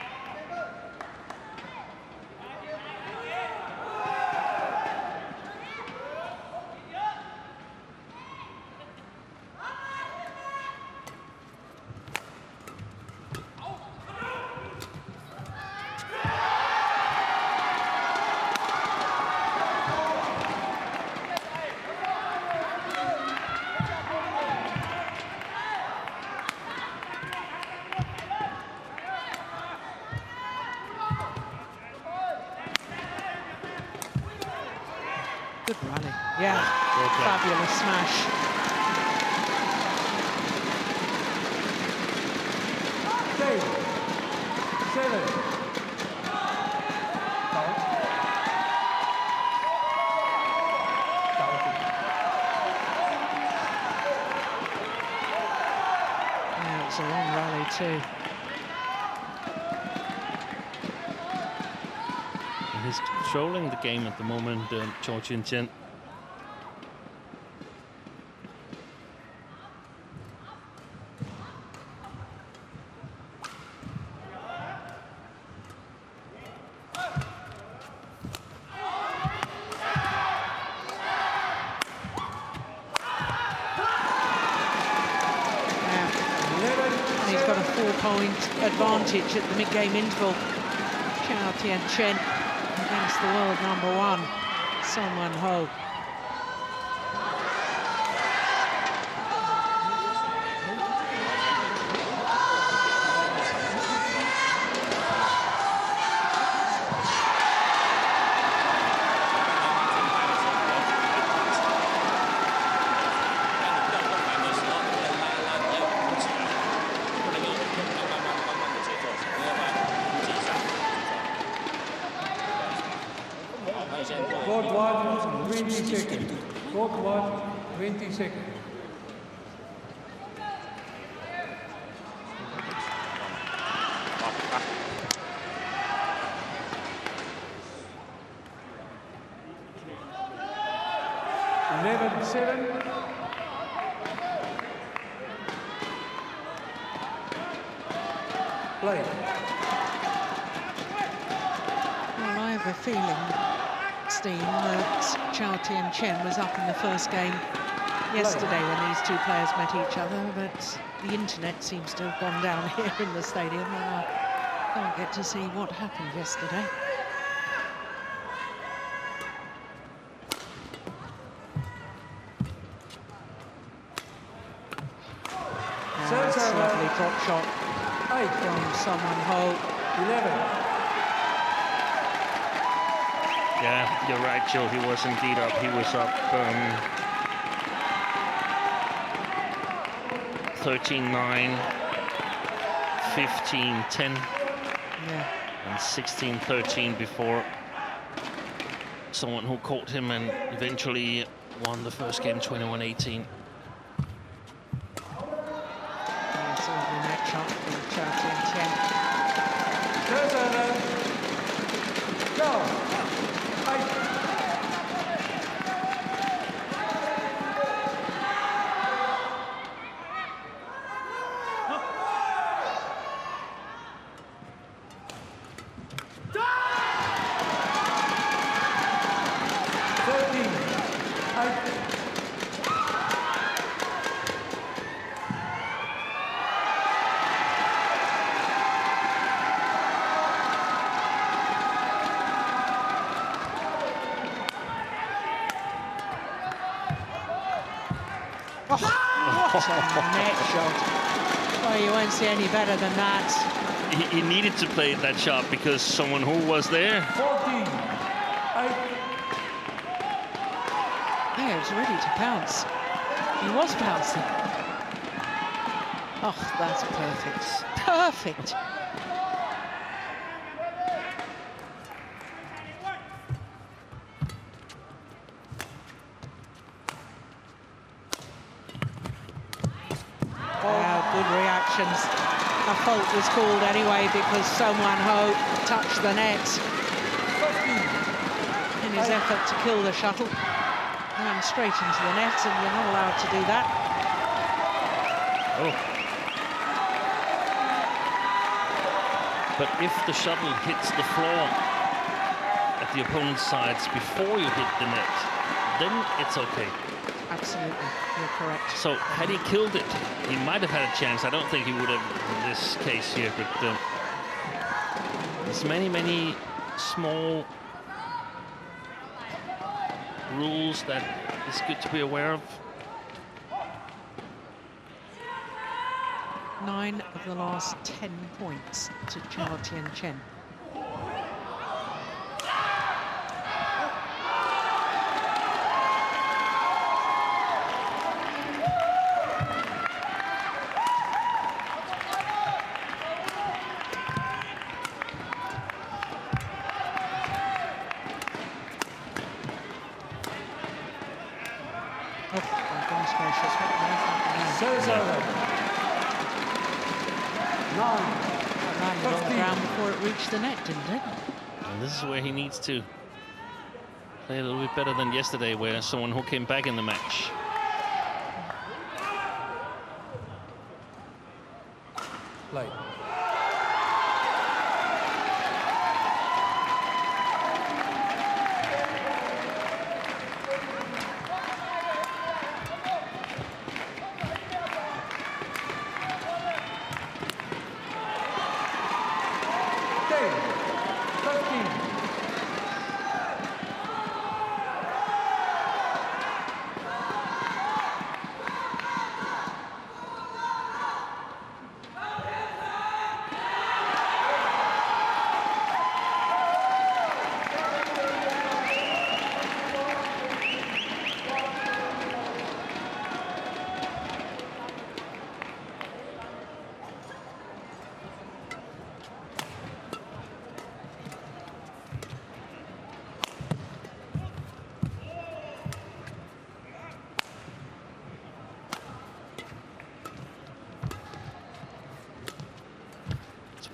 Good rally. Yeah, fabulous smash. 2. And he's controlling the game at the moment, Choi Tien. Advantage at the mid-game interval. Chen against the world #1, Ho. Court 1, 20 seconds. Court 1, 20 seconds. Play. Well, I have a feeling, Steen, that Chen was up in the first game yesterday when these two players met each other, but the internet seems to have gone down here in the stadium, and I can't get to see what happened yesterday. That's a lovely drop shot from Ho. 11. Yeah, you're right, Joe. He was indeed up. He was up 13-9, 15-10, and 16-13 before someone who caught him and eventually won the first game 21-18. It's a lovely match up from Tien. Go. Net shot. Well, you won't see any better than that. He needed to play that shot because someone who was there. 14. He was ready to pounce. He was pouncing. Oh, that's perfect. Perfect. A fault was called anyway because Ho touched the net in his effort to kill the shuttle. Ran straight into the net, and you're not allowed to do that. Oh. But if the shuttle hits the floor at the opponent's sides before you hit the net, then it's okay. Absolutely, you're correct. So had he killed it, he might have had a chance. I don't think he would have in this case here, but there's many small rules that is good to be aware of. 9 of the last 10 points to Chen. landed on the ground before it reached the net, didn't it? And this is where he needs to play a little bit better than yesterday, where someone who came back in the match. Play.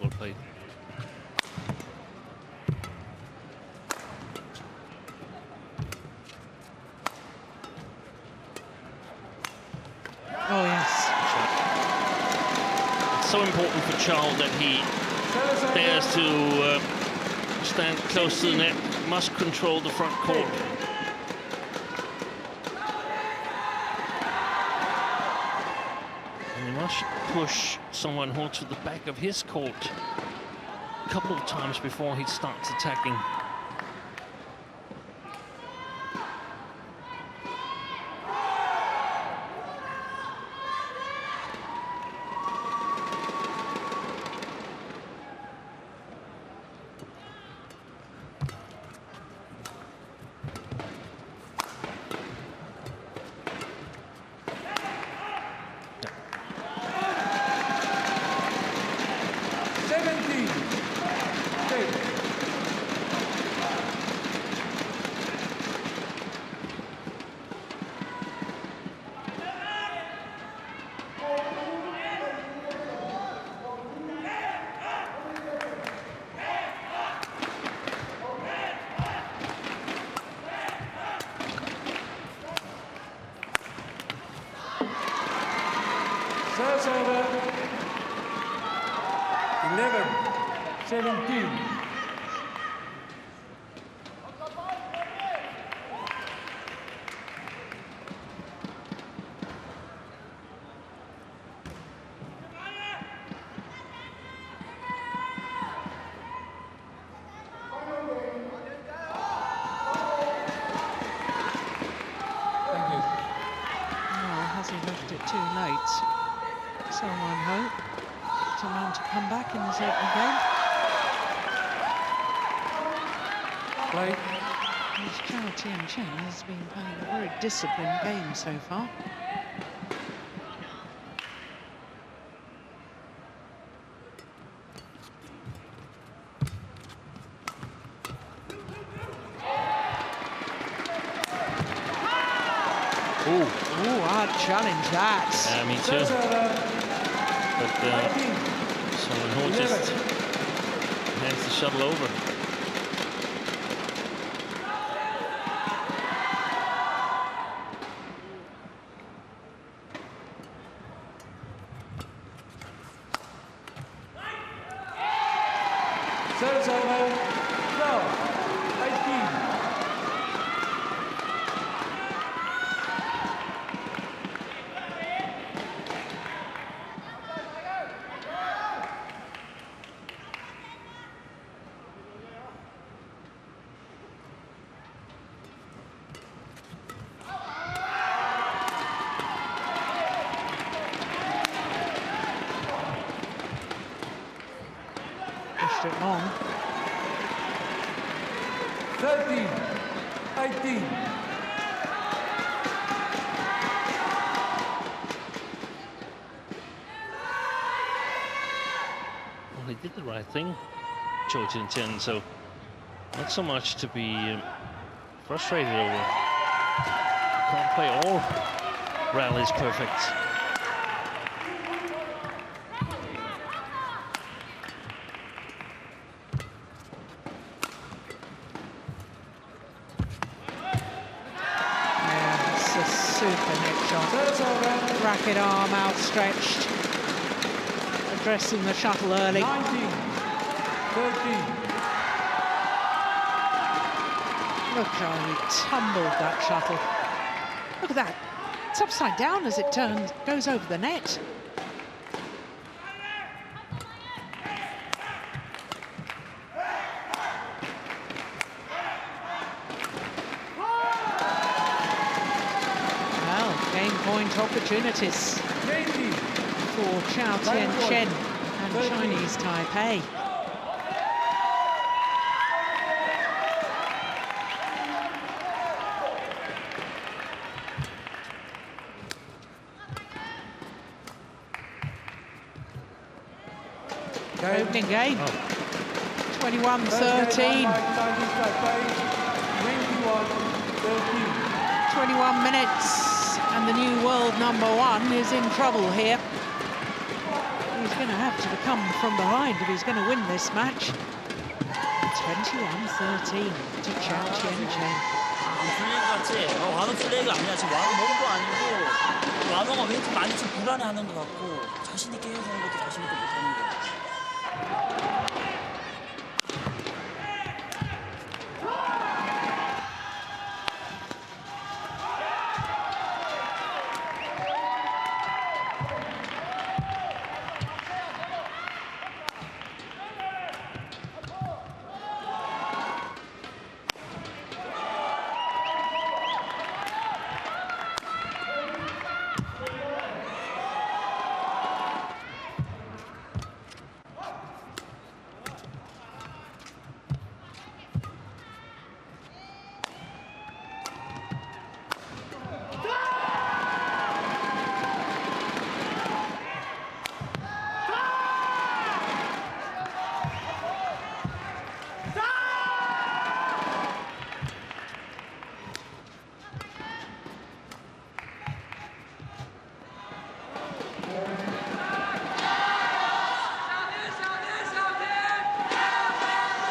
Well played. Oh, yes. It's so important for Chou that he dares to stand close to the net, must control the front court. And he must push someone who to the back of his court a couple of times before he starts attacking. Serves over. 11, 17. Someone hope someone to come back in this opening game. Play. This Tien Chen has been playing a very disciplined game so far. Ooh, I'd challenge that. Yeah, me too. But someone who just hands the shuttle over. Serves over. 12, 18. Pushed it long. 13, 18. Well, he did the right thing, Choi Tien, so not so much to be frustrated over. Can't play all rallies perfect. Super neck shot. Racket arm outstretched. Addressing the shuttle early. 19-13. Look how he tumbled that shuttle. Look at that. It's upside down as it turns, goes over the net. Well, game point opportunities for Tien, Chen and Chinese Taipei. Opening game, 21-13. 21 minutes, and the new world #1 is in trouble here. He's going to have to come from behind if he's going to win this match. 21-13 to Chen. 플레이같이 와도 플레이가 아니야. 지금 와도 몸도 아니고 와도가 왠지 많이 좀 불안해하는 것 같고 자신 있게 해야 되는 것도 자신 있게 못하는 거.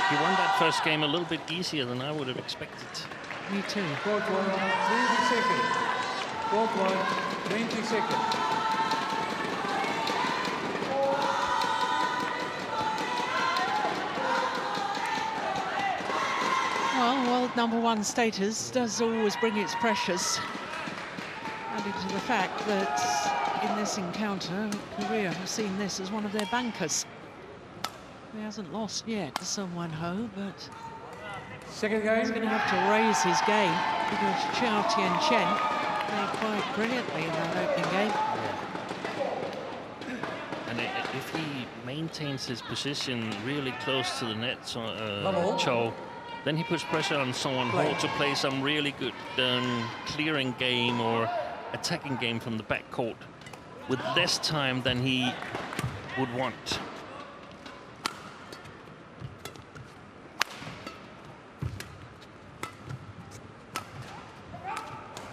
He won that first game a little bit easier than I would have expected. Me too. Court 1, 20 seconds. Court 1, 20 seconds. Well, world #1 status does always bring its pressures. Added to the fact that in this encounter, Korea have seen this as one of their bankers. He hasn't lost yet to Wei, but Second game. he's going to have to raise his game because Tien Chen played quite brilliantly in that opening game. And if he maintains his position really close to the net, Chou, then he puts pressure on Song Won-ho to play some really good clearing game or attacking game from the backcourt with less time than he would want.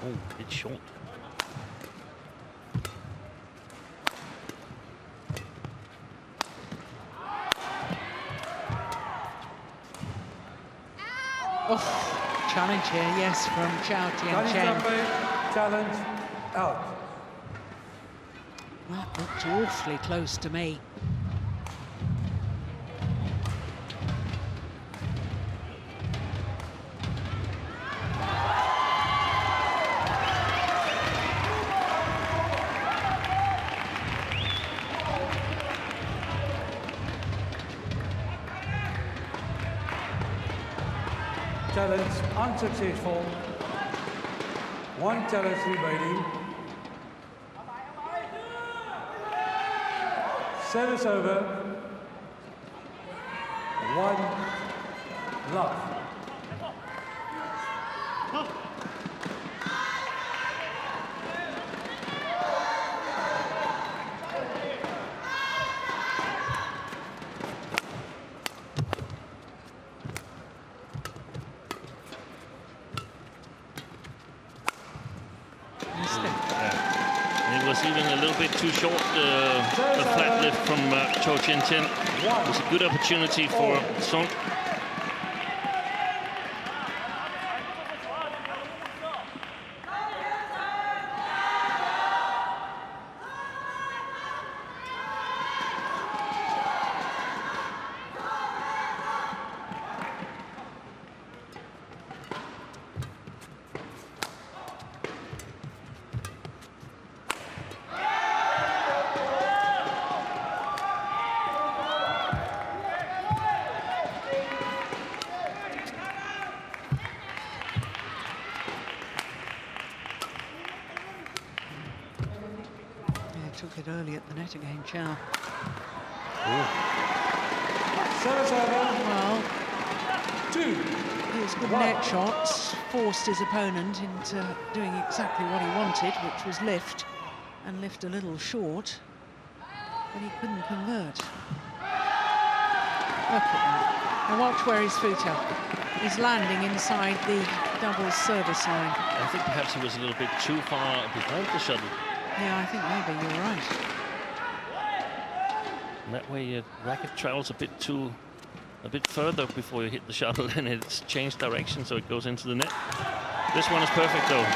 Oh, it's short. Oh, challenge here, yes, from Tien Chen. Challenge out. That looked awfully close to me. Challenge unsuccessful. One challenge remaining. Service over. 1 love. It was even a little bit too short, the flat lift from Chou Tien. It was a good opportunity for Seung. bit early at the net again, Chow. Well, his good net shots forced his opponent into doing exactly what he wanted, which was lift, and lift a little short, but he couldn't convert. Look at that. And watch where his feet are. He's landing inside the double service line. I think perhaps he was a little bit too far behind the shuttle. Yeah, I think maybe you're right. And that way your racket travels a bit further before you hit the shuttle, and it's changed direction, so it goes into the net. This one is perfect, though.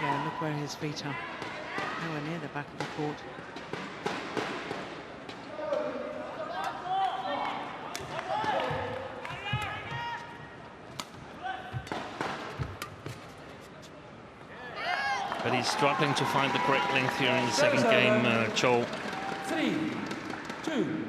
Yeah, look where his feet are. Nowhere near the back of the court. But he's struggling to find the correct length here in the second game, Chou. 3-2.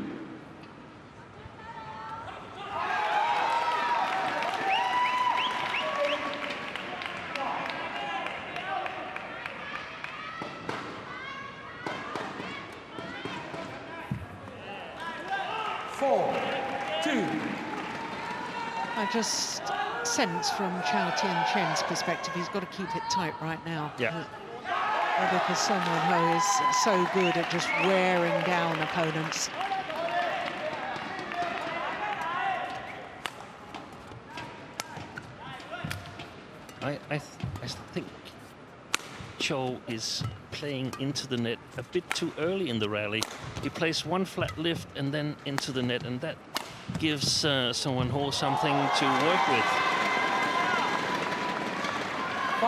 I just sense from Chen's perspective, he's got to keep it tight right now. Yeah. Because Solgyu is so good at just wearing down opponents. I think Chou is playing into the net a bit too early in the rally. He plays one flat lift and then into the net, and that gives Seung something to work with. 5-2.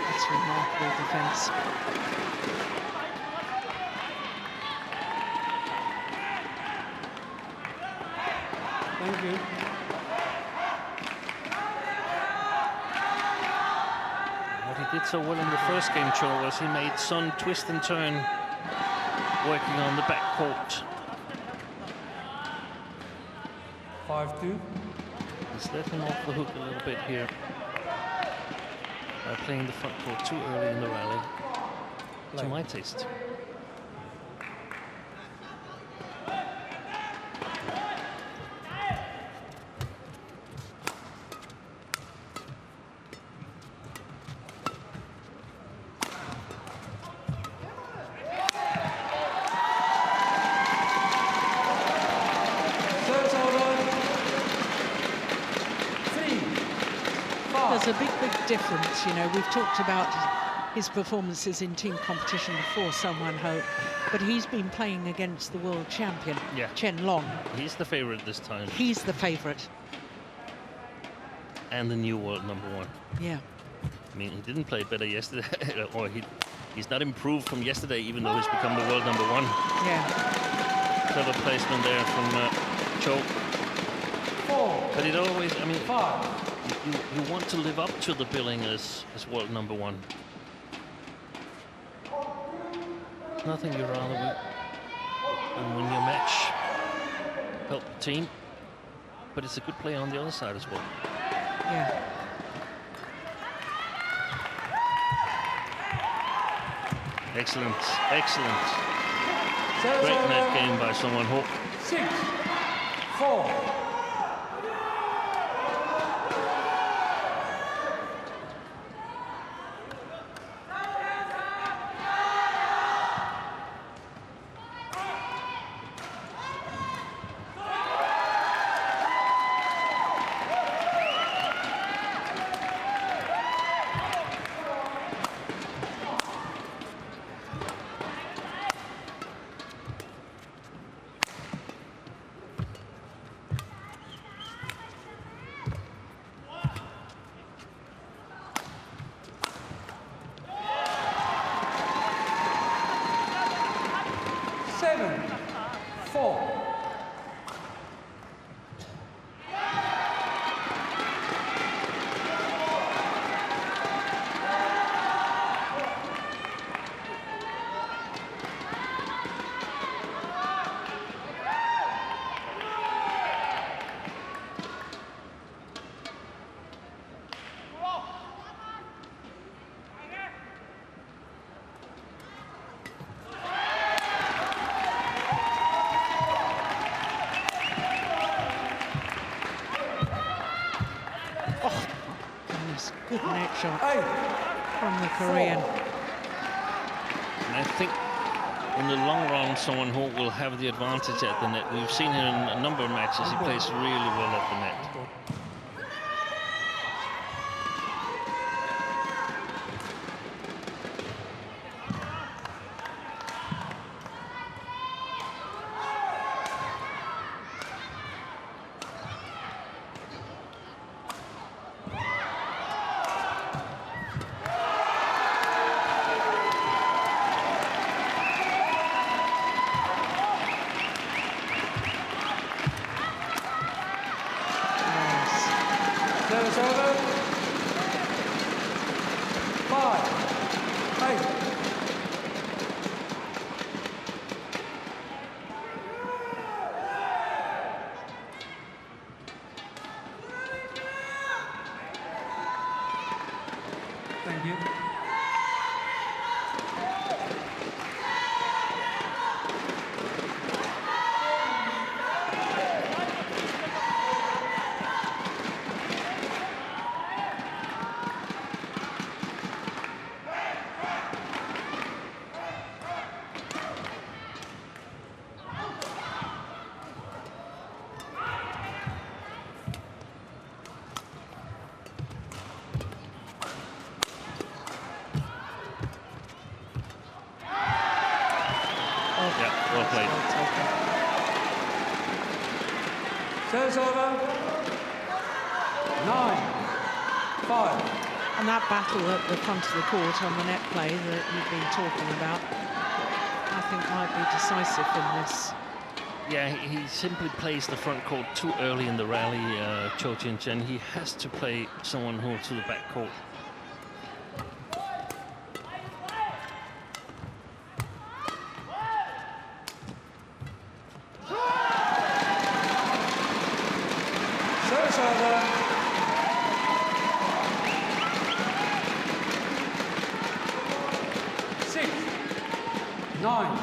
That's remarkable defense. Thank you. What he did so well in the first game, Chou, was he made Sun twist and turn, working on the back court. 5-2. He's let him off the hook a little bit here by playing the front court too early in the rally, to my taste. There's a big difference, you know. We've talked about his performances in team competition before, Solgyu, but he's been playing against the world champion, Chen Long. He's the favorite this time. He's the favorite. And the new world #1. Yeah. I mean, he didn't play better yesterday, or he's not improved from yesterday, even though he's become the world #1. Yeah. Clever placement there from Chou. 4. But it always, I mean, 5. you want to live up to the billing as world #1. Nothing you'd rather and win your match, help the team, but it's a good play on the other side as well. Yeah. Excellent, excellent. Great net game by Solgyu. 6-4. Good net shot from the Korean. And I think in the long run, someone who will have the advantage at the net. We've seen him in a number of matches. He plays really well at the net. Service over. 5, 8. Thank you. Yeah, well played. Service over. 9, 5. And that battle at the front of the court on the net play that you've been talking about, I think might be decisive in this. Yeah, he simply plays the front court too early in the rally, Chou Chen. He has to play someone who to the back court. Service over. 6, 9.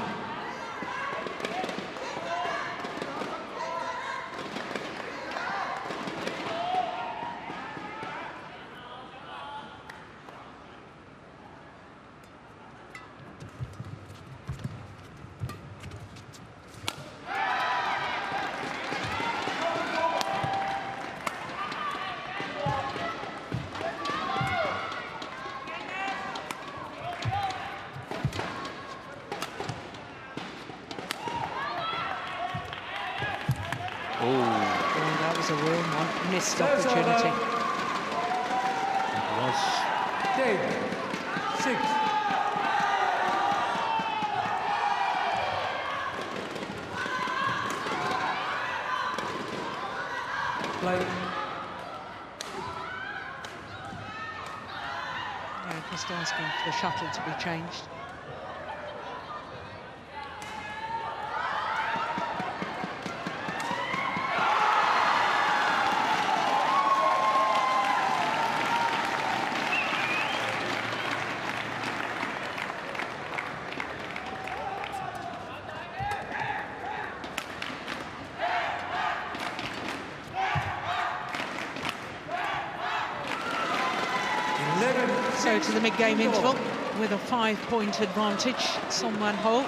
That was a real missed opportunity. It was. 10, 6. Play. Yeah, just asking for the shuttle to be changed. So to the mid-game interval with a 5-point advantage, Song Wan-ho.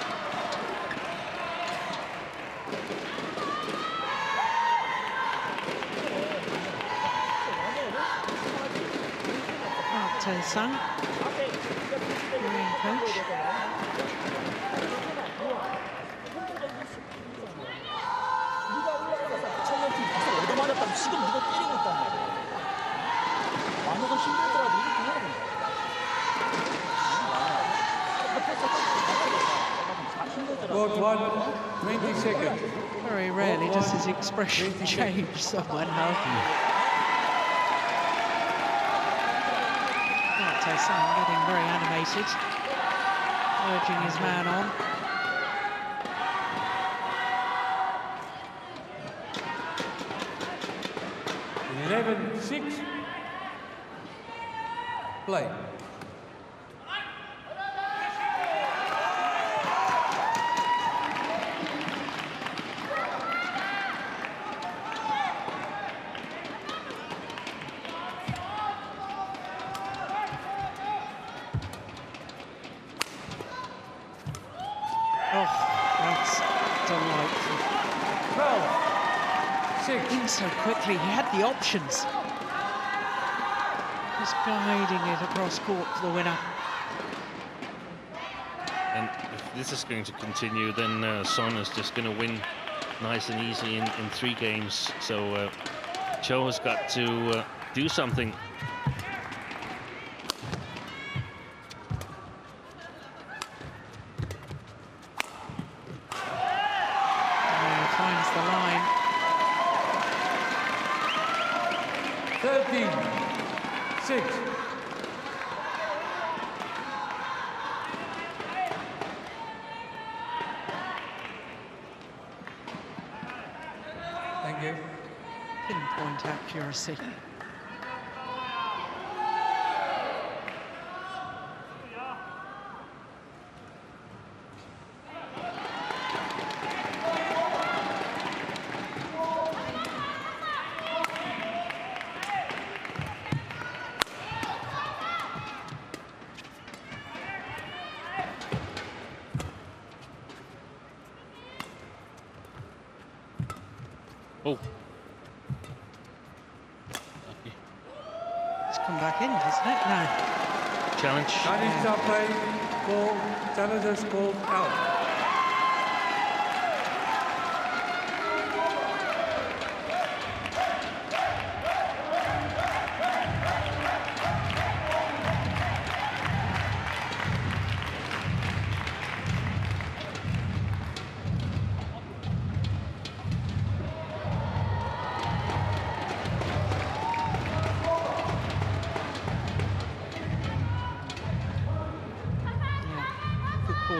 Seung, Korean coach. 얻어맞았다면 지금 누가 때리고 있단 말이야. 완호가 힘들더라도 이렇게 해야 된다. Court 1, 20 seconds. Very rarely does his expression change, Song Wan-ho. Seung getting very animated, urging his man on. In 11-6. Play. in so quickly. He had the options. Just guiding it across court for the winner. And if this is going to continue, then Son is just going to win nice and easy in 3 games. So Chou has got to do something. Finds the line. 13-6. Thank you. Pinpoint accuracy. Oh. It's come back in, hasn't it? No. Challenge. Chinese Taipei call, challengers called out.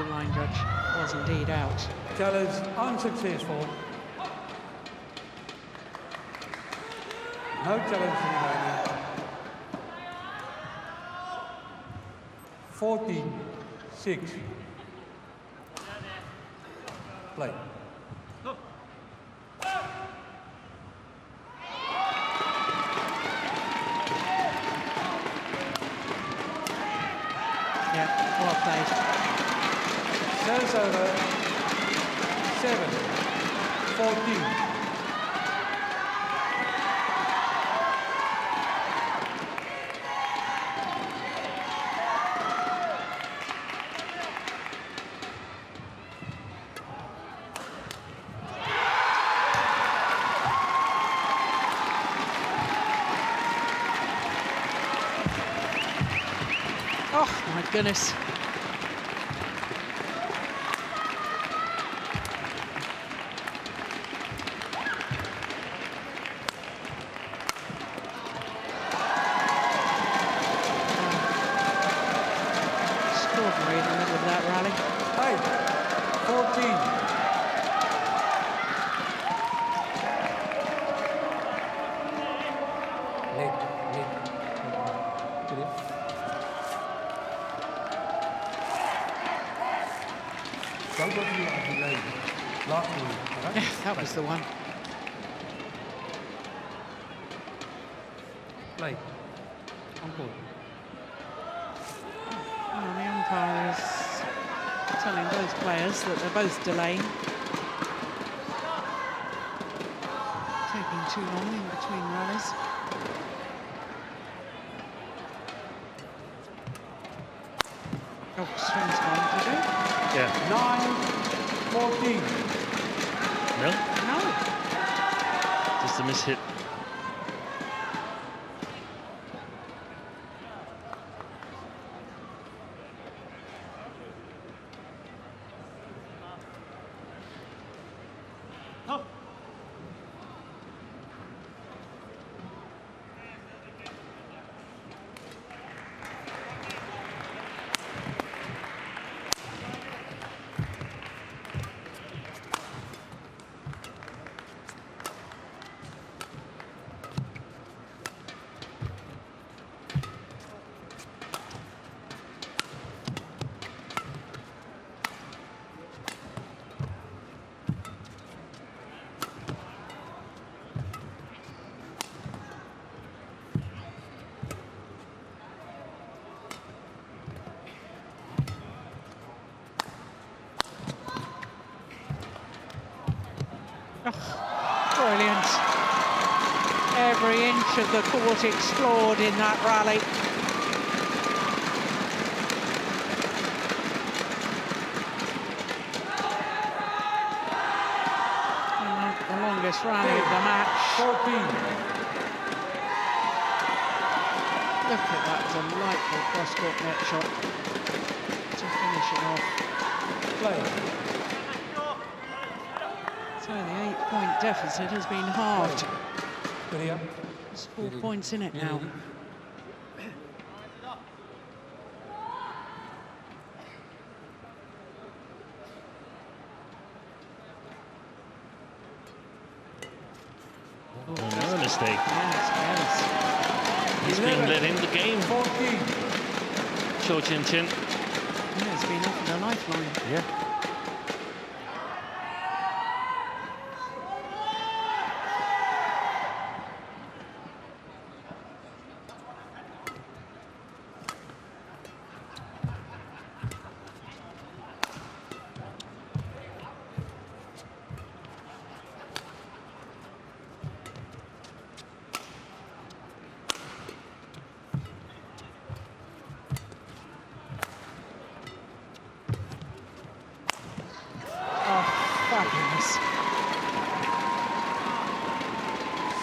Line judge was indeed out. Challenge unsuccessful. No challenge remaining. 14-6. Play. Yeah, well played. Serves over 7-14. Oh my goodness. Extraordinary in the middle of that rally. 14. Don't go to the delay. Last one, right? Yeah, that was the one. Play. Uncle. Well, the umpire is telling both players that they're both delaying. Taking too long in between rallies. Oh, swing's gone, did it? Yeah. 9-14. No? No. Just a miss hit. Oh, brilliant. Every inch of the court explored in that rally. The longest rally of the match. 14. Look at that delightful cross-court net shot to finish it off. Play. So the 8-point deficit has been halved. Korea. There's 4 points in it now. Another mistake. Yes. He's being let in the game. 14. Chou Tien. Yeah, it's been offered a lifeline. Yeah.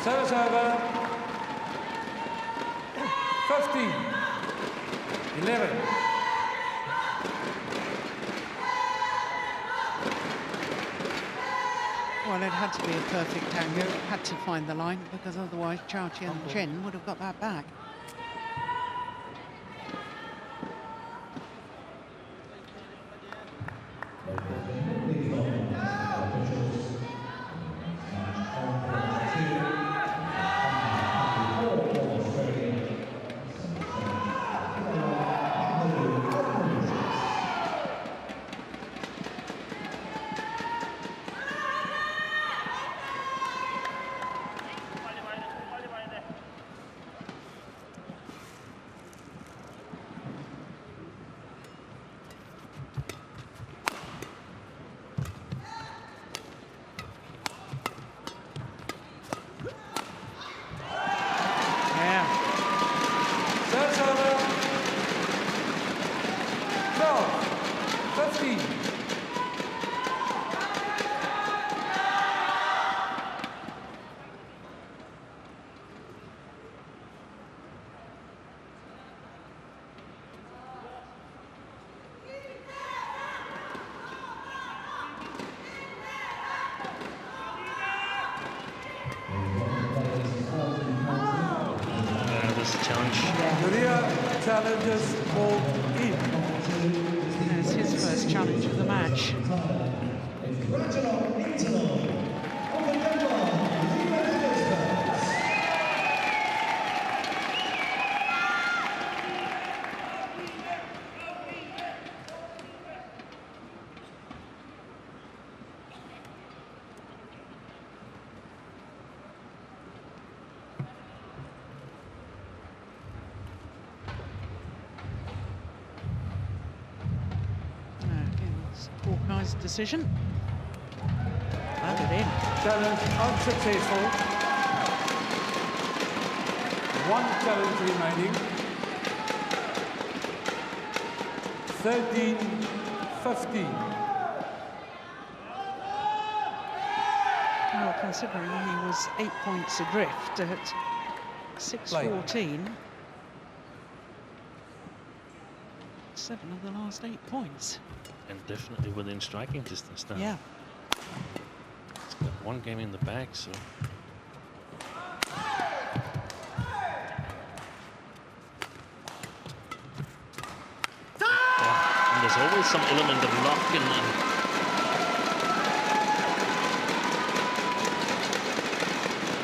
Service over. 15. 11. Well, it had to be a perfect tango. It had to find the line, because otherwise Chia and Chen would have got that back. Challenges called in. There's his first challenge of the match. Decision. Landed in. Challenge unsuccessful. One challenge remaining. 13-15. Well, considering he was 8 points adrift at 6-14. 7 of the last 8 points. And definitely within striking distance now. Yeah. He's got one game in the bag, so. And there's always some element of luck in them.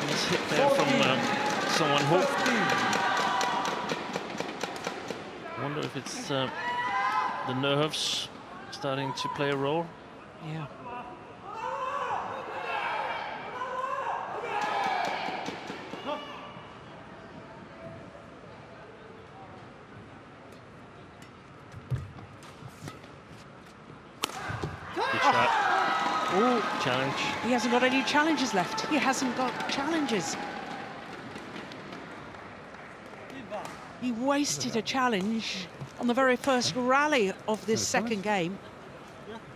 Nice hit there from someone who. I wonder if it's the nerves starting to play a role. Yeah. Good shot. Oh, challenge. He hasn't got any challenges left. He hasn't got challenges. He wasted a challenge on the very first rally of this second game.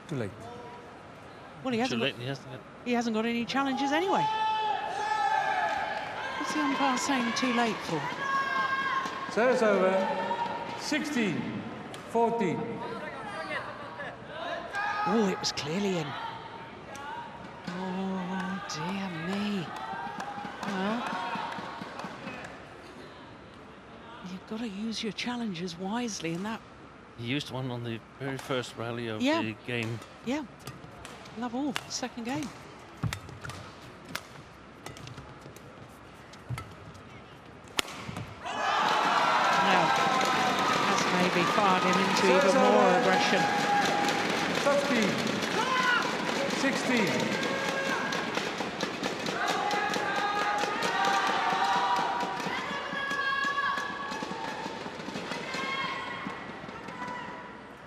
Too late. Well, he hasn't got any challenges anyway. What's the umpire saying too late for? Service over. 16-14. Oh, it was clearly in. Oh, dear me. Well, you've got to use your challenges wisely in that. He used one on the very first rally of Yeah. the game. Yeah. Love all, second game. Now, that's maybe fired him into even more aggression. 15-16.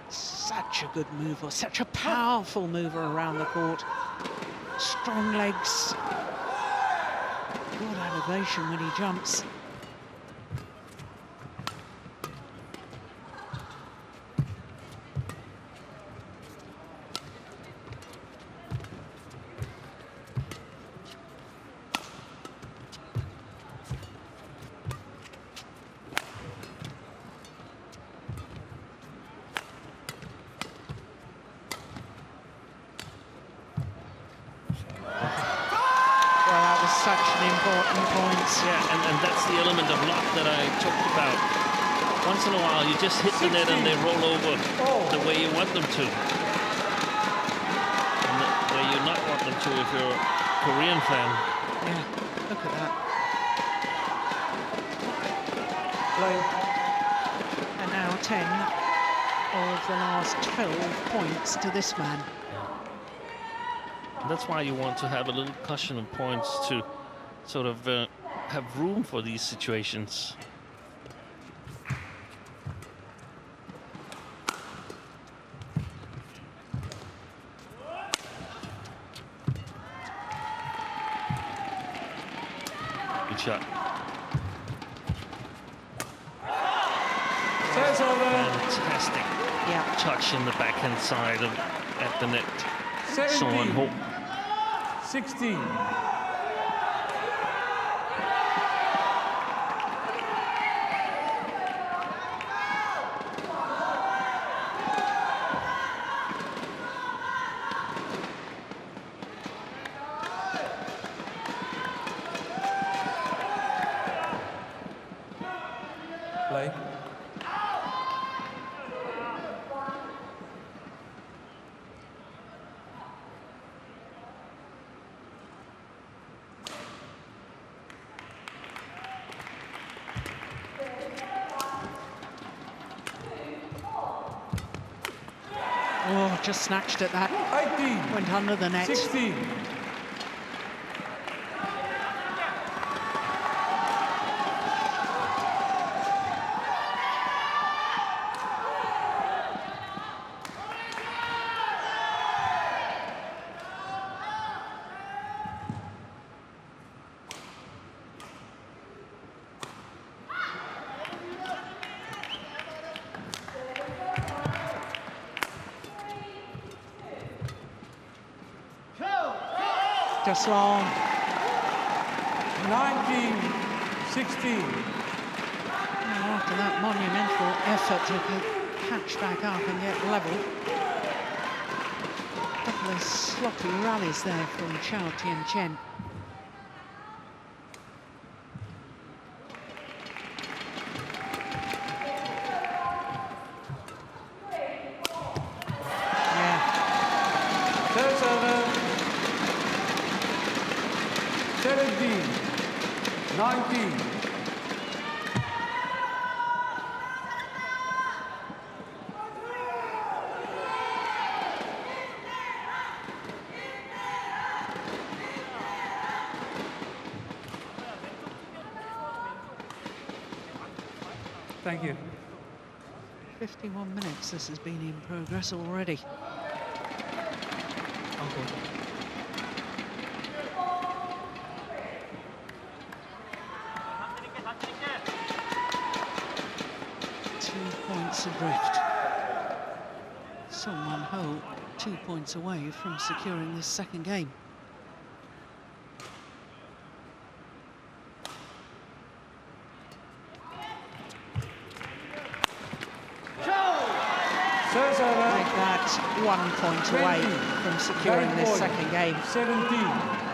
Such a good mover, such a powerful mover around the court. Strong legs. Good elevation when he jumps. And that's the element of luck that I talked about. Once in a while, you just hit the net and they roll over the way you want them to. And the way you not want them to if you're a Korean fan. Yeah, look at that. And now 10 of the last 12 points to this man. And that's why you want to have a little cushion of points to sort of have room for these situations. Good shot. Fantastic touch in the backhand side of at the net. 17, 16. Oh, just snatched at that. 18. Went under the net. 16. Just long. 19-16. After that monumental effort to catch back up and get level. A couple of sloppy rallies there from Chou, Tien, Chen. Thank you. 51 minutes this has been in progress already. Okay. points adrift. Seung Ho 2 points away from securing this second game. Make that 1 point away from securing this second game. 17.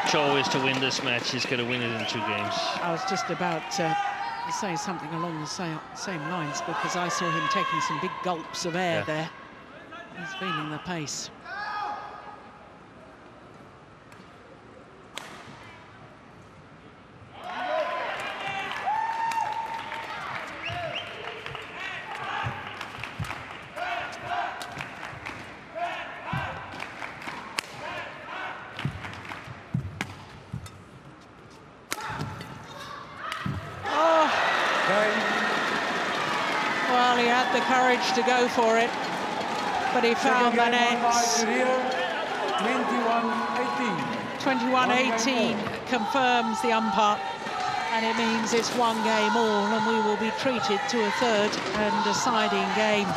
Chou is to win this match, he's going to win it in 2 games. I was just about to say something along the same lines, because I saw him taking some big gulps of air there. He's feeling the pace. Well, he had the courage to go for it, but he found the net. 21-18 confirms the umpire, and it means it's 1 game all, and we will be treated to a third and deciding game.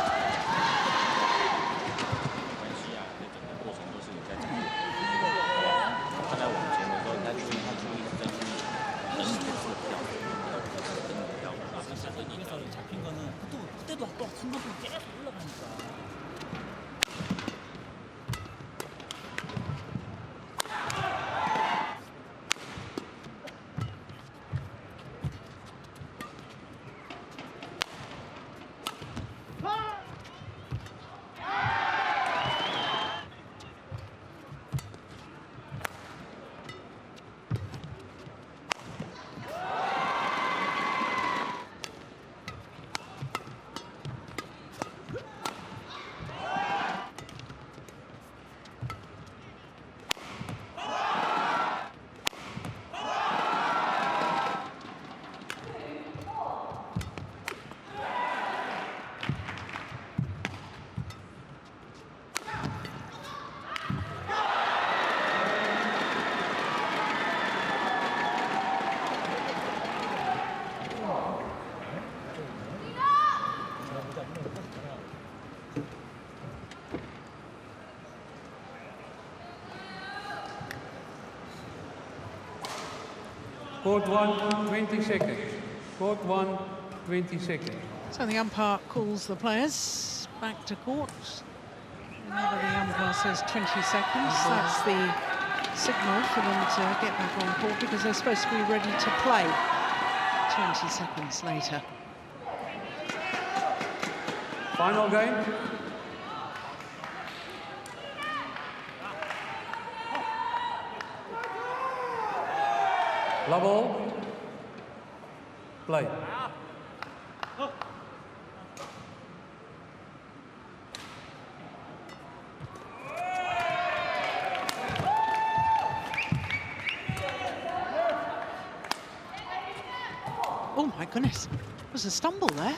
Court 1, 20 seconds. Court 1, 20 seconds. So the umpire calls the players back to court. Whenever the umpire says 20 seconds, that's the signal for them to get back on court, because they're supposed to be ready to play 20 seconds later. Final game. Love all. Play. Oh my goodness, there was a stumble there.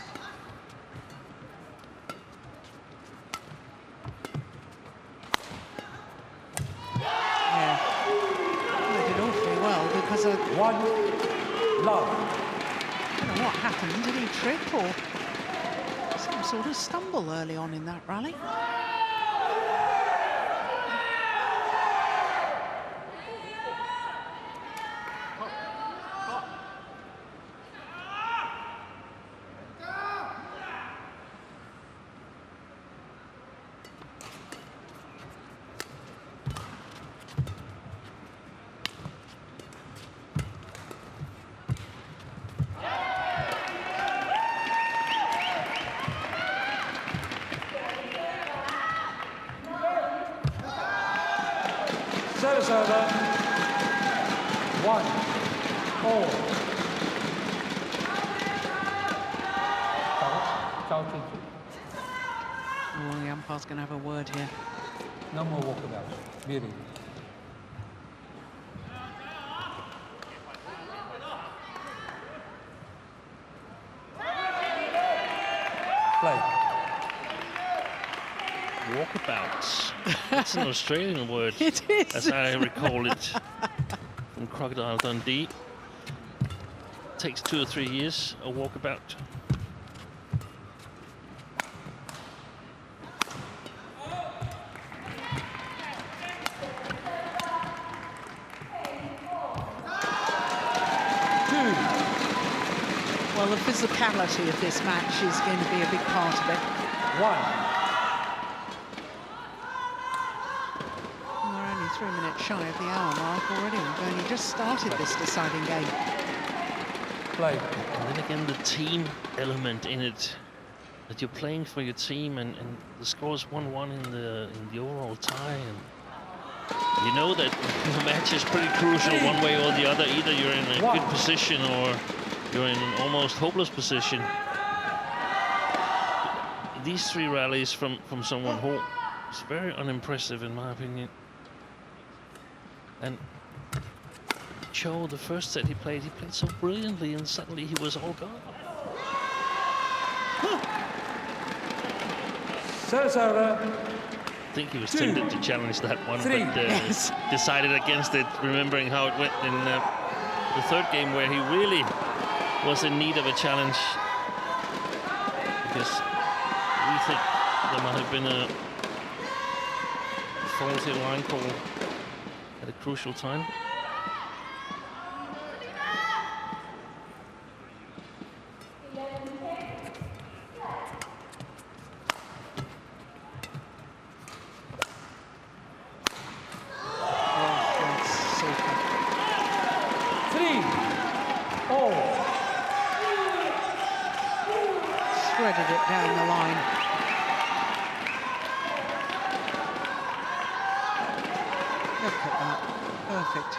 One love. I don't know what happened. Did he trip or some sort of stumble early on in that rally? Service over. 1-all. Oh, the umpire's going to have a word here. No more walkabouts. Meeting. Play. Walkabouts. That's an Australian word. It is. As I recall it from Crocodile Dundee. Takes 2 or 3 years, a walkabout. Well, the physicality of this match is going to be a big part of it. 1. And we're only 3 minutes shy of the hour mark already. We've only just started this deciding game. Play. And then again, the team element in it, that you're playing for your team, and the score is 1-1 in the overall tie, and you know that the match is pretty crucial one way or the other. Either you're in a good position or you're in an almost hopeless position. These 3 rallies from someone who is very unimpressive in my opinion. And Chou, the first set he played so brilliantly, and suddenly he was all gone. I think he was tempted to challenge that one, but decided against it, remembering how it went in the 3rd game, where he really was in need of a challenge, because we think there might have been a faulty line call at a crucial time. Threaded it down the line. Look at that. Perfect.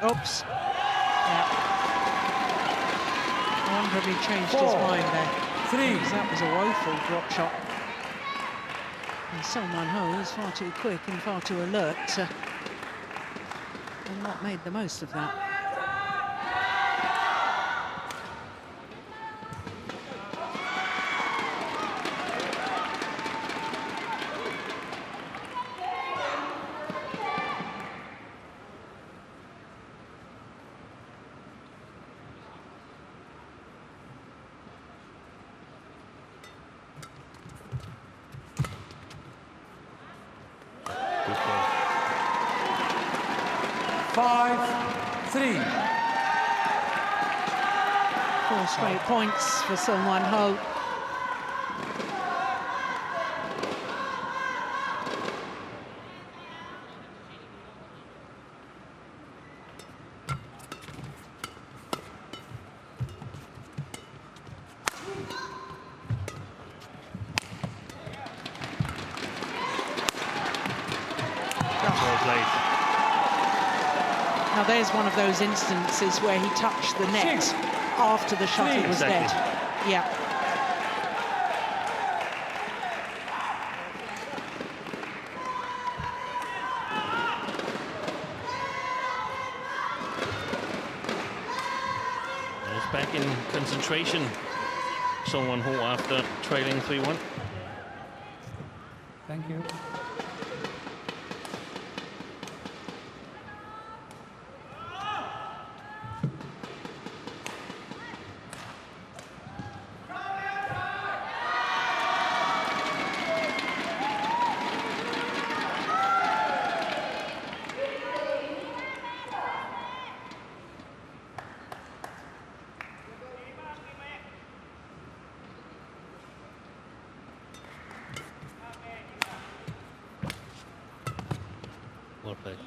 Oops. Yeah. I wonder if he changed his mind there. 3. Because that was a woeful drop shot. And Solgyu was far too quick and far too alert and not made the most of that. Four straight points for Solgyu. Now there's one of those instances where he touched the net after the shuttle was dead. Yeah. He's back in concentration, Solgyu, after trailing 3-1. Thank you. Well played.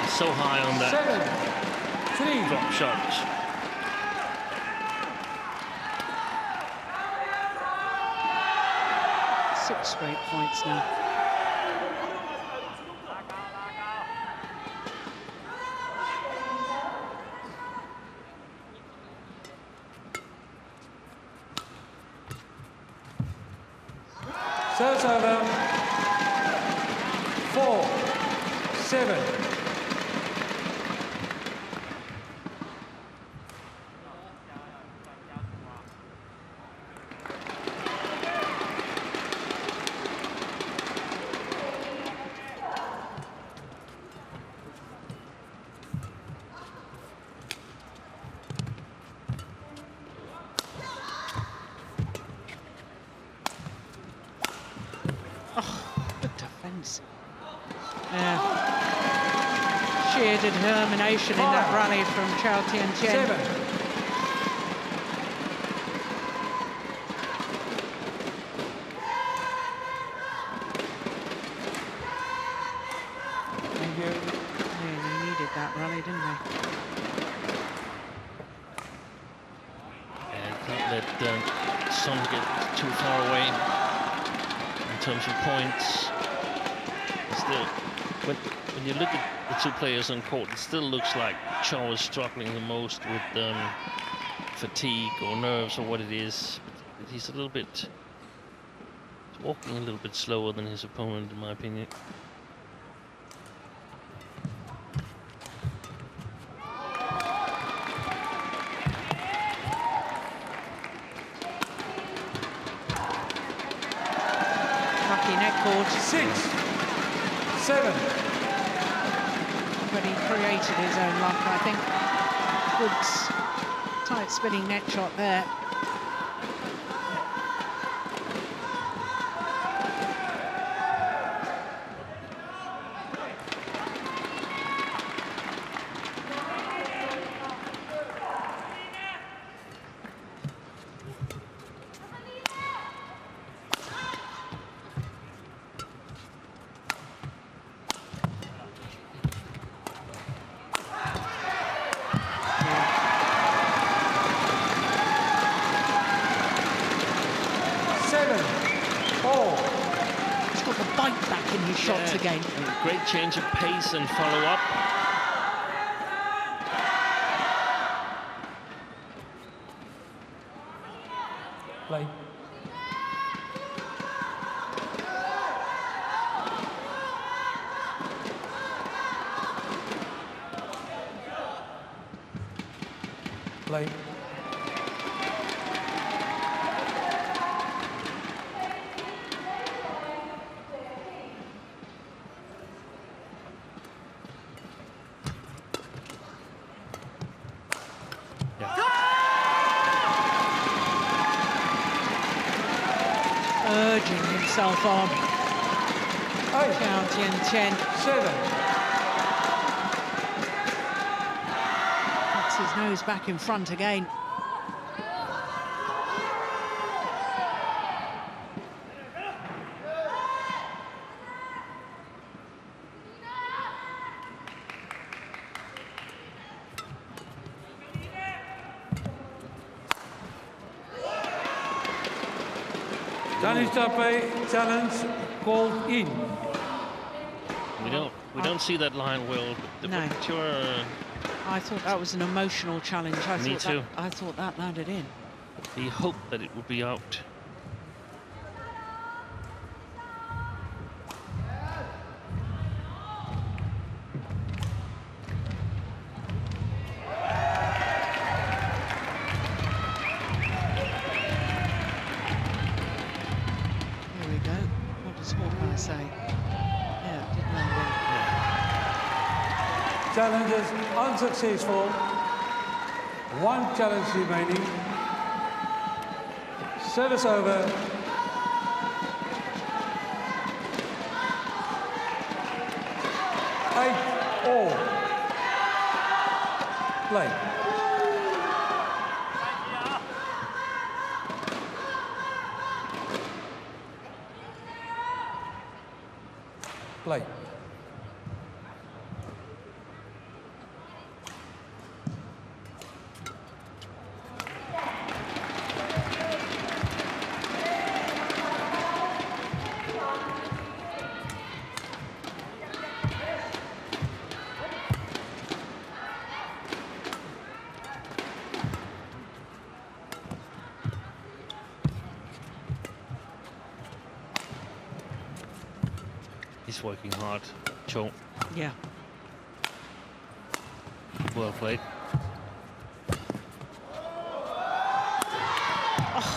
He's so high on that. 7, 3. drop shots. Six straight points now. Service over. 4-7. Sheer determination in that rally from Tien. 7. Thank you. Yeah, they needed that rally, didn't they? And can't let Seung get too far away in terms of points. Still, when you look at the two players on court, it still looks like Chou is struggling the most with fatigue or nerves or what it is. But he's a little bit walking a little bit slower than his opponent, in my opinion. Lucky net cord. 6-7. But he created his own luck, I think. Good tight spinning net shot there. Shots again. Great change of pace and follow-up. Play. Play. Urging himself on. Tien. 7. Puts his nose back in front again. Taipei challenge called in. We don't see that line, Will. No. I thought that was an emotional challenge. Me too. I thought that landed in. He hoped that it would be out. Challenges unsuccessful. One challenge remaining. Service over. 8-all. Play. Play. He's working hard. Chou. Yeah. Well played. Oh,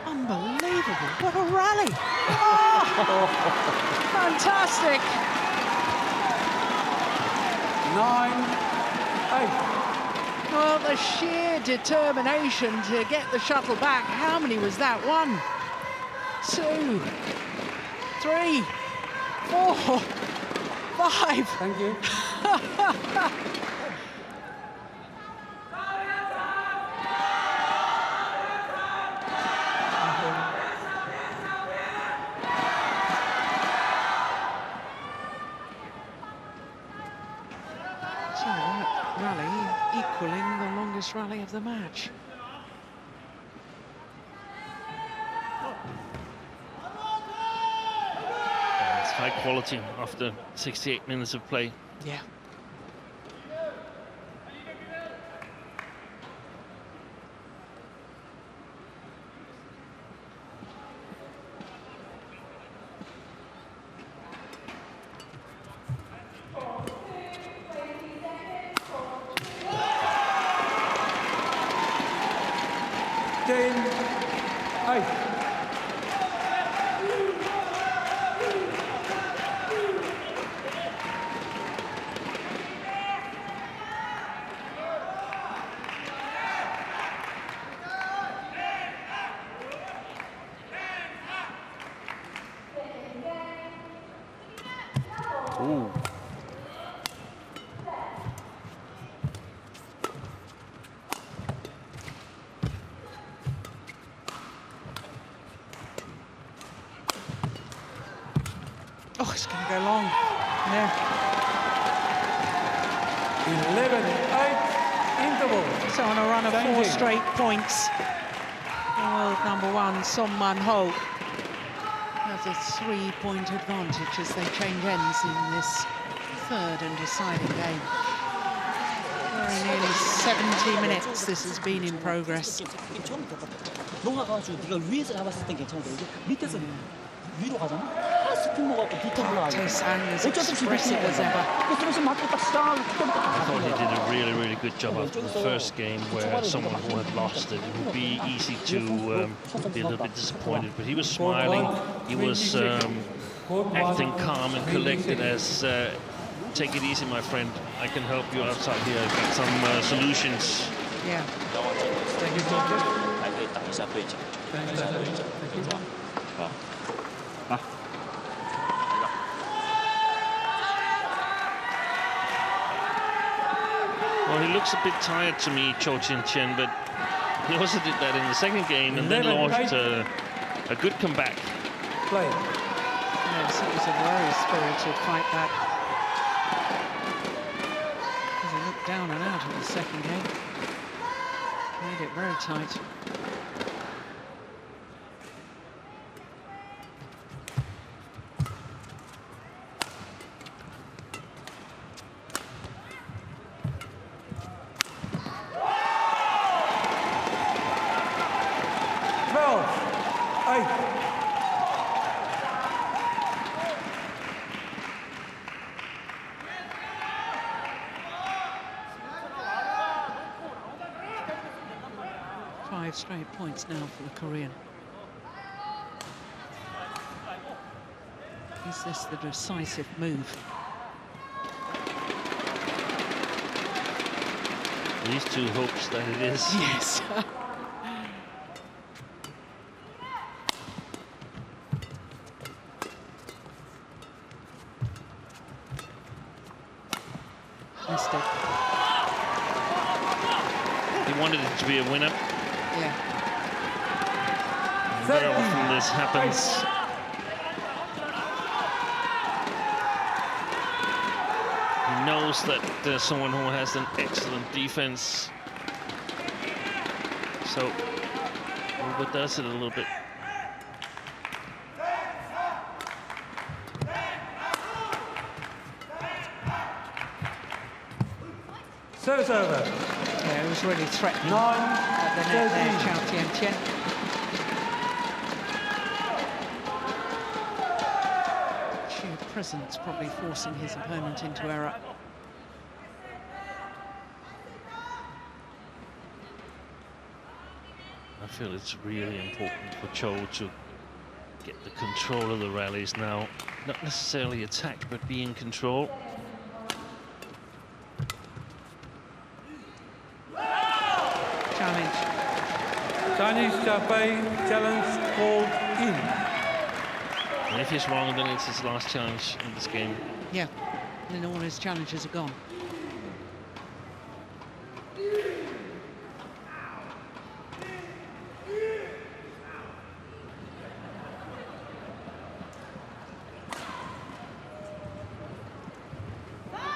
unbelievable. What a rally. Oh, fantastic. 9-8. Well, the sheer determination to get the shuttle back. How many was that? 1, 2, 3, 4, 5. Thank you. So that rally equaling the longest rally of the match. It's high quality after 68 minutes of play. Yeah. Ooh. Oh, it's going to go long. Yeah. 11-8 interval. So on a run of 4 Changing. straight points, world #1 Solgyu has a 3-point advantage as they change ends in this third and deciding game. Very nearly 70 minutes this has been in progress. 녹아가지고 네가 위에서 잡았을 땐 괜찮은데 이게 밑에서 위로 가잖아. 스핀 먹어갖고 밑에 올라가고. Sang as expressive as ever. 맞고 딱 시작하고 I thought he did a really, really good job after the first game, where someone who had lost it would be easy to be a little bit disappointed. But he was smiling, he was acting calm and collected as, take it easy, my friend. I can help you outside here. I've got some solutions. Yeah. Thank you, coach. Well, he looks a bit tired to me, Tien, but he also did that in the second game and then launched a good comeback. Play. Yes, it was a very spirited fight that. Because he looked down and out of the second game. Made it very tight. Straight points now for the Korean. Is this the decisive move? These two hopes that it is. Yes. Missed it. He wanted it to be a winner. Yeah. Very often this happens. He knows that there's someone who has an excellent defense. So, overdoes it a little bit. Service over. Yeah, it was really threatening. 9-13. The net there, Tien. Sheer presence, probably forcing his opponent into error. I feel it's really important for Chou to get the control of the rallies now. Not necessarily attack, but be in control. Challenge. Chinese Taipei challenge called in. And if he's wrong, then it's his last challenge in this game. Yeah, and all his challenges are gone.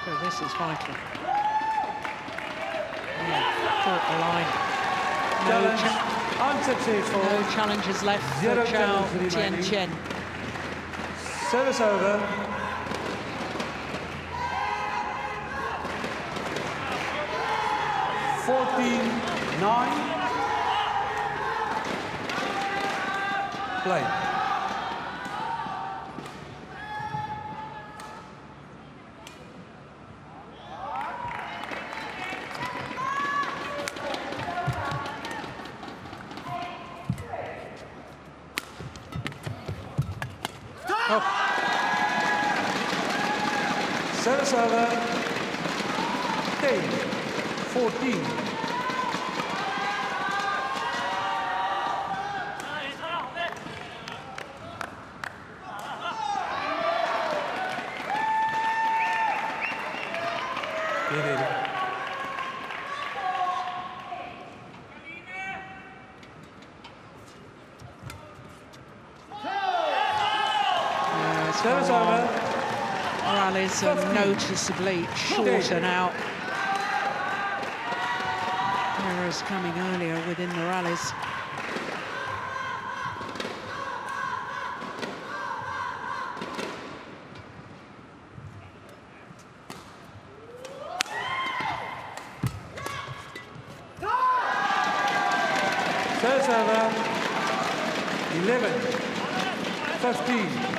So this is vital. Yeah, fought the line. Challenge unsuccessful. No challenges left for Zero Chou, challenges Tien, remaining. Chen. Service over. Play. Service over. 10-14. Service over. Rallies are noticeably shorter now. Errors coming earlier within the rallies. Service over. 11-15.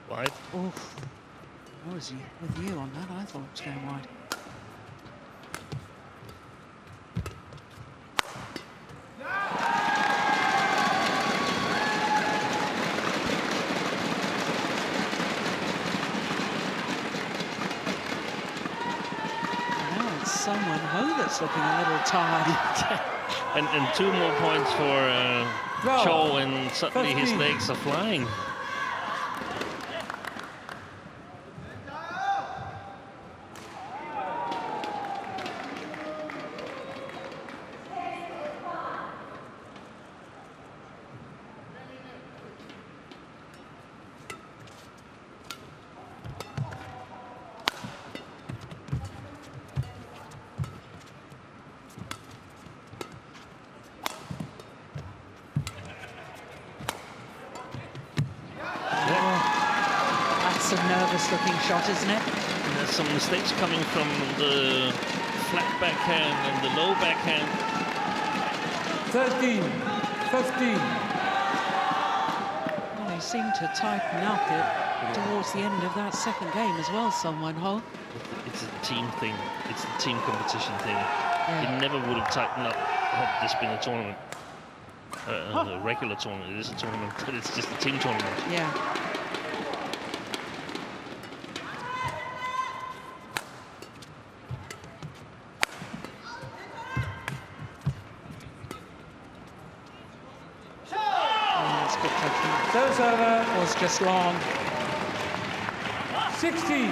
Wide. Oof. I was with you on that. I thought it was going wide. Now it's someone that's looking a little tired. And 2 more points for Chou, and suddenly his 15. legs are flying. That's a nervous-looking shot, isn't it? And there's some mistakes coming from the flat backhand and the low backhand. 13-15. Well, they seem to tighten up towards the end of that second game as well, Ho. It's a team thing. It's a team competition thing. Yeah. It never would have tightened up had this been a tournament. A regular tournament. It is a tournament, but it's just a team tournament. Yeah. That's good touching. Service over. Was just long. 16-13.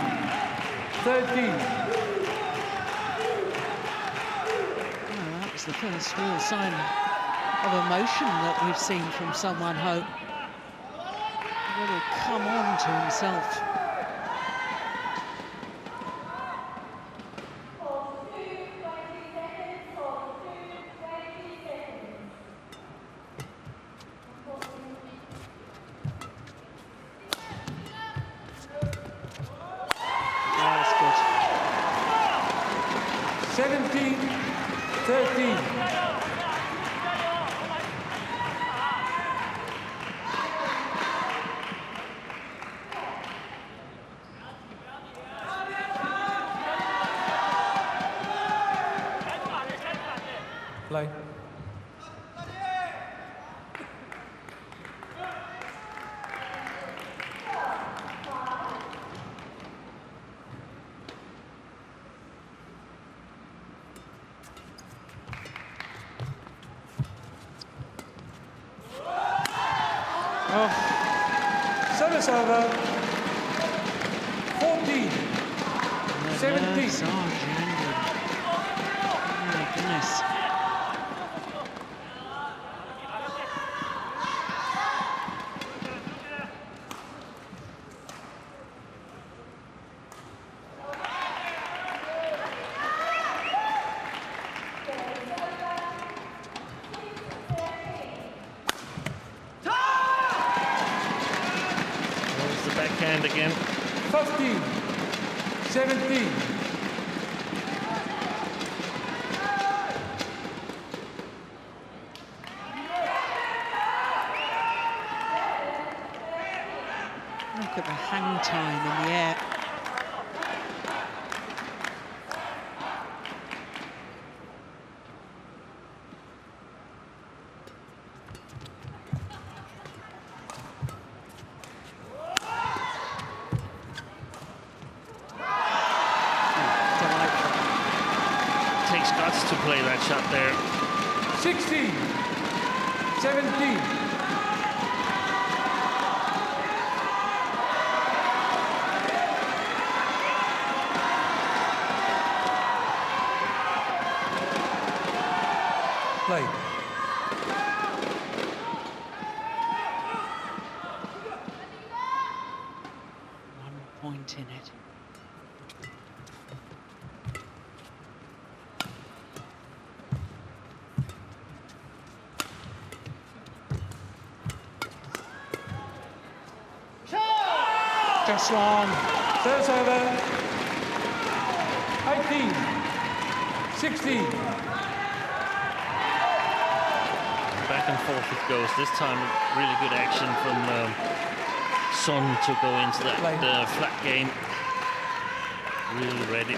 That was the first real sign of emotion that we've seen from Ho. Really come on to himself. 17-13. Play. Service over. 14. 17. Oh, my goodness. Backhand again. 15, 17. Look at the hang time in the air. To play that shot there. 16, 17. Play. One point in it. Just long. Service over. 18, 16. Back and forth it goes. This time, really good action from Son to go into that flat game. Really ready.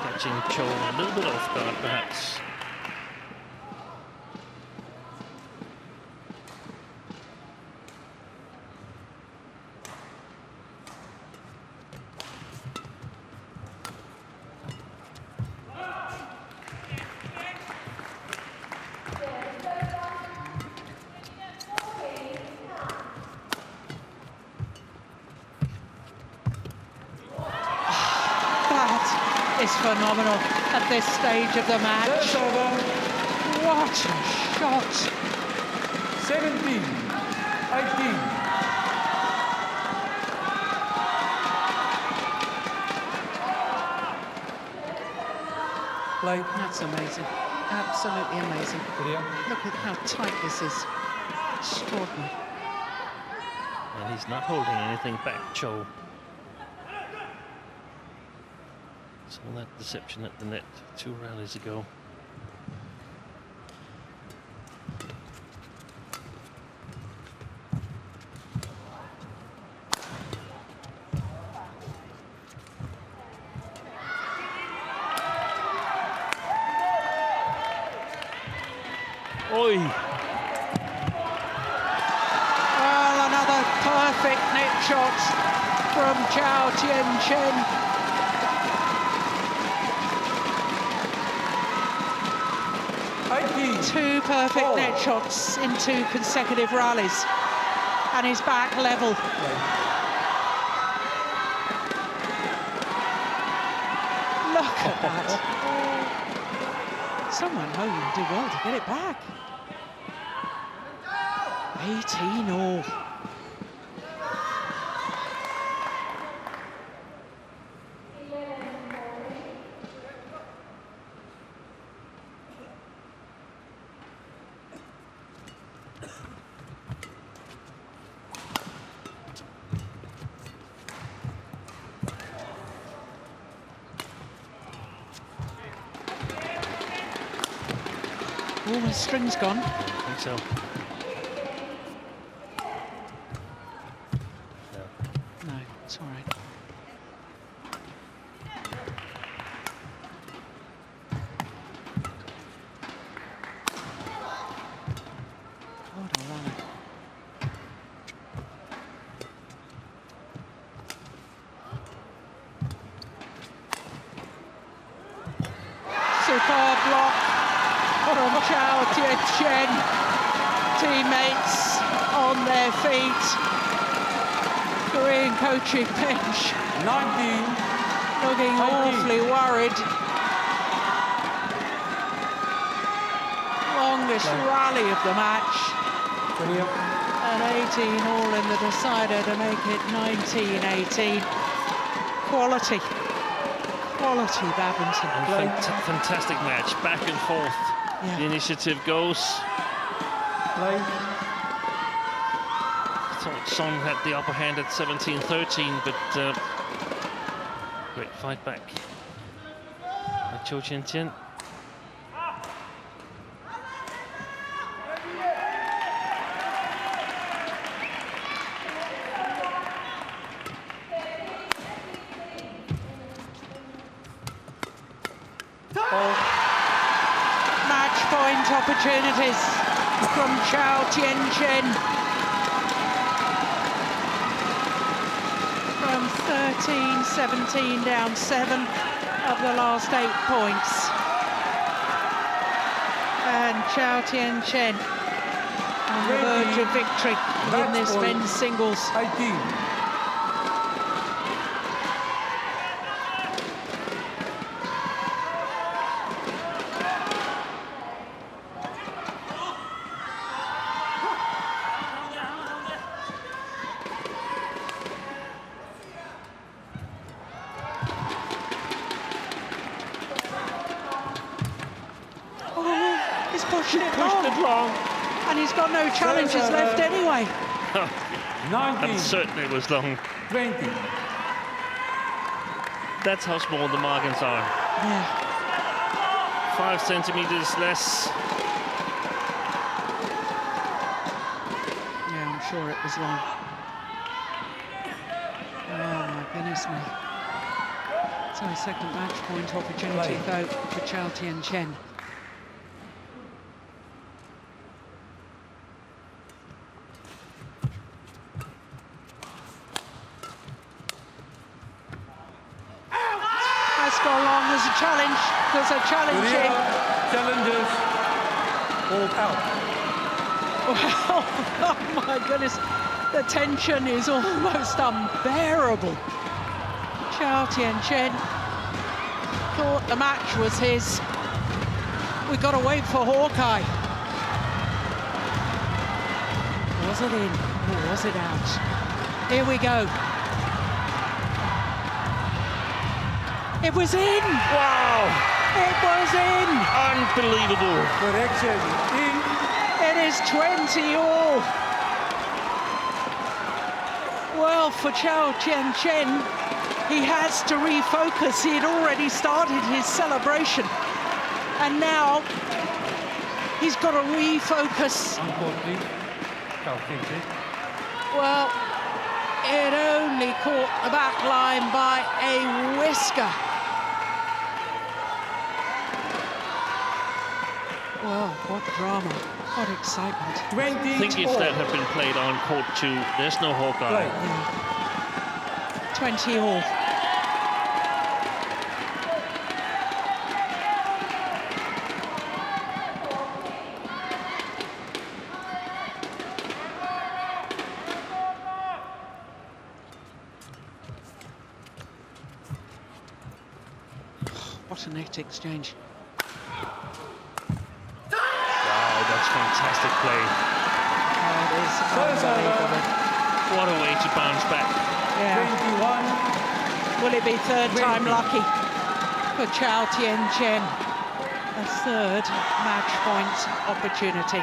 Catching Chou a little bit off guard, perhaps. Phenomenal at this stage of the match. What a shot. 17, 18. Play. That's amazing. Absolutely amazing. Look at how tight this is. Extraordinary. And he's not holding anything back, Chou. All that deception at the net 2 rallies ago. Oi! Well, another perfect net shot from Chao Tien Chen. Two perfect net shots in 2 consecutive rallies, and he's back level. Look at that. Someone home did well to get it back. 18-all. Oh, his string's gone. I think so. No, it's all right. What a rally. Superb block from Chen. Teammates on their feet. Korean coaching bench 19. looking awfully worried. Longest rally of the match. And 18 all in the decider to make it 19-18. Quality badminton. Fantastic match, back and forth. Yeah. The initiative goes. Thought Seung had the upper hand at 17-13, but great fight back by Tien. Match point opportunities from Chen. From 13-17 down 7 of the last 8 points. And Chen on the verge of victory in this men's singles. 18. Pushed it long. And he's got no challenges left anyway. 19. And certainly was long. 20. That's how small the margins are. Yeah. 5 centimeters less. Yeah, I'm sure it was long. Oh my goodness me. So a second match point opportunity though for Chen. There's a challenge. There's a challenging. Challenges all out. Wow. Oh my goodness. The tension is almost unbearable. Chen thought the match was his. We got to wait for Hawkeye. Was it in or was it out? Here we go. It was in! Wow! It was in! Unbelievable! Correction. In. It is 20 all. Well, for Chen, he has to refocus. He had already started his celebration. And now he's got to refocus. Well, it only caught the back line by a whisker. Well, what drama, what excitement. 20. I think if that had been played on court 2, there's no Hawkeye. Yeah. 20 all. What a net exchange. Wow, that's fantastic play. That is unbelievable. What a way to bounce back. Yeah. 21. Will it be third time lucky for Chen? A third match point opportunity.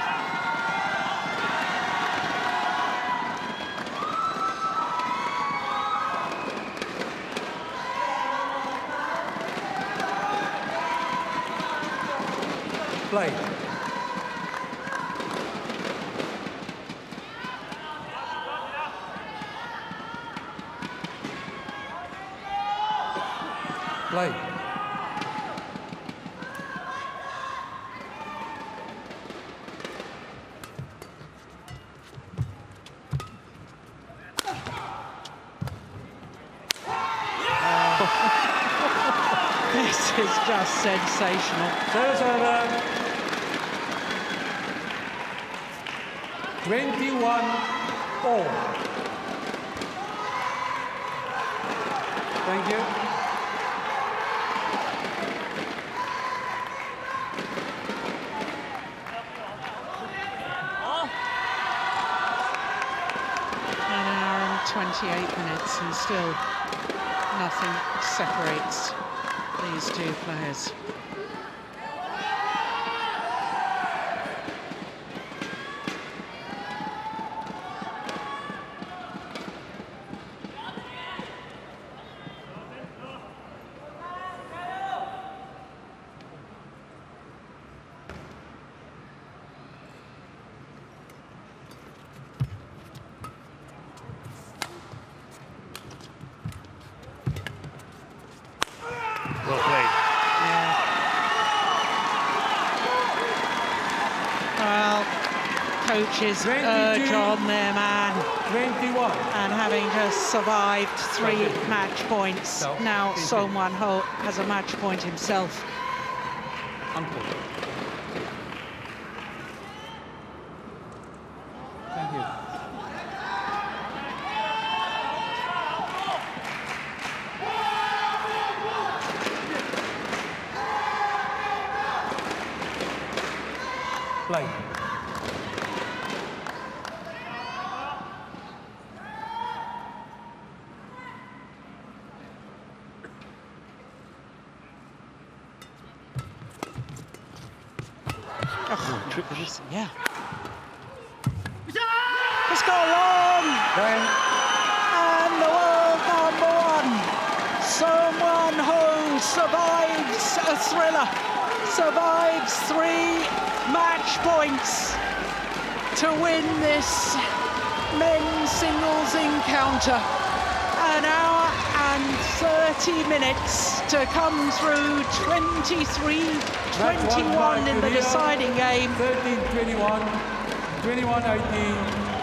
Play. Play. This is just sensational. Service over. 21-all. Thank you. An hour and 28 minutes and still nothing separates these two players. Well played. Well, coaches urge on their man. 21. And having just survived 3 match points, now Hsin has a match point himself. Uncle. Thank you. Play. Yeah. Let's go long. And the world #1, Hsin survives a thriller, survives 3 match points to win this men's singles encounter. An hour and 30 minutes to come through 23-21 in the deciding game. 13-21, 21-18,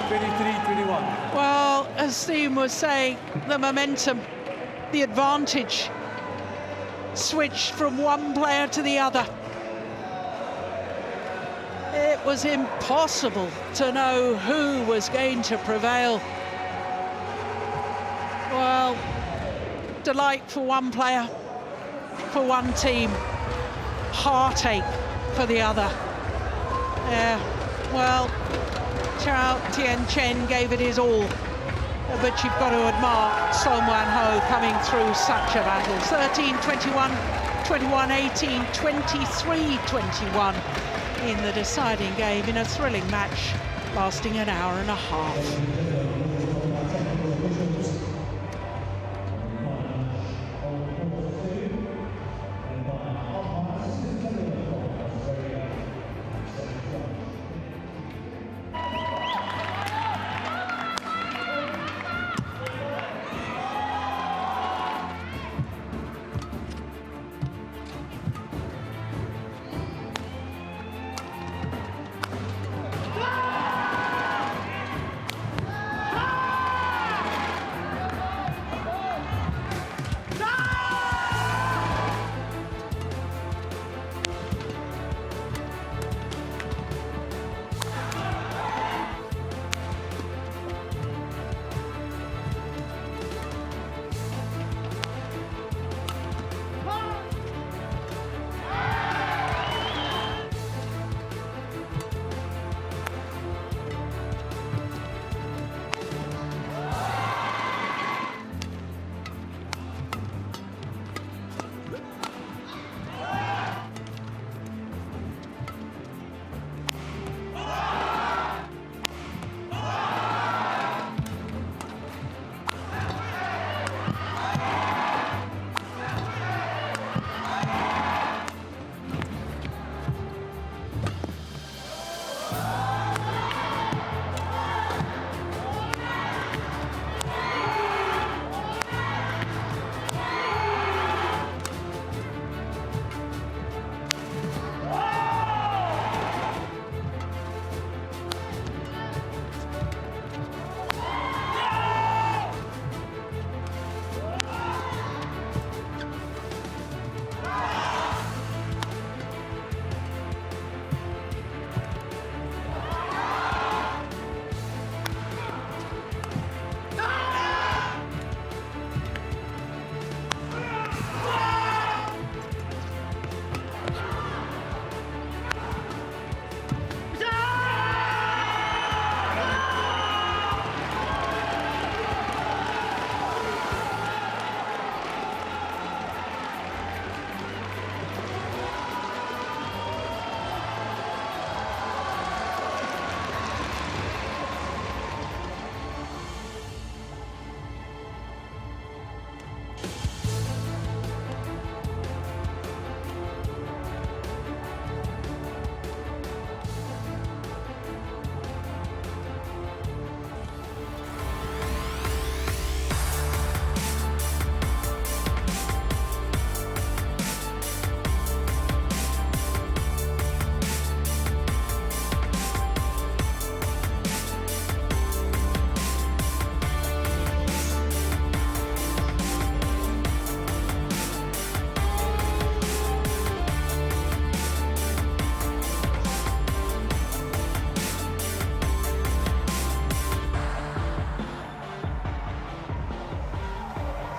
23-21. Well, as Tien was saying, the momentum, the advantage switched from one player to the other. It was impossible to know who was going to prevail. Well, delight for one player, for one team, heartache for the other. Yeah, well, Tien, Chen gave it his all, but you've got to admire Hsin coming through such a battle. 13-21, 21-18, 23-21 in the deciding game in a thrilling match lasting an hour and a half.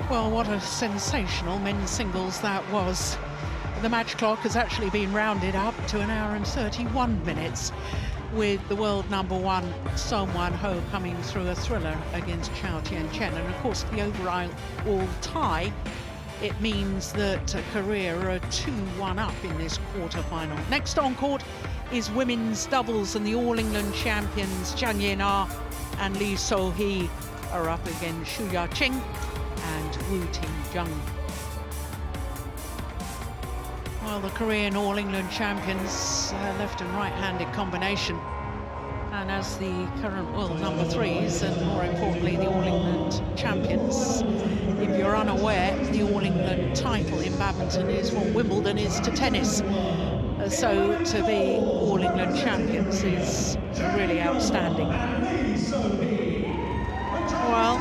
Well, what a sensational men's singles that was. The match clock has actually been rounded up to 1 hour and 31 minutes, with the world #1 Hsin coming through a thriller against Tien, Chen. And of course, the overall tie, it means that Korea are 2-1 up in this quarter-final. Next on court is women's doubles, and the All England champions Jhe-Huei and Jung are up against Ching and Jung. Well, the Korean All England champions, left and right-handed combination. And as the current world #3s, and more importantly, the All England champions, if you're unaware, the All England title in badminton is what Wimbledon is to tennis. So to be All England champions is really outstanding. Well,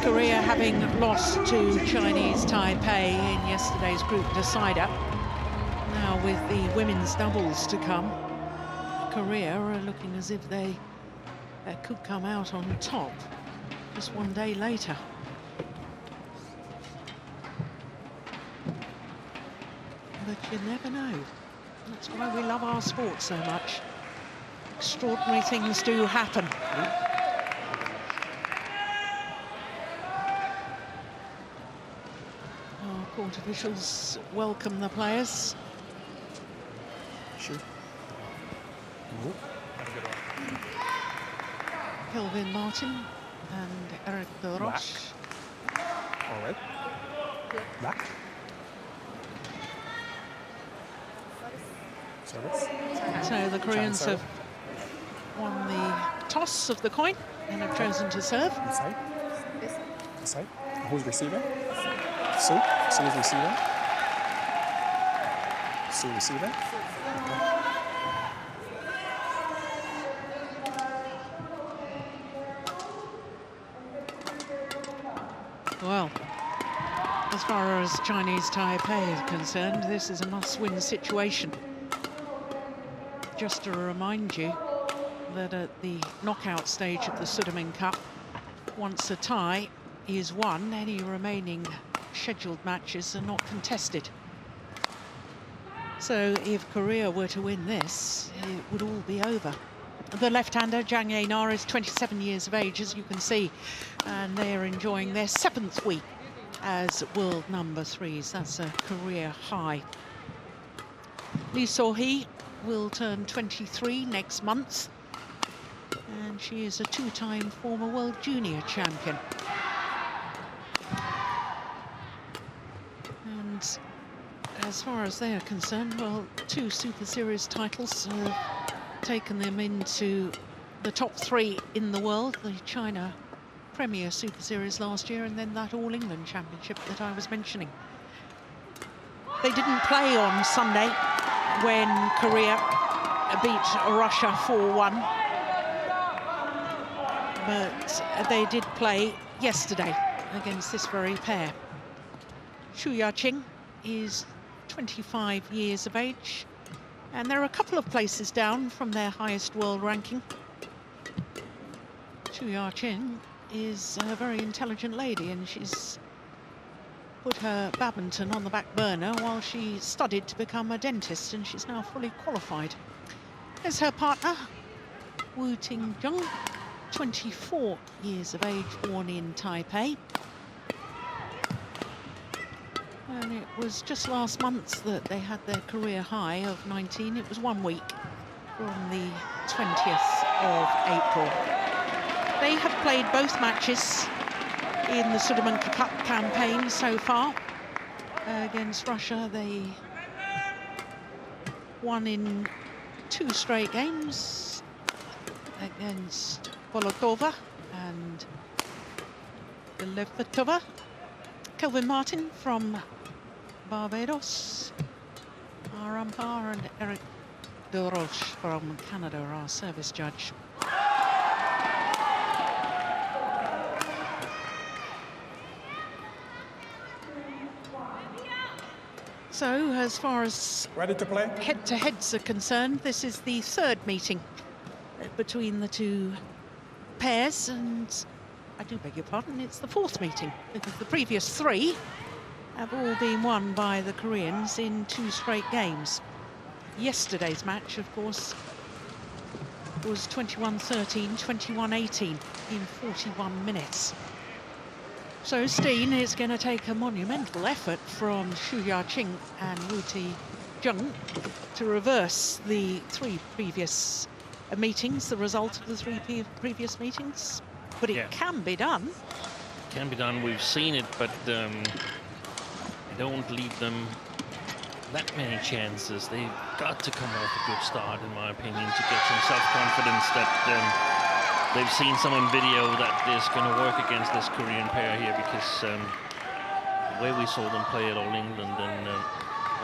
Korea having lost to Chinese Taipei in yesterday's group decider. Now with the women's doubles to come, Korea are looking as if they could come out on top just one day later. But you never know. That's why we love our sport so much. Extraordinary things do happen. Court officials welcome the players. Sure. Kelvin Martin and Eric de Roche. All right. Back. Service. So the Koreans have won the toss of the coin and have chosen to serve. Inside. Inside. Who's receiving? Su is receiving. Su receiving. Well, as far as Chinese Taipei is concerned, this is a must-win situation. Just to remind you that at the knockout stage of the Sudirman Cup, once a tie is won, any remaining scheduled matches are not contested. So if Korea were to win this, it would all be over. The left-hander, Jhe-Huei, is 27 years of age, as you can see, and they are enjoying their 7th week as world #3s. That's a career high. Jhe-Huei will turn 23 next month, and she is a 2-time former world junior champion. And as far as they are concerned, well, 2 Super Series titles have taken them into the top 3 in the world. The China Premier Super Series last year, and then that All England Championship that I was mentioning. They didn't play on Sunday when Korea beat Russia 4-1, but they did play yesterday against this very pair. Ching is 25 years of age, and they're a couple of places down from their highest world ranking. Ching is a very intelligent lady, and she's put her badminton on the back burner while she studied to become a dentist, and she's now fully qualified. There's her partner, Jung, 24 years of age, born in Taipei. And it was just last month that they had their career high of 19. It was 1 week from the 20th of April. They have played both matches in the Sudirman Cup campaign so far. Against Russia, they won in 2 straight games against Bolotova and Levetova. Kelvin Martin from Barbados, our umpire, and Eric de Roche from Canada, our service judge. So, as far as ready to play head-to-heads are concerned, this is the 3rd meeting between the 2 pairs, and I do beg your pardon, it's the 4th meeting, because the previous 3 have all been won by the Koreans in 2 straight games. Yesterday's match, of course, was 21-13, 21-18 in 41 minutes. So Tien is going to take a monumental effort from Ching and Jung to reverse the 3 previous meetings, the result of the 3 previous meetings. But it can be done. Can be done. We've seen it, but don't leave them that many chances. They've got to come off a good start, in my opinion, to get some self-confidence that they've seen some on video that is going to work against this Korean pair here, because the way we saw them play at All England and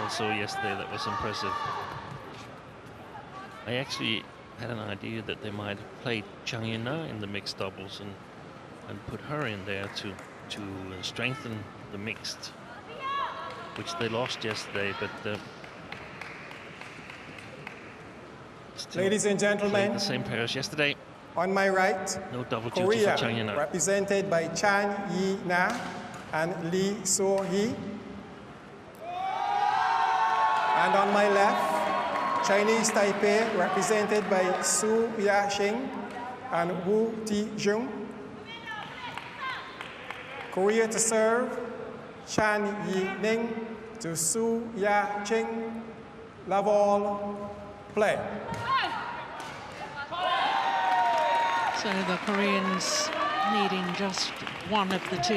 also yesterday, that was impressive. I actually had an idea that they might have played Chang in the mixed doubles and put her in there to strengthen the mixed, which they lost yesterday, but ladies and gentlemen, the same pair as yesterday. On my right, no double duty Korea, for Chang represented by Chan Yi-na and Lee So-hee. And on my left, Chinese Taipei, represented by Su Ya-shing and Wu Ti-jung. Korea to serve, Chan Yi-ning to Su Ya-ching. Love all, play. So the Koreans needing just one of the 2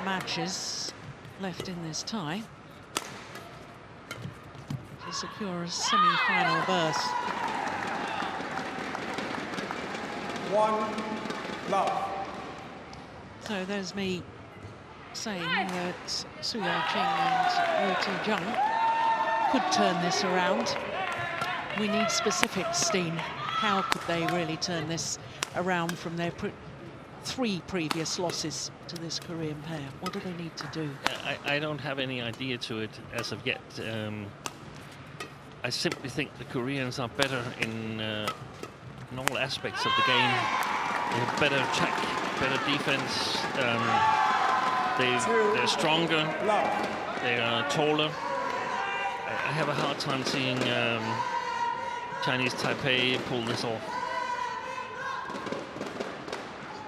matches left in this tie to secure a semi-final berth. 1 love. So there's me saying that Su Ya-ching and Wu Ti-jung could turn this around. We need specifics, Tien. How could they really turn this around from their 3 previous losses to this Korean pair? What do they need to do? I don't have any idea to it as of yet. I simply think the Koreans are better in all aspects of the game. They have better attack, better defense. They're stronger. They are taller. I have a hard time seeing Chinese Taipei pull this off.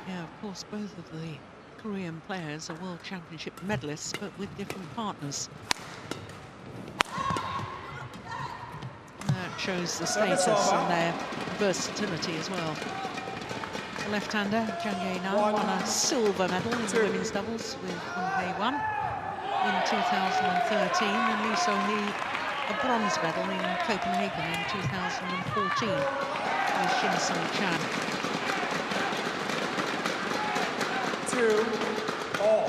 Yeah, of course, both of the Korean players are World Championship medalists, but with different partners. That shows the status and their versatility as well. The left-hander, Jung won a silver medal in the women's doubles with Hyun in 2013, and Lee So-hee a bronze medal in Copenhagen in 2014 with Chan. 2-all.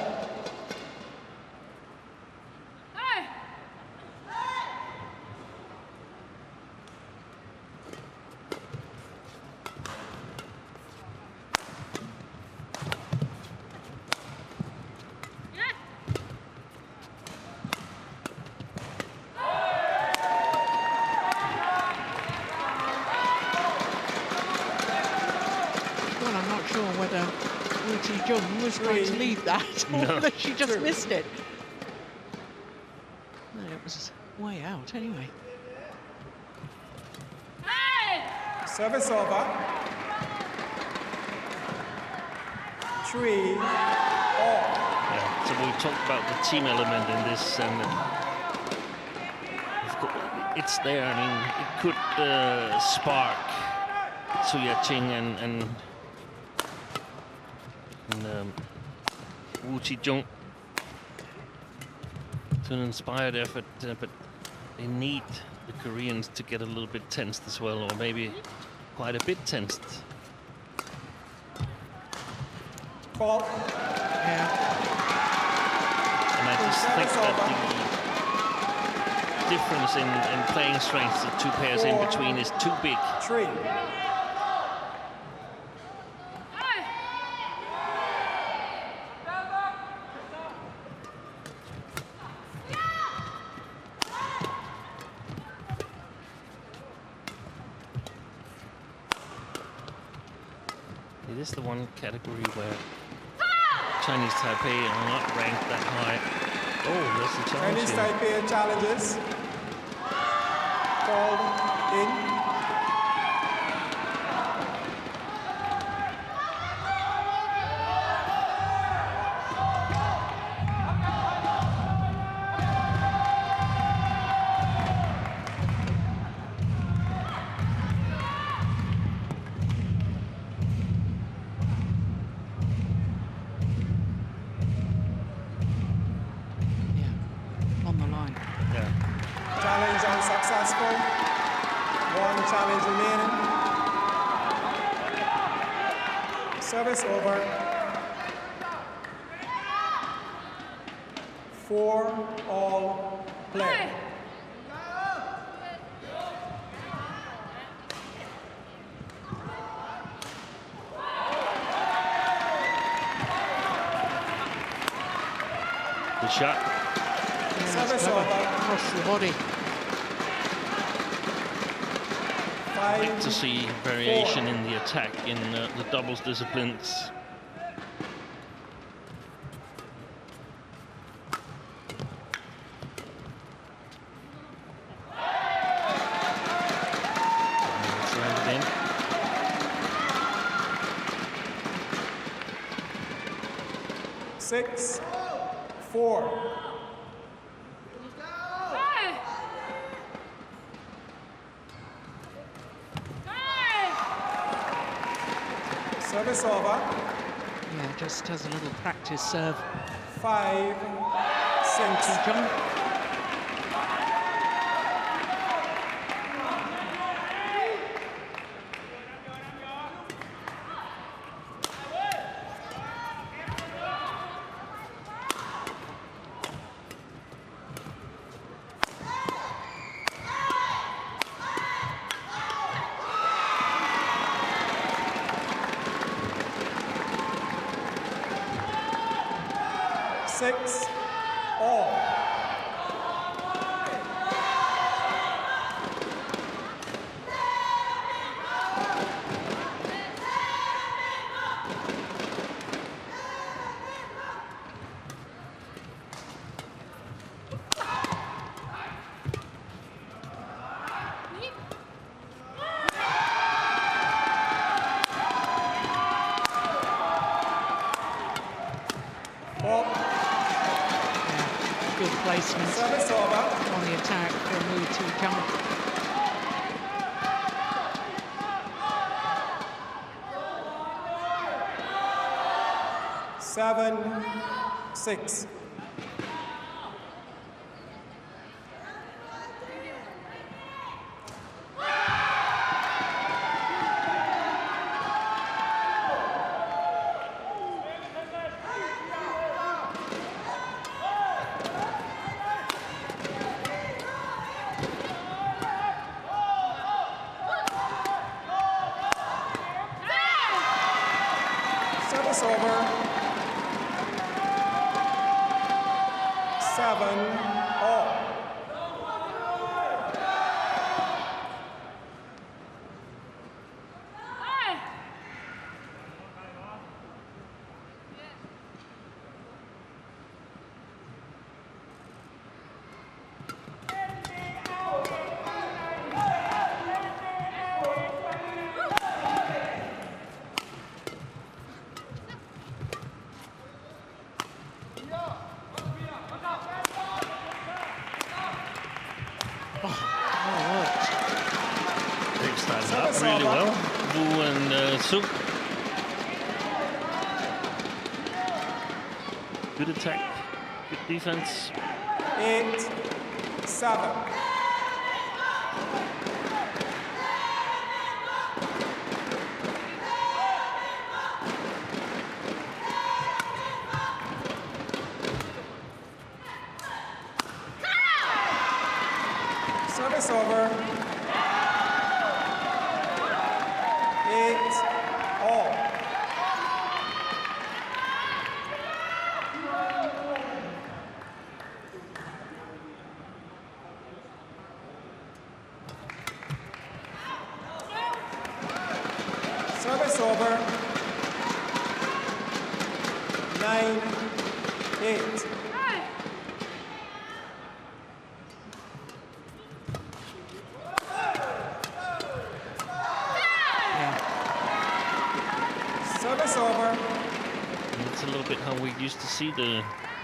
Jung was going to leave that, although she just missed it. No, it was way out anyway. Service over. 3-all. Yeah, so we talked about the team element in this, and it's there. I mean, it could spark Su Ya-ching and Wu Ti-jung to an inspired effort, but they need the Koreans to get a little bit tensed as well, or maybe quite a bit tensed. Call. Yeah. And I just think that the difference in playing strength, the 2 pairs in between, is too big. 3. It is the one category where Chinese Taipei are not ranked that high. Oh, there's the challenge. Chinese Taipei challenges called in. Service over. 4-all play. Good shot. Service over. Across the body. I'd like to see variation in the attack in the doubles disciplines. Let's land it in. Six, 4. Service over. Yeah, just has a little practice serve. 5-6. Jung. Good placement Service over. on the attack from Wu to Jung. Seven, 6. Service over. 7-all. They've started out really well, Wu and Seung. Good attack, good defense. 8-7. Service over. 8-all. Service over. 9-8. Service over. It's a little bit how we used to see the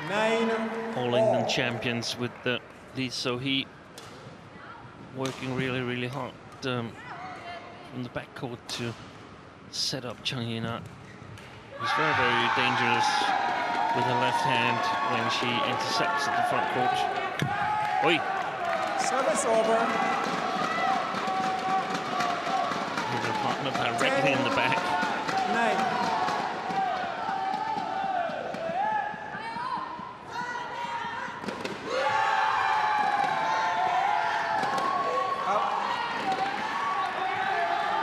9-all. All England champions with Lee So-hee working really hard from the backcourt to set up Chang Yin-ah. It's very dangerous with her left hand when she intercepts at the front court. Oi! Service over. With her partner directly in the back. 9.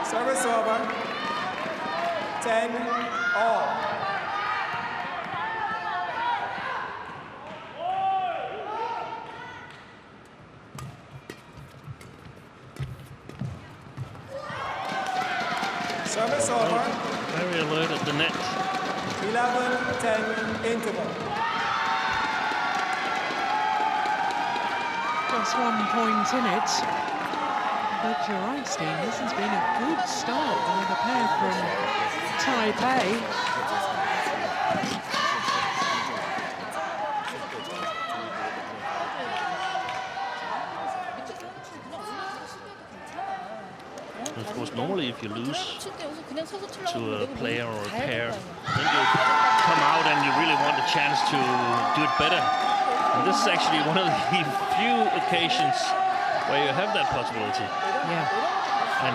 Service over. 10-all. Service over. Very alert at the net. 11-10 interval. Just 1 point in it. But you're right, Steve, this has been a good start by the pair from Taipei. Of course, normally if you lose to a player or a pair, then you come out and you really want a chance to do it better. And this is actually one of the few occasions where you have that possibility. Yeah. And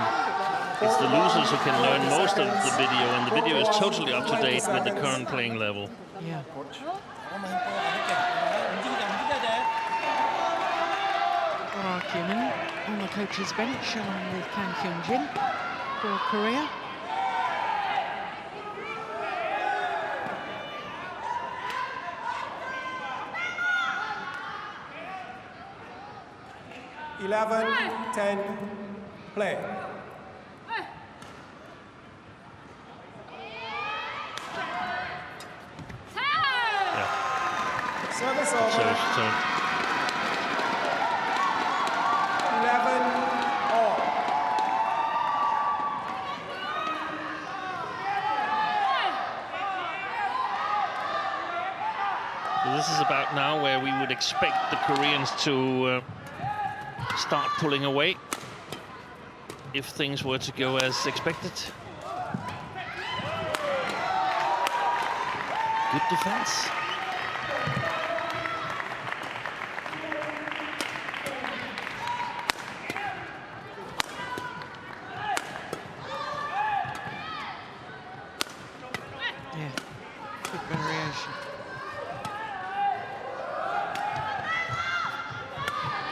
it's the losers who can learn most of the video, and the video is totally up to date with the current playing level. Yeah. Argument on the coach's bench along with Kang Kyung-jin for Korea. Eleven, 10, play. Service over. So 11-all. So this is about now where we would expect the Koreans to start pulling away if things were to go as expected. Good defense. Yeah, good variation.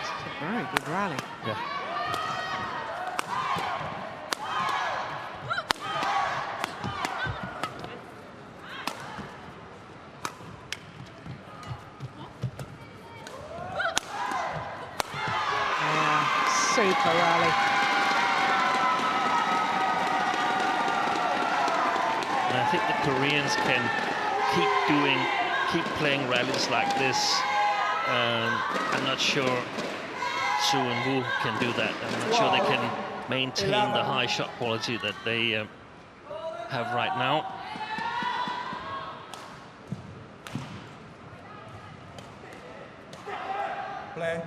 It's a very good rally. Yeah. Super rally. And I think the Koreans can keep playing rallies like this. I'm not sure Su and Wu can do that. I'm not sure they can maintain the high shot quality that they have right now. Play.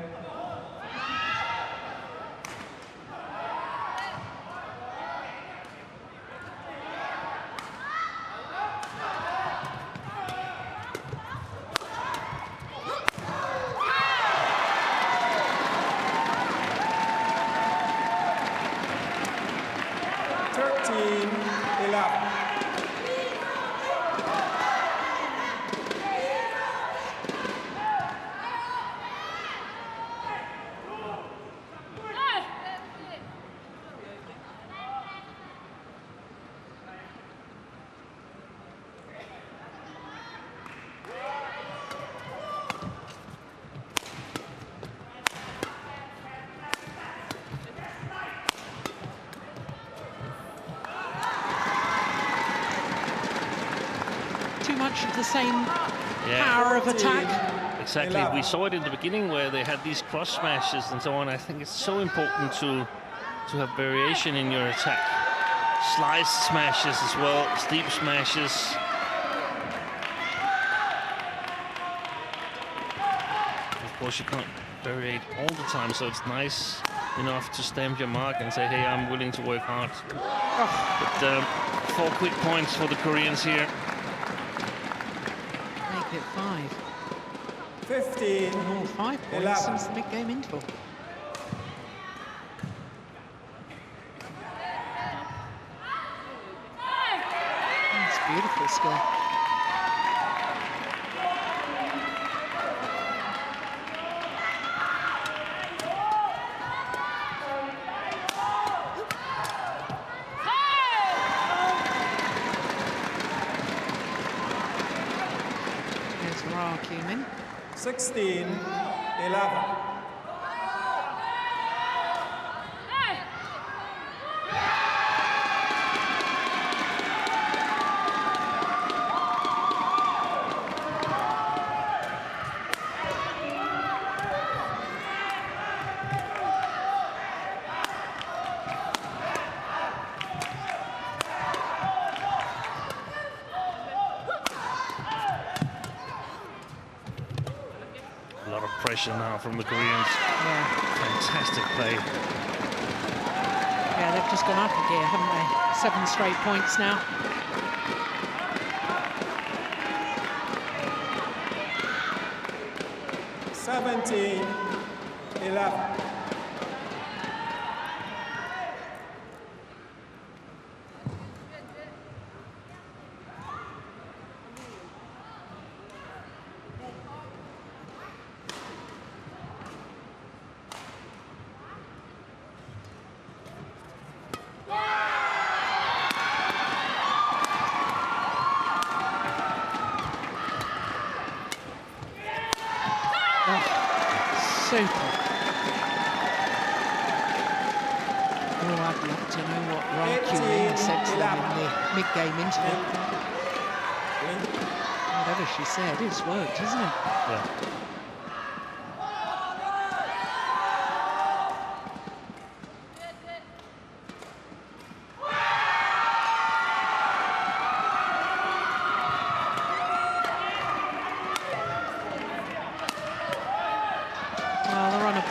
too much of the same power of attack. Exactly. We saw it in the beginning where they had these cross smashes and so on. I think it's so important to have variation in your attack. Slice smashes as well, steep smashes. Of course, you can't variate all the time, so it's nice enough to stamp your mark and say, hey, I'm willing to work hard. But 4 quick points for the Koreans here. Make it 5. 15. Oh, 5 points 11. since the big game interval. That's beautiful skill. Here's 16, 11. Pressure now from the Koreans. Fantastic play. Yeah, they've just gone up a gear, haven't they? 7 straight points now. Seventeen, 11. Super. Oh, I'd love to know what Chi-Lin said to them in the mid-game interval. Whatever she said, it's worked, hasn't it? Yeah.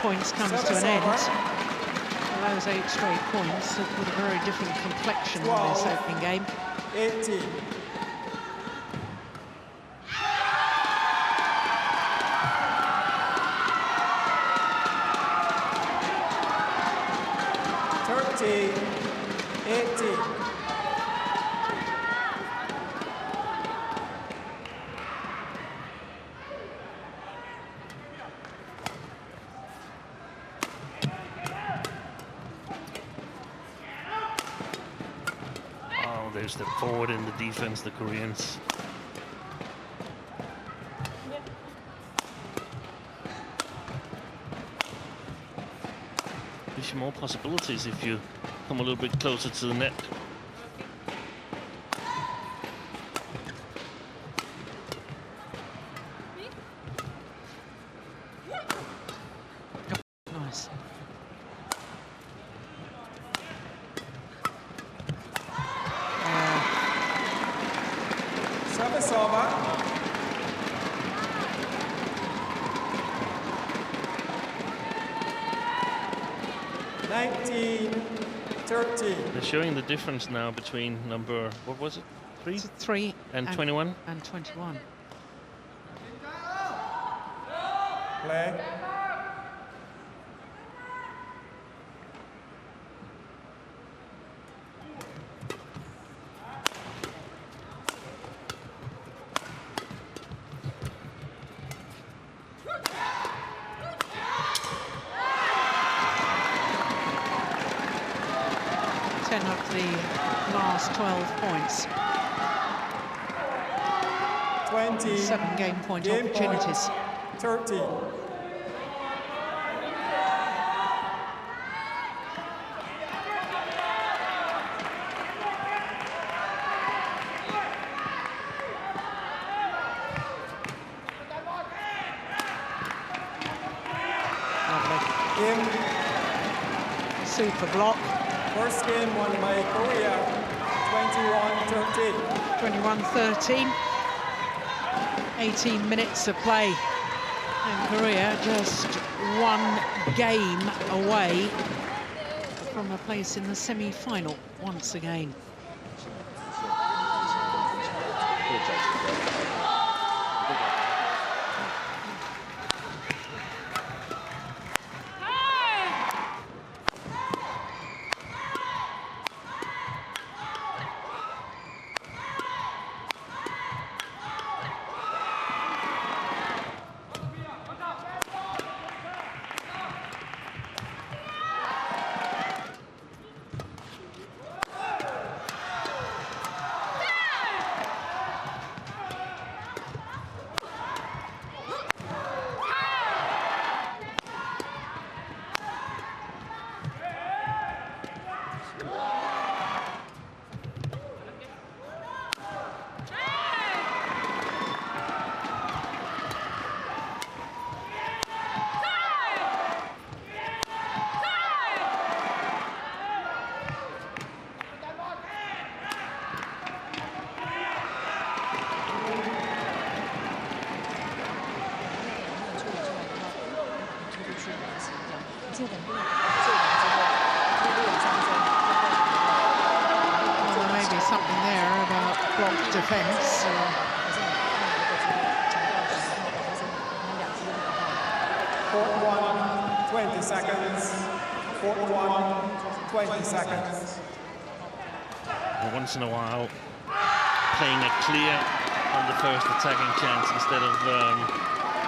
Points comes to an end. Well, those 8 straight points with a very different complexion in this opening game. 18. They step forward in the defense, the Koreans. Gives you more possibilities if you come a little bit closer to the net. Nice. Service over. They're showing the difference now between number, what was it? 3? 3 and 21? And 21. Play. Of the last 12 points. 20. 7 game point opportunities. 30. super block. First game won by Korea, 21-13. 21-13. 18 minutes of play. And Korea just one game away from a place in the semi-final once again. Defense. 20 seconds. 20 seconds. Once in a while, playing it clear on the first attacking chance instead of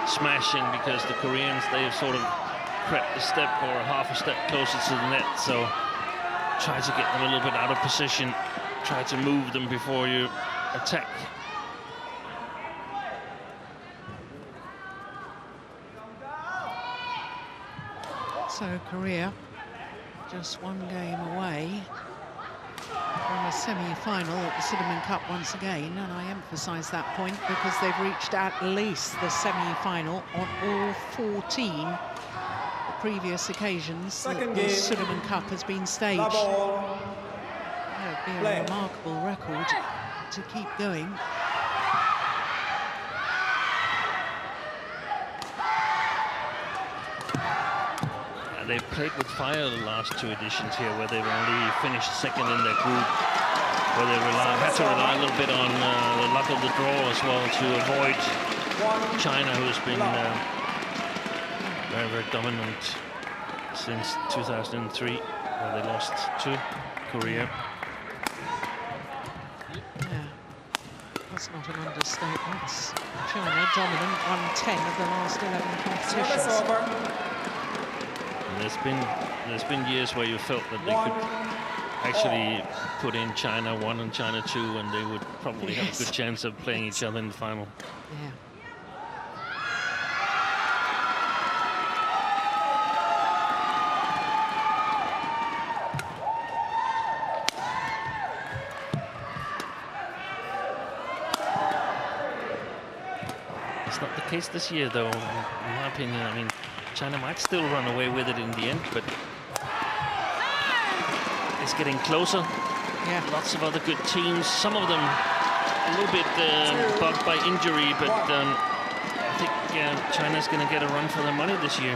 smashing, because the Koreans, they've sort of crept a step or half a step closer to the net. So try to get them a little bit out of position. Try to move them before you attack. So Korea just one game away from a semi-final at the Sudirman Cup once again, and I emphasize that point because they've reached at least the semi-final on all 14 previous occasions that the Sudirman Cup has been staged. That would be a remarkable record to keep going. They've played with fire the last two editions here, where they've only finished second in their group, where they had to rely a little bit on the luck of the draw as well to avoid China, who's been very, very dominant since 2003, where they lost to Korea. That's not an understatement. China dominant, won 10 of the last 11 competitions. There's been years where you felt that they could actually put in China 1 and China 2, and they would probably have a good chance of playing each other in the final. Yeah. Not the case this year, though, in my opinion. I mean, China might still run away with it in the end, but it's getting closer. Yeah. Lots of other good teams. Some of them a little bit bugged by injury, but I think China's going to get a run for their money this year.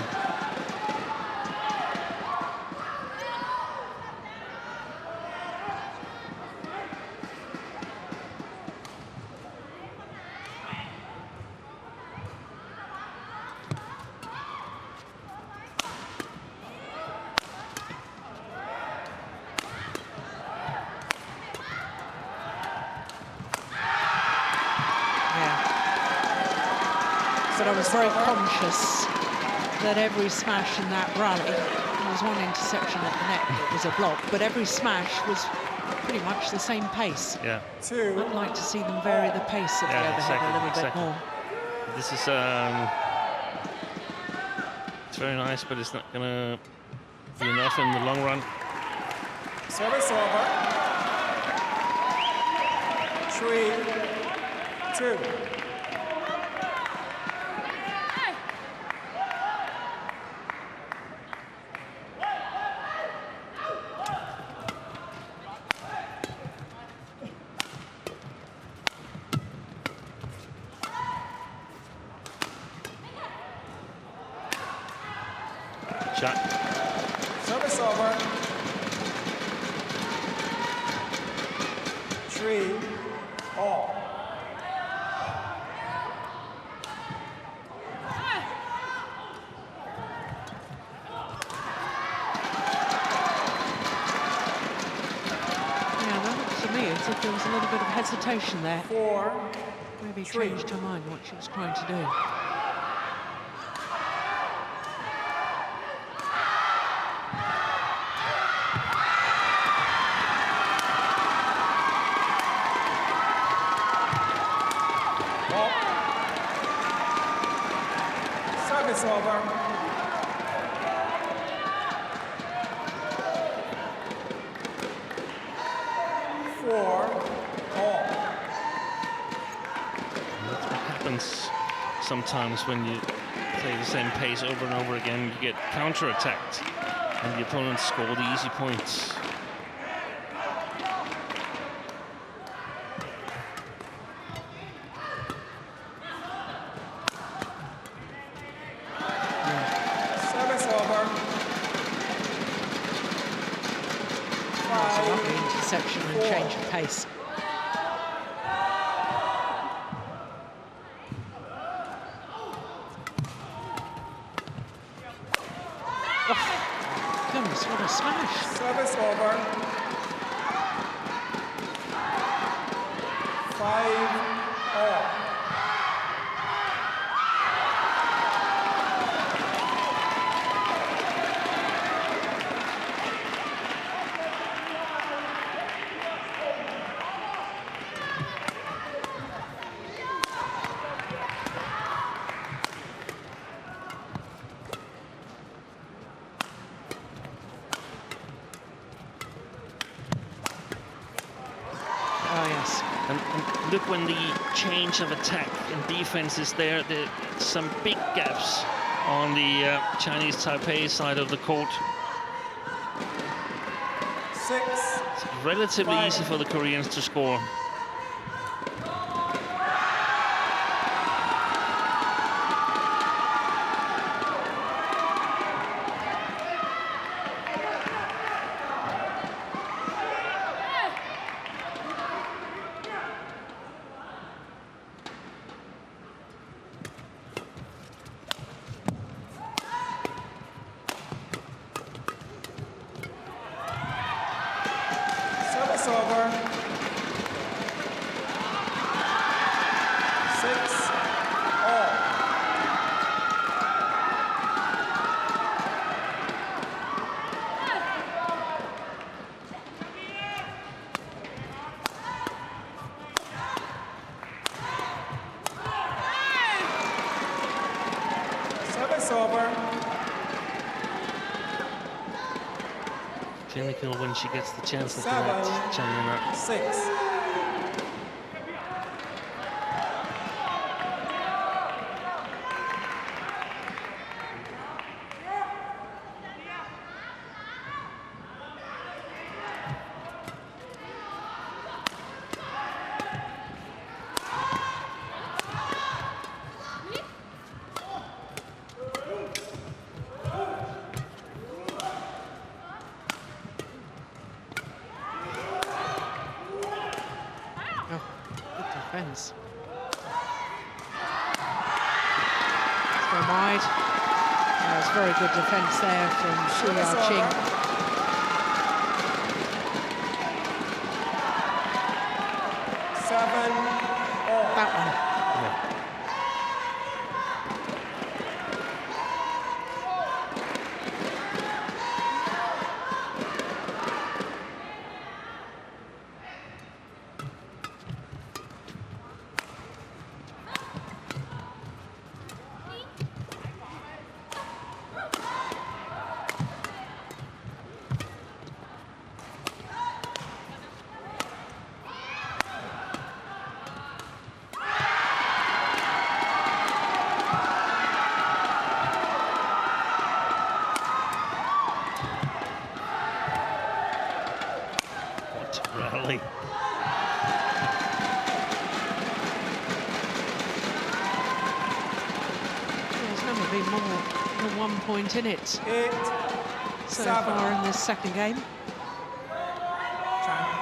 But I was very conscious that every smash in that rally, there was one interception at the net that was a block, but every smash was pretty much the same pace. Yeah. I'd like to see them vary the pace of the overhead a little bit more. This is it's very nice, but it's not gonna be enough in the long run. Service over. 3-2. Shot. Service over. 3-all. To me, as if there was a little bit of hesitation there. 4. Maybe changed her mind what she was trying to do. Service over. 4-all. That's what happens sometimes when you play the same pace over and over again. You get counter-attacked, and the opponents score the easy points. Service over. That's a lovely interception and change of pace. Oh, goodness, what a smash. Service over. 5-all. Oh, yes. And look, when the change of attack and defense is there, there's some big gaps on the Chinese Taipei side of the court. 6. It's relatively easy for the Koreans to score. Service over. 6-all. Service over. Clinical when she gets the chance to direct China. 6. Defense. It's gone wide. It's very good defense there from Ching. 7-all. That one. a 1 point in it 8, so 7. far in this second game. Chang.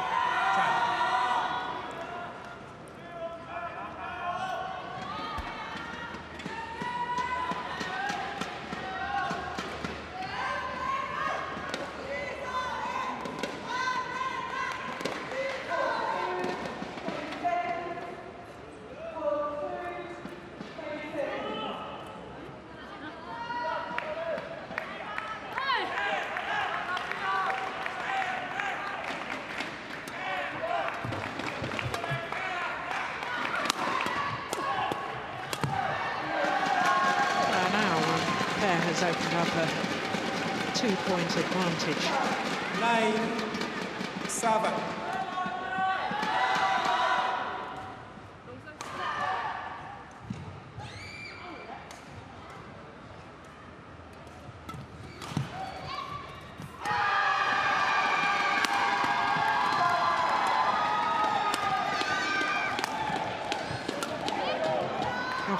Has opened up a 2-point advantage. 9-7. Oh,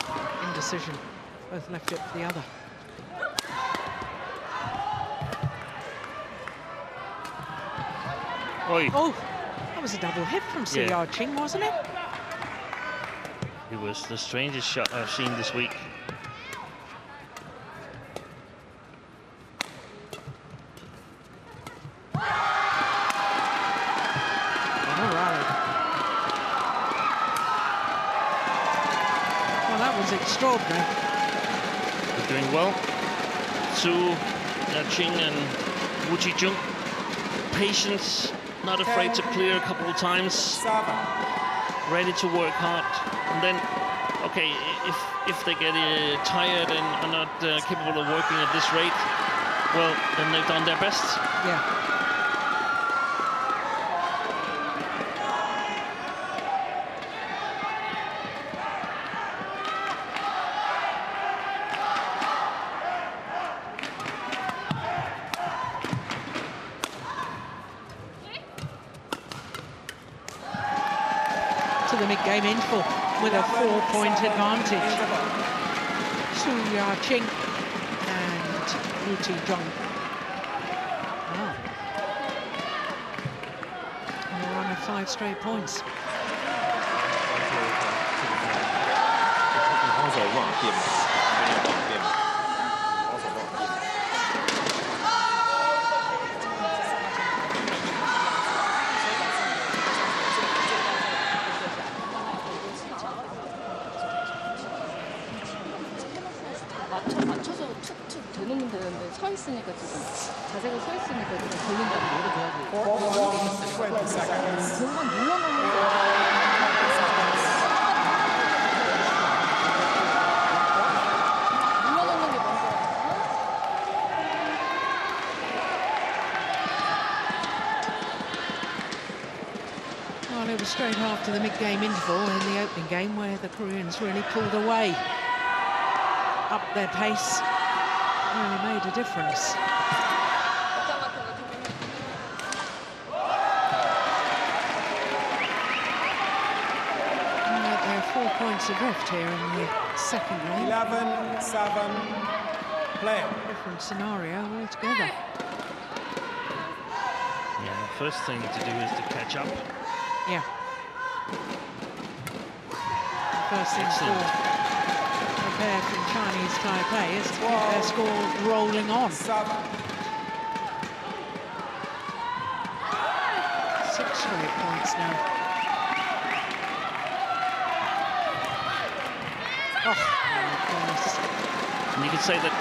indecision. Both left it for the other. Oi. Oh, that was a double hit from Ching, wasn't it? It was the strangest shot I've seen this week. All right. Well, that was extraordinary. They're doing well. Ching and Jung. Patience. Not afraid to clear a couple of times. Ready to work hard. And then, okay, if they get tired and are not capable of working at this rate, well, then they've done their best. Yeah. To the mid-game interval with a 4-point advantage. Ching and Jung. Wow. On a run of 5 straight points. 20 seconds. Well, it was straight after the mid-game interval in the opening game where the Koreans really pulled away. Up their pace, really made a difference. And they're 4 points adrift here in the second game. 11-7 play. Different scenario altogether. Yeah, the first thing to do is to catch up. Yeah. First thing for the pair from Chinese Taipei is to keep their score rolling on. 6 straight points now. Oh, my goodness. And you could say that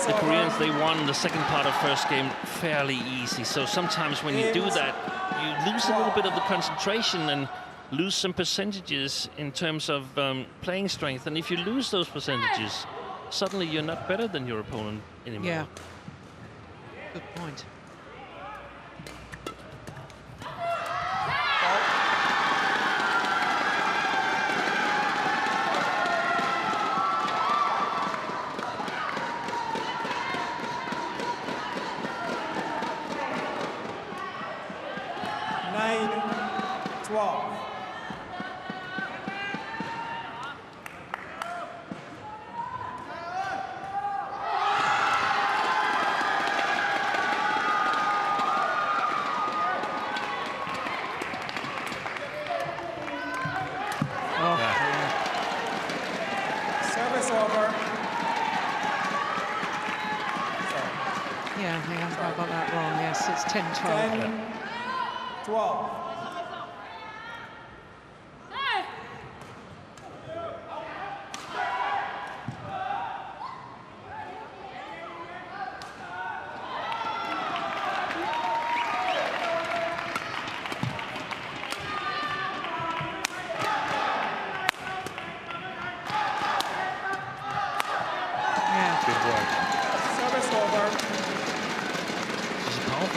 the Koreans, they won the second part of first game fairly easy. So sometimes when you do that, you lose a little bit of the concentration and lose some percentages in terms of playing strength. And if you lose those percentages, suddenly you're not better than your opponent anymore. Yeah. Good point. I got that wrong. Yes, it's 10-12. 10-12.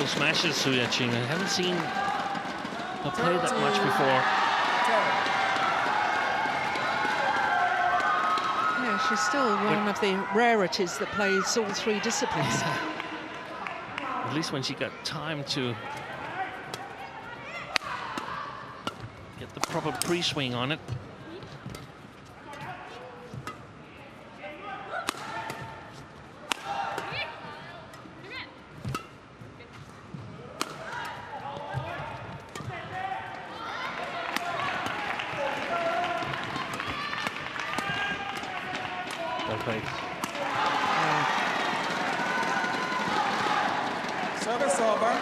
Smashes Suya Ching. I haven't seen her play that much before. Yeah, she's still one of the rarities that plays all three disciplines. At least when she got time to get the proper pre-swing on it. Service over.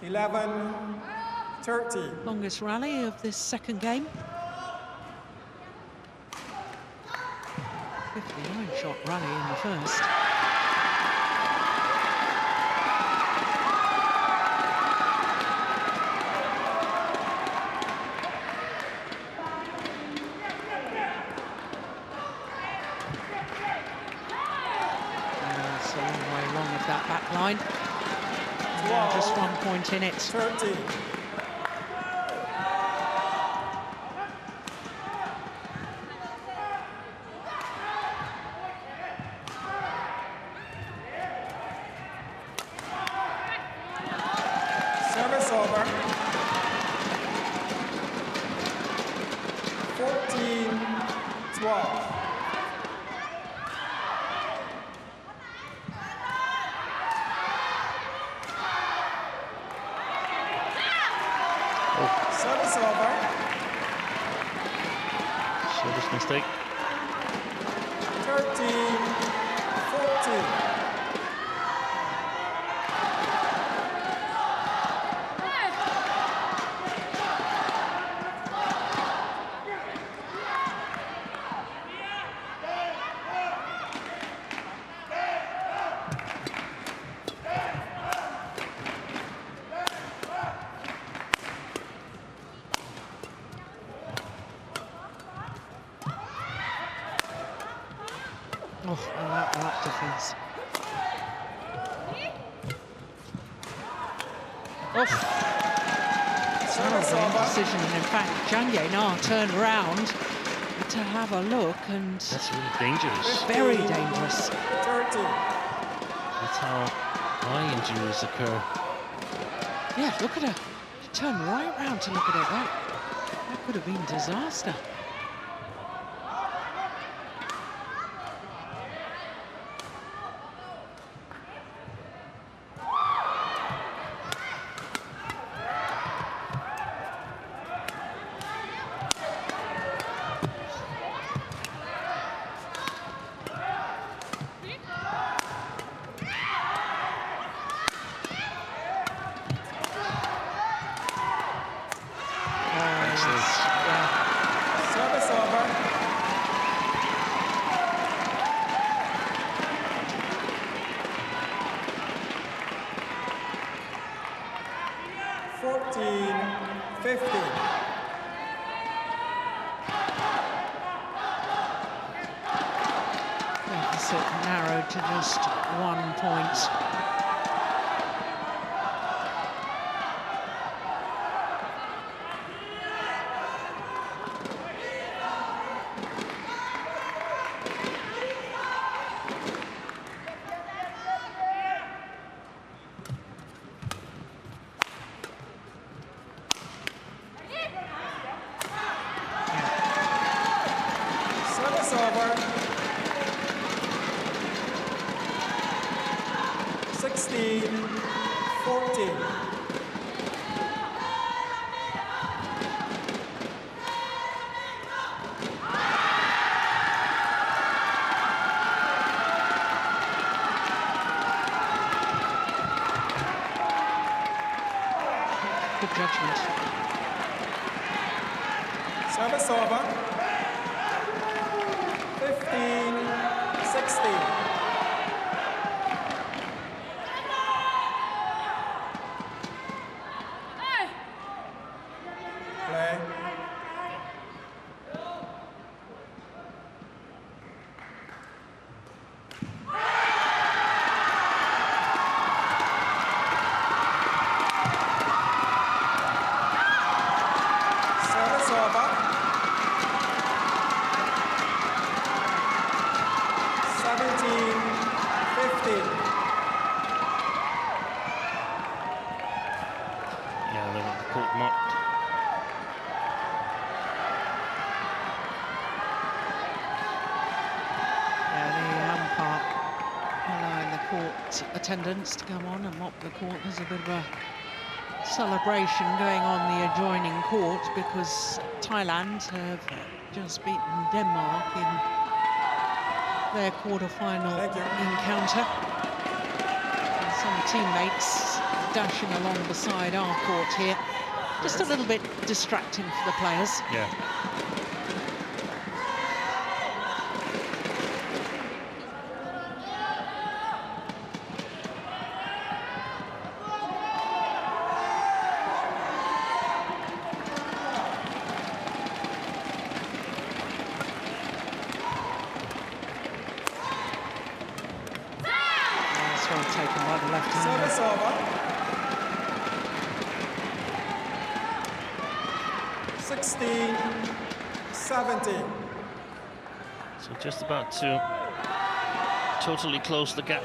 (11-30). Longest rally of this second game. 59-shot rally in the first. Line. Yeah, just 1 point in it. 13. Service over. 14-12. Service over. Service mistake. 13-14. Oh, that defense. Off. Terrible decision. In fact, Jung turned around to have a look, and that's really dangerous. Very dangerous. 30. That's how eye injuries occur. Yeah, look at her. She turned right round to look at it. That could have been disaster. Service over. 14-15. Deficit narrowed to just 1 point. Service over. 16-14. Good judgment. Service over. 15-16. Play. Service over. 17-15. Yeah, the court mocked. Yeah, the umpire allowing the court attendants to come on and mop the court. There's a bit of a celebration going on the adjoining court because Thailand have just beaten Denmark in their quarter-final encounter. And some teammates dashing along beside our court here. Just a little bit distracting for the players. Yeah. That's well taken by the left hand. Service over. 16-17. So just about to totally close the gap.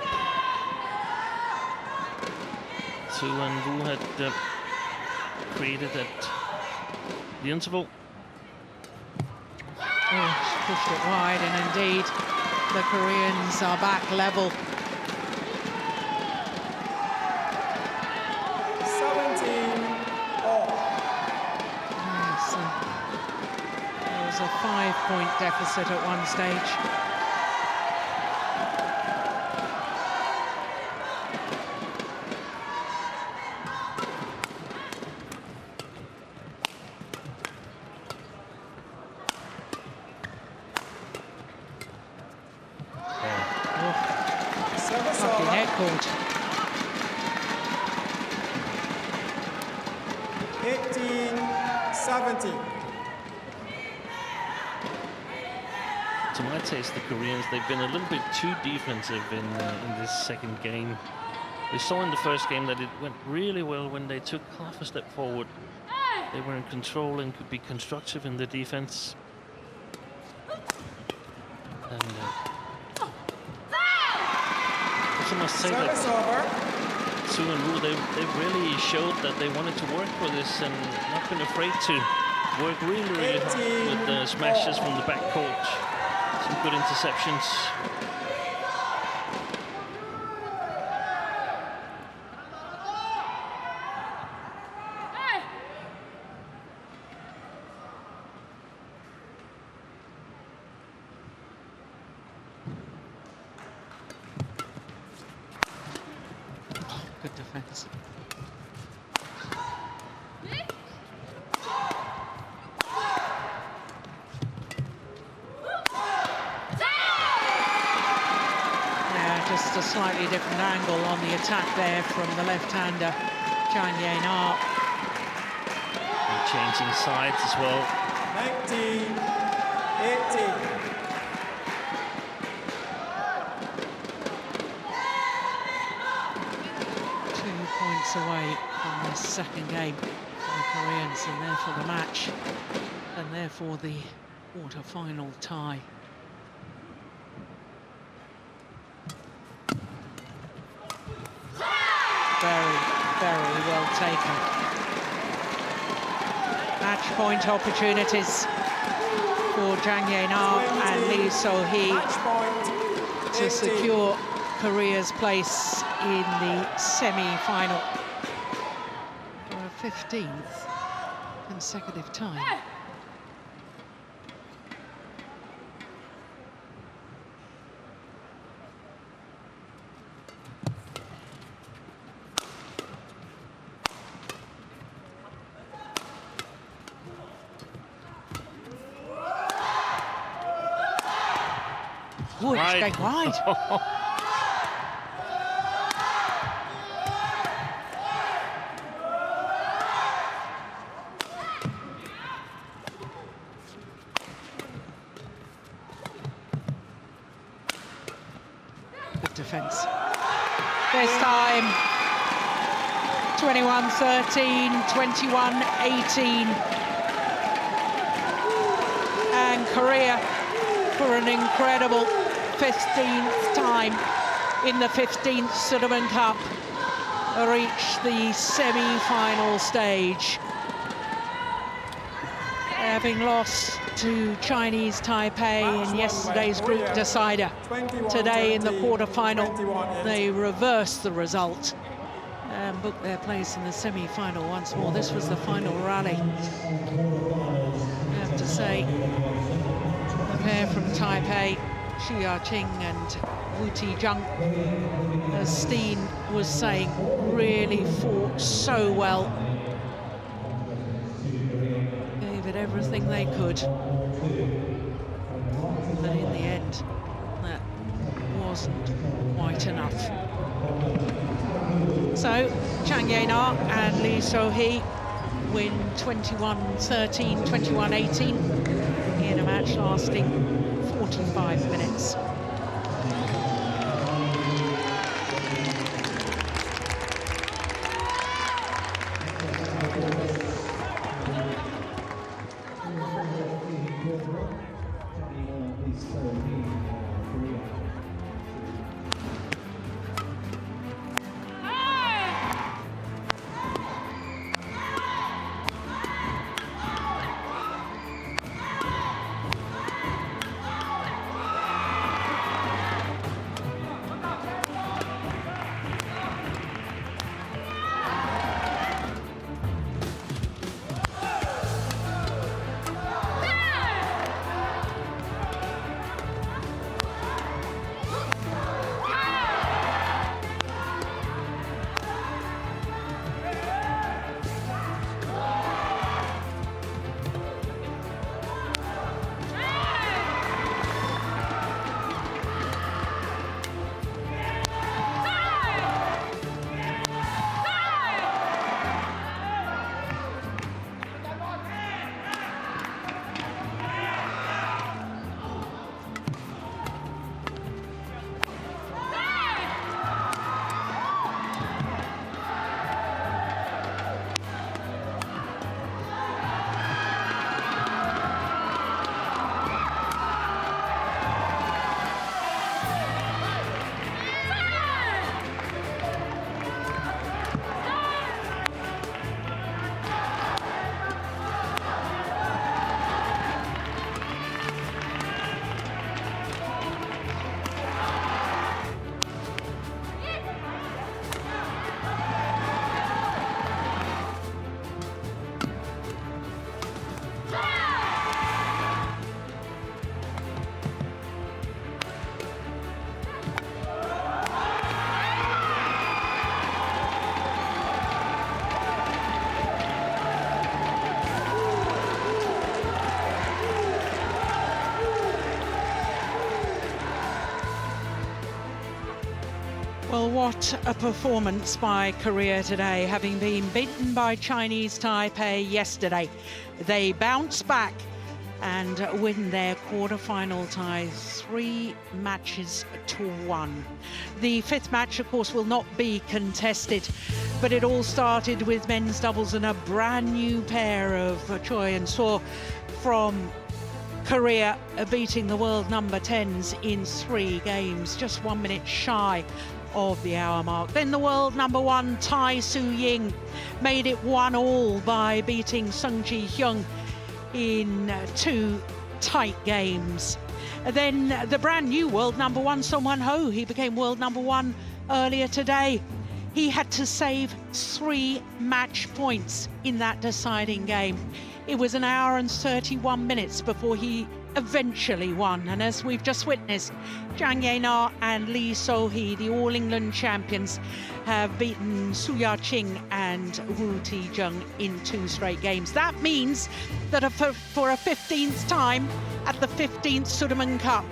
Chou and Wu had created at the interval. Oh, she pushed it wide, and indeed the Koreans are back level. 17-all. Yes, there was a 5-point deficit at one stage. Service Lucky over. net caught. 18-17. To my taste, the Koreans, they've been a little bit too defensive in this second game. We saw in the first game that it went really well when they took half a step forward. They were in control and could be constructive in the defense. And I must say Service that over. Chou and Wu, they really showed that they wanted to work for this and not been afraid to work really hard with the smashes from the back court. Some good interceptions. Good defense. Yeah, just a slightly different angle on the attack there from the left-hander, Chang. And changing sides as well. 19-18. Away from this second game for the Koreans, and therefore the match, and therefore the quarter-final tie. Very, very well taken. Match point opportunities for Jang and Lee So-hee to secure Korea's place in the semi-final for a 15th consecutive time. wide. Going wide. Good defense. This time, 21-13, 21-18. And Korea, for an incredible 15th time in the 15th Sudirman Cup, reached the semi-final stage. Having lost to Chinese Taipei in yesterday's group decider, today in the quarterfinal, they reversed the result and booked their place in the semi-final once more. This was the final rally. I have to say, the pair from Taipei, Ching and Jung, as Tien was saying, really fought so well. Gave it everything they could. But in the end, that wasn't quite enough. So, Chang Ye-na and Lee So-hee win 21-13, 21-18 in a match lasting 45 minutes. Well, what a performance by Korea today, having been beaten by Chinese Taipei yesterday. They bounce back and win their quarterfinal tie 3-1. The fifth match, of course, will not be contested, but it all started with men's doubles and a brand new pair of Choi and Seo from Korea beating the world number 10s in 3 games, just 1 minute shy of the hour mark. Then the world number 1 Tai Su-Ying made it 1-1 by beating Hyun in 2 tight games. Then the brand new world number 1 Ho, he became world number 1 earlier today. He had to save 3 match points in that deciding game. It was 1 hour and 31 minutes before he eventually won. And as we've just witnessed, Chang Ye-na and Lee So-hee, the All England champions, have beaten Ching and Jung in 2 straight games. That means that for a 15th time at the 15th Sudirman Cup,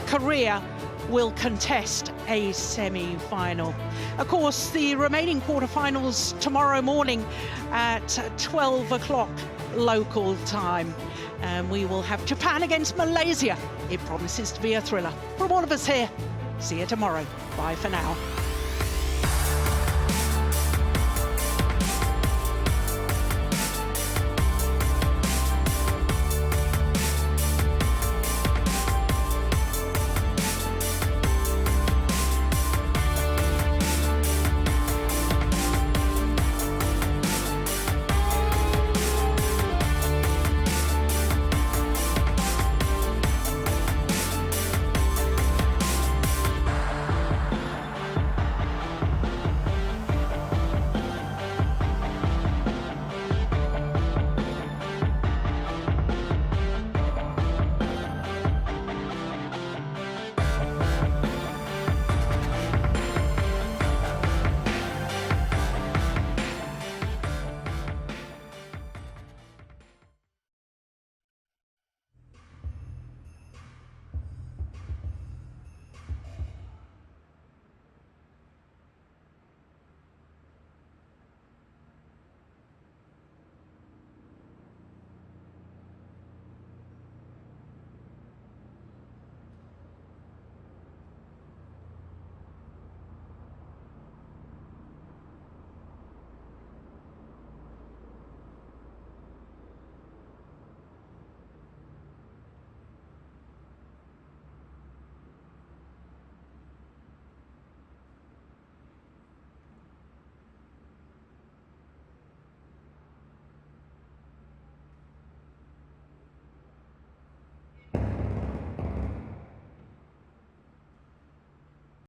Korea will contest a semi-final. Of course, the remaining quarterfinals tomorrow morning at 12 o'clock local time. And we will have Japan against Malaysia. It promises to be a thriller. From all of us here, see you tomorrow. Bye for now.